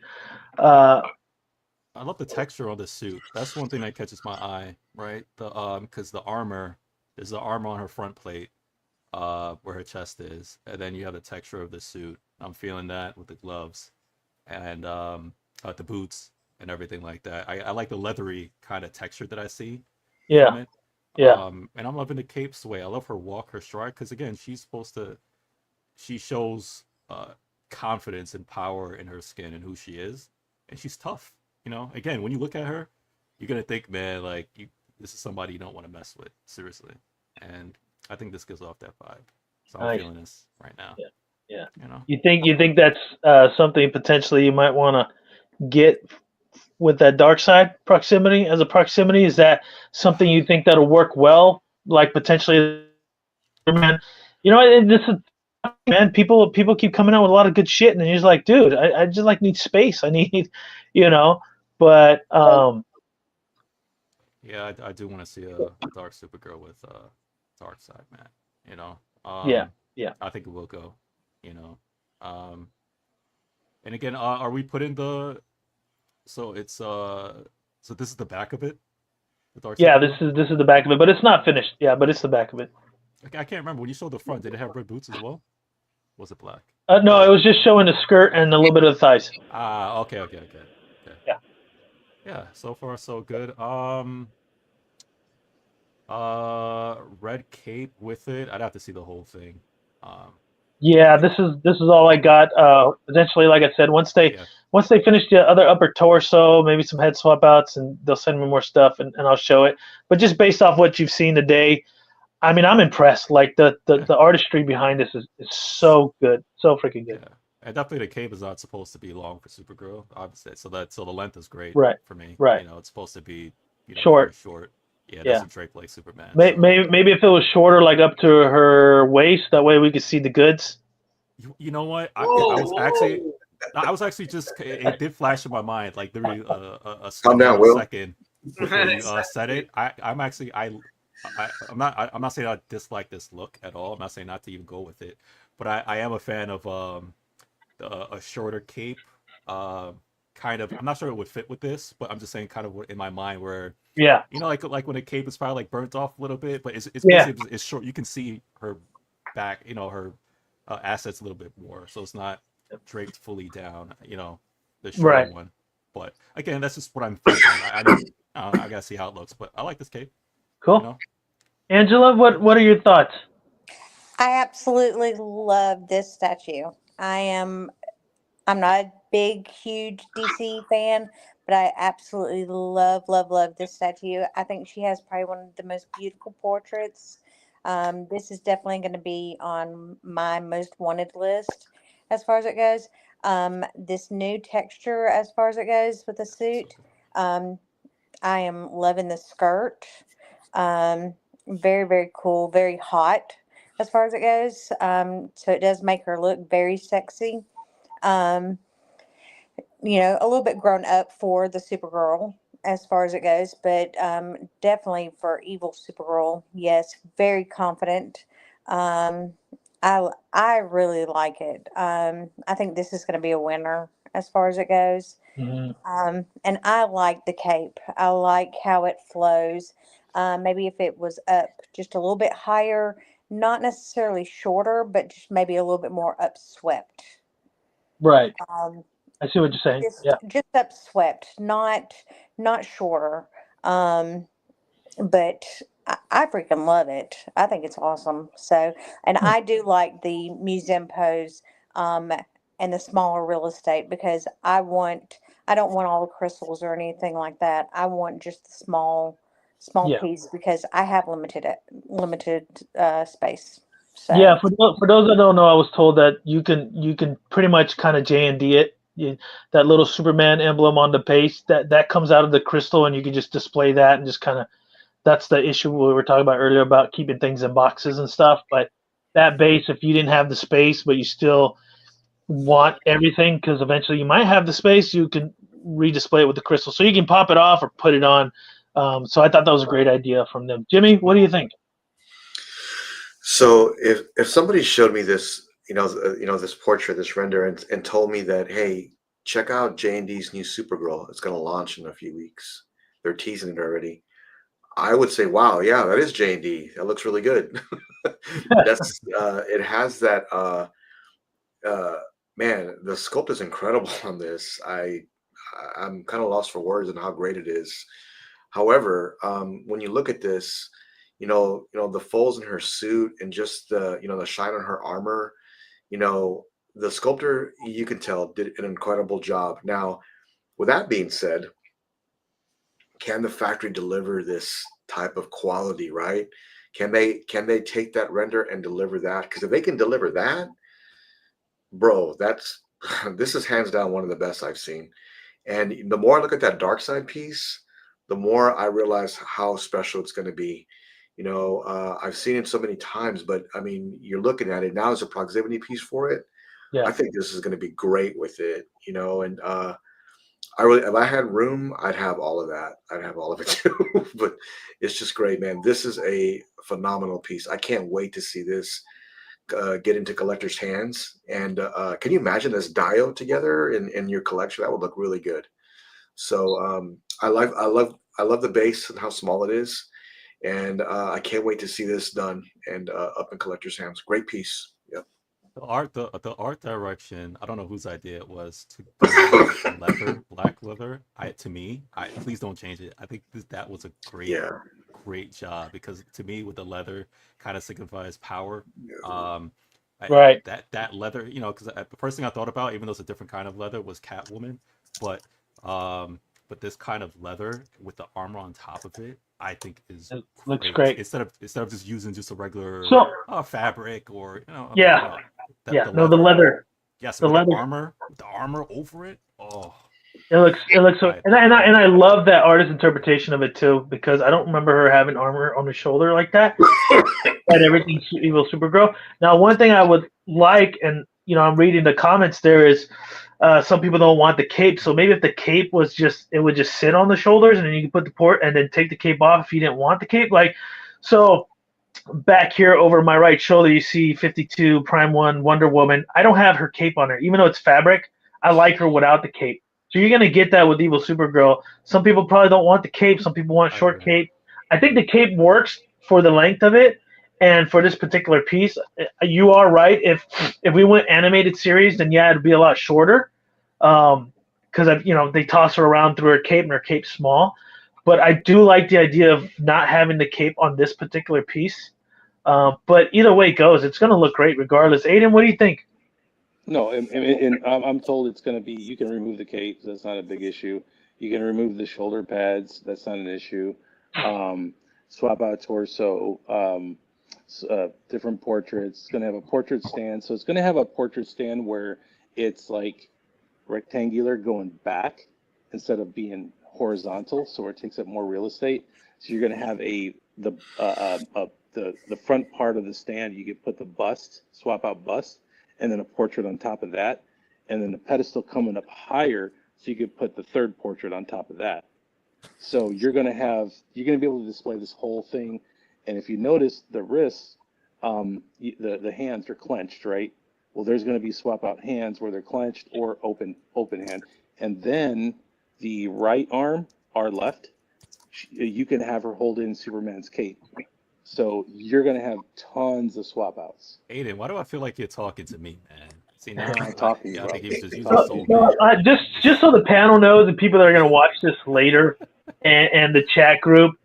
I love the texture on the suit. That's one thing that catches my eye, right? Because the armor, there's the armor on her front plate, where her chest is, and then you have the texture of the suit. I'm feeling that with the gloves, and the boots and everything like that. I like the leathery kind of texture that I see from Yeah, it. yeah, And I'm loving the cape's way. I love her walk, her stride, because again, she shows confidence and power in her skin and who she is, and she's tough. Again, when you look at her, you're gonna think, man, like this is somebody you don't want to mess with, seriously. And I think this gives off that vibe. So I'm nice. feeling this right now. Yeah, yeah. You know, You think that's something potentially you might want to get with that dark side proximity as a proximity? Is that something you think that'll work well? Like potentially, man. This is man. People keep coming out with a lot of good shit, and you're just like, dude, I just like need space. I need, you know. But yeah, I do want to see a dark Supergirl with dark side, man. You know, yeah, yeah. I think it will go. You know, um, and again, are we putting the so it's so this is the back of it, the dark Yeah, Supergirl? this is the back of it, but it's not finished. Yeah, but it's the back of it. I can't remember when you showed the front. Did it have red boots as well? Was it black? No, it was just showing the skirt and a little bit of the thighs. Ah, okay. Yeah. Yeah, so far so good. Red cape with it. I'd have to see the whole thing. Um, Yeah, yeah, this is all I got. Potentially, like I said, yeah, once they finish the other upper torso, maybe some head swap outs, and they'll send me more stuff, and I'll show it. But just based off what you've seen today, I mean, I'm impressed. Like yeah, the artistry behind this is so good, so freaking good. yeah. And definitely the cape is not supposed to be long for Supergirl, obviously. So the length is great Right, for me. right. It's supposed to be, very Short. short. Yeah, it Yeah. doesn't drape like Superman. So Maybe if it was shorter, like up to her waist, that way we could see the goods. you know what? Whoa. I was actually just it did flash in my mind like literally a Calm split down, of a Will. second before you said it. I'm not saying I dislike this look at all. I'm not saying not to even go with it, but I am a fan of a shorter cape. Kind of, I'm not sure it would fit with this, but I'm just saying kind of in my mind where Yeah, like when a cape is probably like burnt off a little bit, but it's yeah, basically it's short. You can see her back, her assets a little bit more, so it's not draped fully down. The shorter right. one. But again, that's just what I'm thinking. I gotta see how it looks, but I like this cape. You Cool. know, Angela, what are your thoughts? I absolutely love this statue. I'm not a big, huge DC fan, but I absolutely love, love, love this statue. I think she has probably one of the most beautiful portraits. This is definitely going to be on my most wanted list as far as it goes. This new texture as far as it goes with the so suit. good. Um, I am loving the skirt. Um, very, very cool, very hot as far as it goes. So it does make her look very sexy. Um, a little bit grown up for the Supergirl as far as it goes, but definitely for evil Supergirl, yes, very confident. Um, I really like it. I think this is going to be a winner as far as it goes. Hmm. And I like the cape. I like how it flows. Maybe if it was up just a little bit higher, not necessarily shorter, but just maybe a little bit more upswept. Right. Um, I see what you're saying. just Yeah. just upswept, not shorter. Um, but I freaking love it. I think it's awesome. So, and Hmm. I do like the museum pose, um, and the smaller real estate because I don't want all the crystals or anything like that. I want just the small Yeah. piece because I have limited space. Yeah. So, For those that don't know, I was told that you can pretty much kind of J and D it. That little Superman emblem on the base that comes out of the crystal, and you can just display that and just kind of. That's the issue we were talking about earlier about keeping things in boxes and stuff. But that base, if you didn't have the space, but you still want everything, because eventually you might have the space, you can redisplay it with the crystal. So you can pop it off or put it on. So I thought that was a great idea from them. Jimmy, what do you think? So if somebody showed me this this portrait, this render, and told me that, hey, check out J&D's new Supergirl. It's going to launch in a few weeks. They're teasing it already. I would say, wow, yeah, that is J&D. That looks really good. That's it has that man, the sculpt is incredible on this. I'm kind of lost for words on how great it is. However, when you look at this, the folds in her suit and just the shine on her armor, the sculptor, you can tell, did an incredible job. Now, with that being said, can the factory deliver this type of quality, right? Can they take that render and deliver that? Because if they can deliver that, bro, this is hands down one of the best I've seen. And the more I look at that dark side piece, the more I realize how special it's going to be. I've seen it so many times, but I mean, you're looking at it now as a proximity piece for it. Yeah. I think this is going to be great with it, and if I had room, I'd have all of that. I'd have all of it too. But it's just great, man. This is a phenomenal piece. I can't wait to see this get into collectors' hands. And can you imagine this diode together in your collection? That would look really good. So I love the base and how small it is, and I can't wait to see this done and up in collectors' hands. Great piece. Yep. The art direction, I don't know whose idea it was to go with leather, black leather. Please don't change it. I think that was a great job, because to me, with the leather, kind of signifies power. Right. That leather, because the first thing I thought about, even though it's a different kind of leather, was Catwoman, but this kind of leather with the armor on top of it, I think looks great. Instead of just using just a regular fabric or the leather. Yes, the with leather. the armor over it. Oh, it looks so. And I love that artist's interpretation of it too, because I don't remember her having armor on the shoulder like that. And everything's evil Supergirl. Now, one thing I would like, and I'm reading the comments there, is some people don't want the cape. So maybe if the cape would just sit on the shoulders, and then you can put the port and then take the cape off if you didn't want the cape. So back here over my right shoulder, you see 52 Prime 1 Wonder Woman. I don't have her cape on her, even though it's fabric. I like her without the cape. So you're gonna get that with evil Supergirl. Some people probably don't want the cape. Some people want short cape. I think the cape works for the length of it. And for this particular piece, you are right. If we went animated series, then it'd be a lot shorter, because they toss her around through her cape, and her cape's small. But I do like the idea of not having the cape on this particular piece. But either way it goes, it's going to look great regardless. Aiden, what do you think? No, and I'm told it's going to be, you can remove the cape. That's not a big issue. You can remove the shoulder pads. That's not an issue. Swap out torso. Different portraits. It's going to have a portrait stand. So it's going to have a portrait stand where it's like rectangular going back instead of being horizontal, so it takes up more real estate. So you're going to have the front part of the stand. You could put the bust, swap out bust, and then a portrait on top of that, and then the pedestal coming up higher, so you could put the third portrait on top of that. So you're going to be able to display this whole thing. And if you notice the wrists, the hands are clenched, right? Well, there's going to be swap out hands where they're clenched or open hand. And then the right arm, our left, you can have her hold in Superman's cape. So you're going to have tons of swap outs. Aiden, why do I feel like you're talking to me, man? See, now I'm talking. I think he was just using just so the panel knows, and people that are going to watch this later, and the chat group,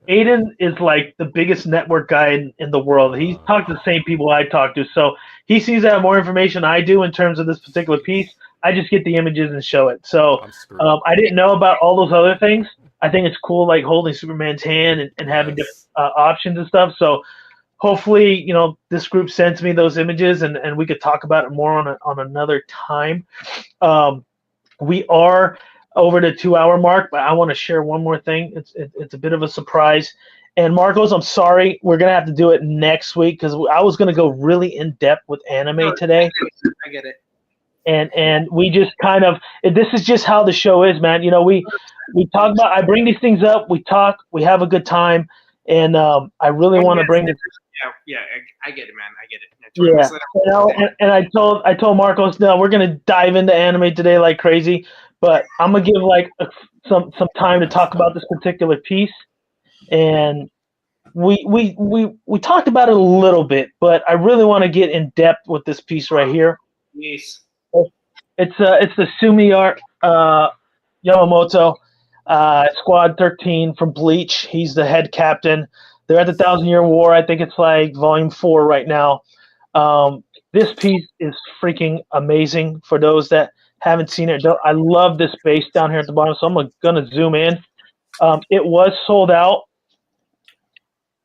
Aiden is like the biggest network guy in the world. He talks to the same people I talk to, so he seems to have more information I do in terms of this particular piece. I just get the images and show it. So I didn't know about all those other things. I think it's cool, like holding Superman's hand and having different options and stuff. So hopefully, this group sends me those images, and we could talk about it more on another time. We are over the 2-hour mark, but I want to share one more thing. It's a bit of a surprise. And Marcos, I'm sorry, we're gonna have to do it next week, because I was gonna go really in depth with anime today. I get it. And we just kind of, this is just how the show is, man. We talk about, I bring these things up, we talk, we have a good time, And I really want to bring this. Yeah, I get it, man. I get it. Yeah, and I told Marcos, no, we're gonna dive into anime today like crazy, but I'm gonna give like some time to talk about this particular piece. And we talked about it a little bit, but I really want to get in depth with this piece right here. Yes. It's the Sumi Yamamoto, Squad 13 from Bleach. He's the head captain. They're at the 1,000-Year War. I think it's like Volume 4 right now. This piece is freaking amazing for those that haven't seen it. I love this base down here at the bottom, so I'm going to zoom in. It was sold out.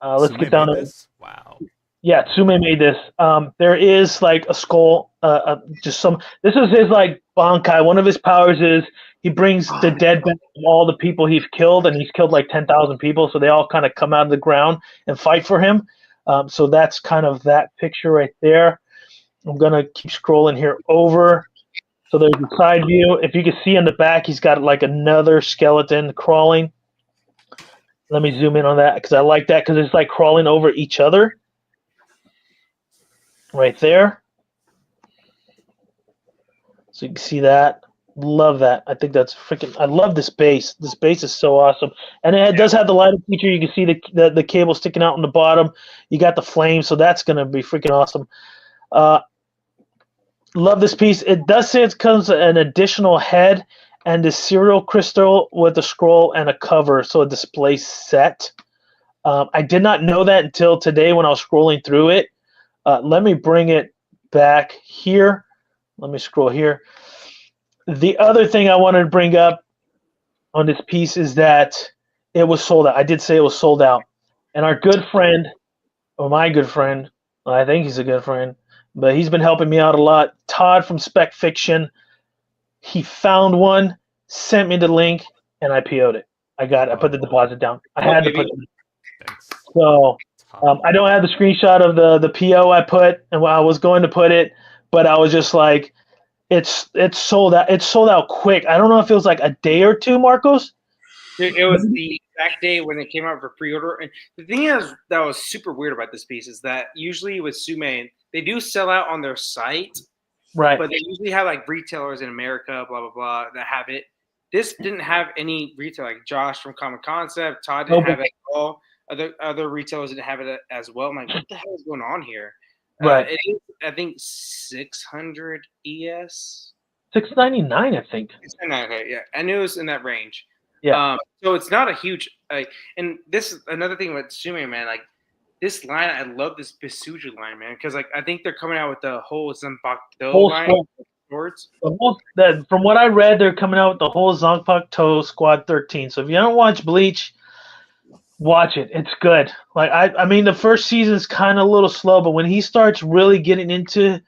Let's get down to this. Wow. Yeah, Tsume made this. There is like a skull, just some. This is his like Bankai. One of his powers is he brings the dead back from all the people he's killed, and he's killed like 10,000 people. So they all kind of come out of the ground and fight for him. So that's kind of that picture right there. I'm gonna keep scrolling here over. So there's the side view. If you can see in the back, he's got like another skeleton crawling. Let me zoom in on that because I like that because it's like crawling over each other. Right there. So you can see that. Love that. I think that's freaking. I love this base. This base is so awesome. And it does have the lighting feature. You can see the cable sticking out on the bottom. You got the flame, so that's going to be freaking awesome. Love this piece. It does say it comes an additional head and the serial crystal with a scroll and a cover, so a display set. I did not know that until today when I was scrolling through it. Let me bring it back here. Let me scroll here. The other thing I wanted to bring up on this piece is that it was sold out. I did say it was sold out. And our good friend, or my good friend, well, I think he's a good friend, but he's been helping me out a lot. Todd from Spec Fiction, he found one, sent me the link, and I PO'd it. I put the deposit down. I had to put it. Thanks. So I don't have the screenshot of the PO I put, and I was going to put it, but I was just like, it's sold out. It's sold out quick. I don't know if it was like a day or two, Marcos. It was the exact day when it came out for pre-order. And the thing is that was super weird about this piece is that usually with Sume, they do sell out on their site, right? But they usually have like retailers in America, blah blah blah, that have it. This didn't have any retail. Like Josh from Common Concept, Todd didn't have it at all. Other retailers didn't have it as well. I'm like, what the hell is going on here? Right. It is, I think, 600 ES. 699, I think. Okay, yeah, I knew it was in that range. Yeah. So it's not a huge. And this is another thing with Sume, man. Like this line, I love this Bisuju line, man, because like I think they're coming out with the whole Zanpakuto line. Shorts. From what I read, they're coming out with the whole Zanpakuto Squad 13. So if you don't watch Bleach, watch it. It's good. Like I mean, the first season is kind of a little slow, but when he starts really getting into,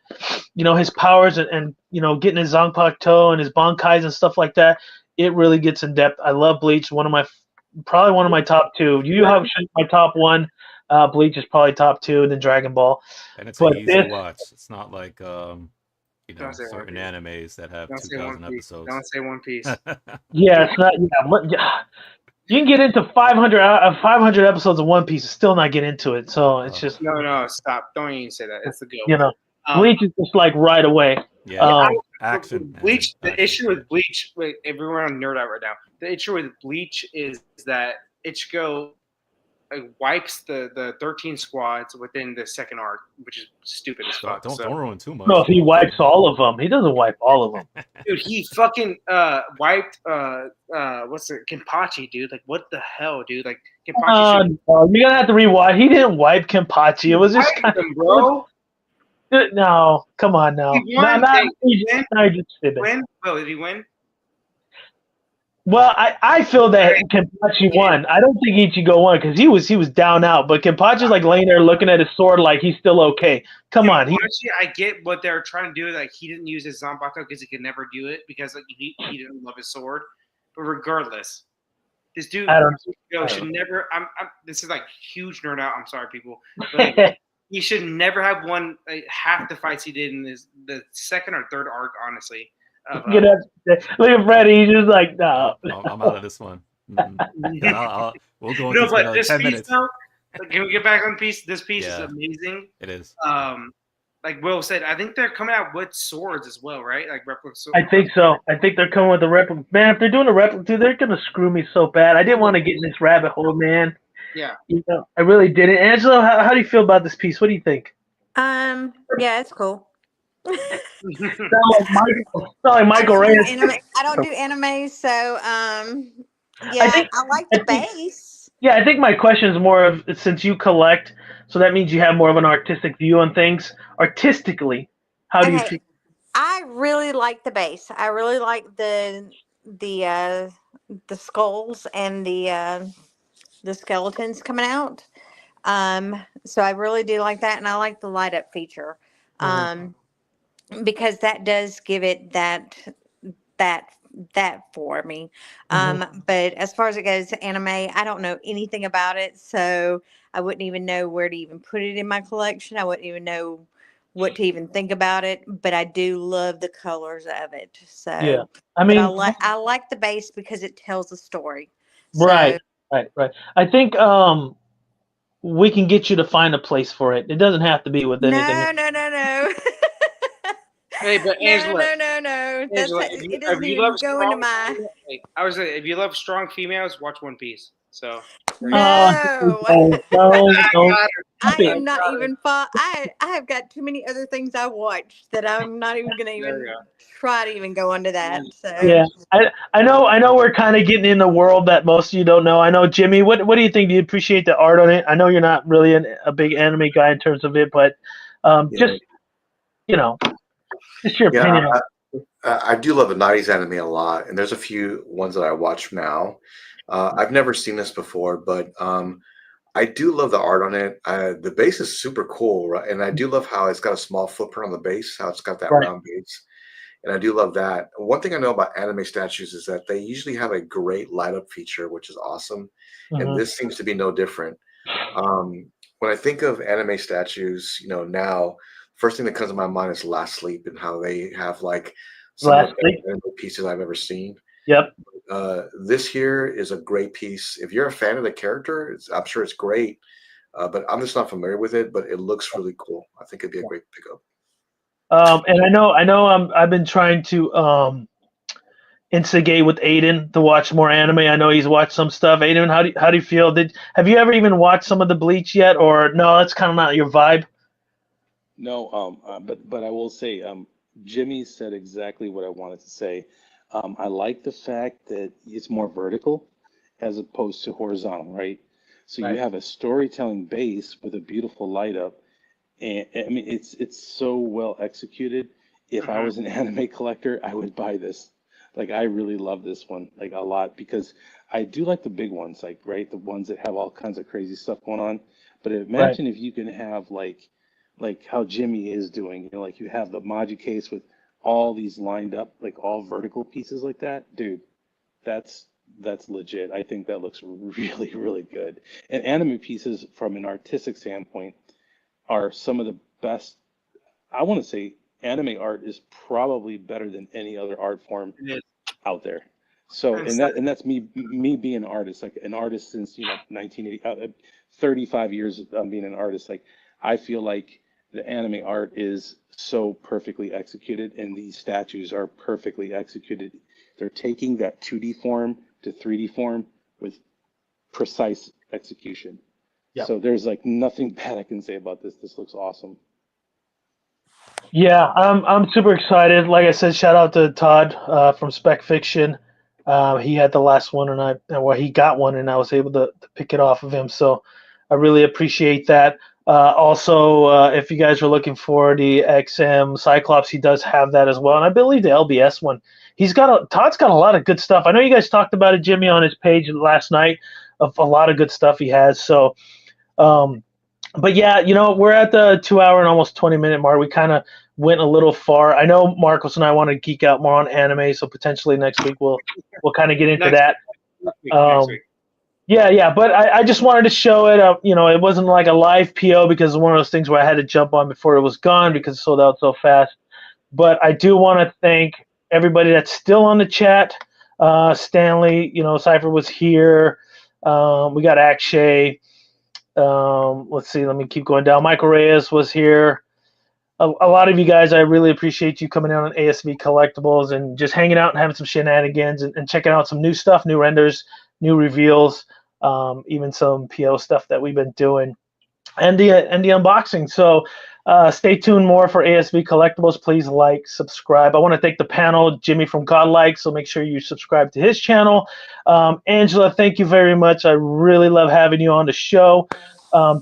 his powers and getting his Zanpakuto and his Bankais and stuff like that, it really gets in depth. I love Bleach. Probably one of my top two. You have my top one. Bleach is probably top two, and then Dragon Ball. And it's an easy watch. It's not like certain animes that have 2,000 episodes. Don't say One Piece. Yeah, it's not. Yeah, you can get into 500 episodes of One Piece and still not get into it. So it's just no, stop! Don't even say that. It's the go. Bleach is just like right away. Yeah, action. Bleach. The issue with Bleach, everyone on Nerd Out right now. The issue with Bleach is that Ichigo wipes the 13 squads within the second arc, which is stupid as fuck. Don't ruin too much. No, he wipes all of them. He doesn't wipe all of them. Dude, he fucking wiped what's it, Kenpachi, dude. Like, what the hell, dude? Like, Kenpachi. You're gonna have to rewind. He didn't wipe Kenpachi. It was just kind of bro. No, come on now. He won. Win? Oh, did he win? Well, I feel that Kenpachi won. I don't think Ichigo won because he was down out. But Kenpachi's like laying there looking at his sword like he's still okay. Come on. I get what they're trying to do. Like he didn't use his Zanpakuto because he could never do it because like he didn't love his sword. But regardless, this dude should never. This is like huge nerd out. I'm sorry, people. But like, he should never have won half the fights he did in the second or third arc. Honestly. Look at Freddy. He's just like, no. I'm out of this one. We'll go into No, this for but another this 10 piece minutes. though, can we get back on piece? This piece is Yeah. amazing. It is. Like Will said, I think they're coming out with swords as well, right? Like replica swords. I think so. I think they're coming with a replica. Man, if they're doing a replica, they're gonna screw me so bad. I didn't want to get in this rabbit hole, man. Yeah. You know, I really didn't. Angelo, how do you feel about this piece? What do you think? Yeah, it's cool. Michael Reyes. I don't do anime, so yeah, I think I like the base. Yeah, I think my question is more of, since you collect, so that means you have more of an artistic view on things. Artistically, how do you feel? I really like the base. I really like the skulls and the skeletons coming out. So I really do like that, and I like the light up feature. Because that does give it that for me. But as far as it goes to anime, I don't know anything about it, so I wouldn't even know where to even put it in my collection. I wouldn't even know what to even think about it. But I do love the colors of it. So yeah, I mean, I like the base because it tells a story. Right. I think we can get you to find a place for it. It doesn't have to be with anything. No. Hey, but Angela, no. Angela, It doesn't even go into my. I was saying, if you love strong females, watch One Piece. So No. I am not even. I have got too many other things I watch that I'm not even gonna even try to even go into that. So yeah, I know we're kind of getting in the world that most of you don't know. I know, Jimmy. What do you think? Do you appreciate the art on it? I know you're not really a big anime guy in terms of it, but just just your opinion. I do love the 90s anime a lot, and there's a few ones that I watch now. I've never seen this before, but I do love the art on it. The base is super cool, right? And I do love how it's got a small footprint on the base, how it's got that round base. And I do love that. One thing I know about anime statues is that they usually have a great light up feature, which is awesome. And this seems to be no different. When I think of anime statues, now, first thing that comes to my mind is Last Sleep and how they have like some of the best anime pieces I've ever seen. Yep. This here is a great piece. If you're a fan of the character, I'm sure it's great. But I'm just not familiar with it, but it looks really cool. I think it'd be a great pickup. And I know I've been trying to instigate with Aiden to watch more anime. I know he's watched some stuff. Aiden, how do you feel? Have you ever even watched some of the Bleach yet, or no? That's kind of not your vibe. No, but I will say, Jimmy said exactly what I wanted to say. I like the fact that it's more vertical as opposed to horizontal, right? So you have a storytelling base with a beautiful light up. And I mean, it's so well executed. If I was an anime collector, I would buy this. Like, I really love this one, like, a lot, because I do like the big ones, like, right, the ones that have all kinds of crazy stuff going on. But imagine if you can have like how Jimmy is doing, like you have the Maji case with all these lined up, like all vertical pieces like that, dude. That's legit. I think that looks really, really good. And anime pieces, from an artistic standpoint, are some of the best. I want to say anime art is probably better than any other art form out there. So, and that's me being an artist, like an artist since 1980, 35 years of being an artist. Like, I feel like the anime art is so perfectly executed, and these statues are perfectly executed. They're taking that 2D form to 3D form with precise execution. Yep. So there's like nothing bad I can say about this. This looks awesome. Yeah, I'm super excited. Like I said, shout out to Todd from Spec Fiction. He had the last one, and he got one, and I was able to pick it off of him. So I really appreciate that. Also, if you guys are looking for the XM Cyclops, he does have that as well, and I believe the LBS one. Todd's got a lot of good stuff. I know you guys talked about it, Jimmy, on his page last night, of a lot of good stuff he has. So, but yeah, we're at the 2 hour and almost 20-minute mark. We kind of went a little far. I know Marcos and I want to geek out more on anime, so potentially next week we'll kind of get into that. Next week. Yeah, but I just wanted to show it. It wasn't like a live PO because it's one of those things where I had to jump on before it was gone because it sold out so fast. But I do want to thank everybody that's still on the chat. Stanley, Cypher was here. We got Akshay. Let's see. Let me keep going down. Michael Reyes was here. A lot of you guys, I really appreciate you coming out on ASV Collectibles and just hanging out and having some shenanigans and checking out some new stuff, new renders, new reveals, even some PO stuff that we've been doing, and the unboxing. So stay tuned more for ASV Collectibles. Please like, subscribe. I want to thank the panel, Jimmy from Godlike, so make sure you subscribe to his channel. Angela, thank you very much. I really love having you on the show.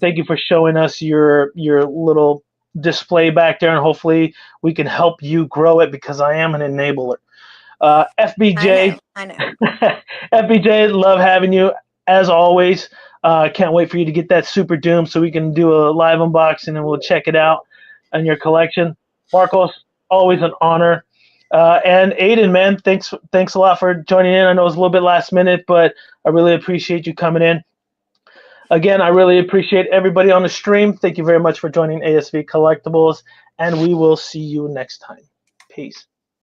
Thank you for showing us your little display back there, and hopefully we can help you grow it, because I am an enabler. FBJ, I know. FBJ, love having you as always. Can't wait for you to get that Super Doom so we can do a live unboxing and we'll check it out in your collection. Marcos, always an honor. And Aiden, man, thanks a lot for joining in. I know it was a little bit last minute, but I really appreciate you coming in. Again, I really appreciate everybody on the stream. Thank you very much for joining ASV Collectibles, and we will see you next time. Peace.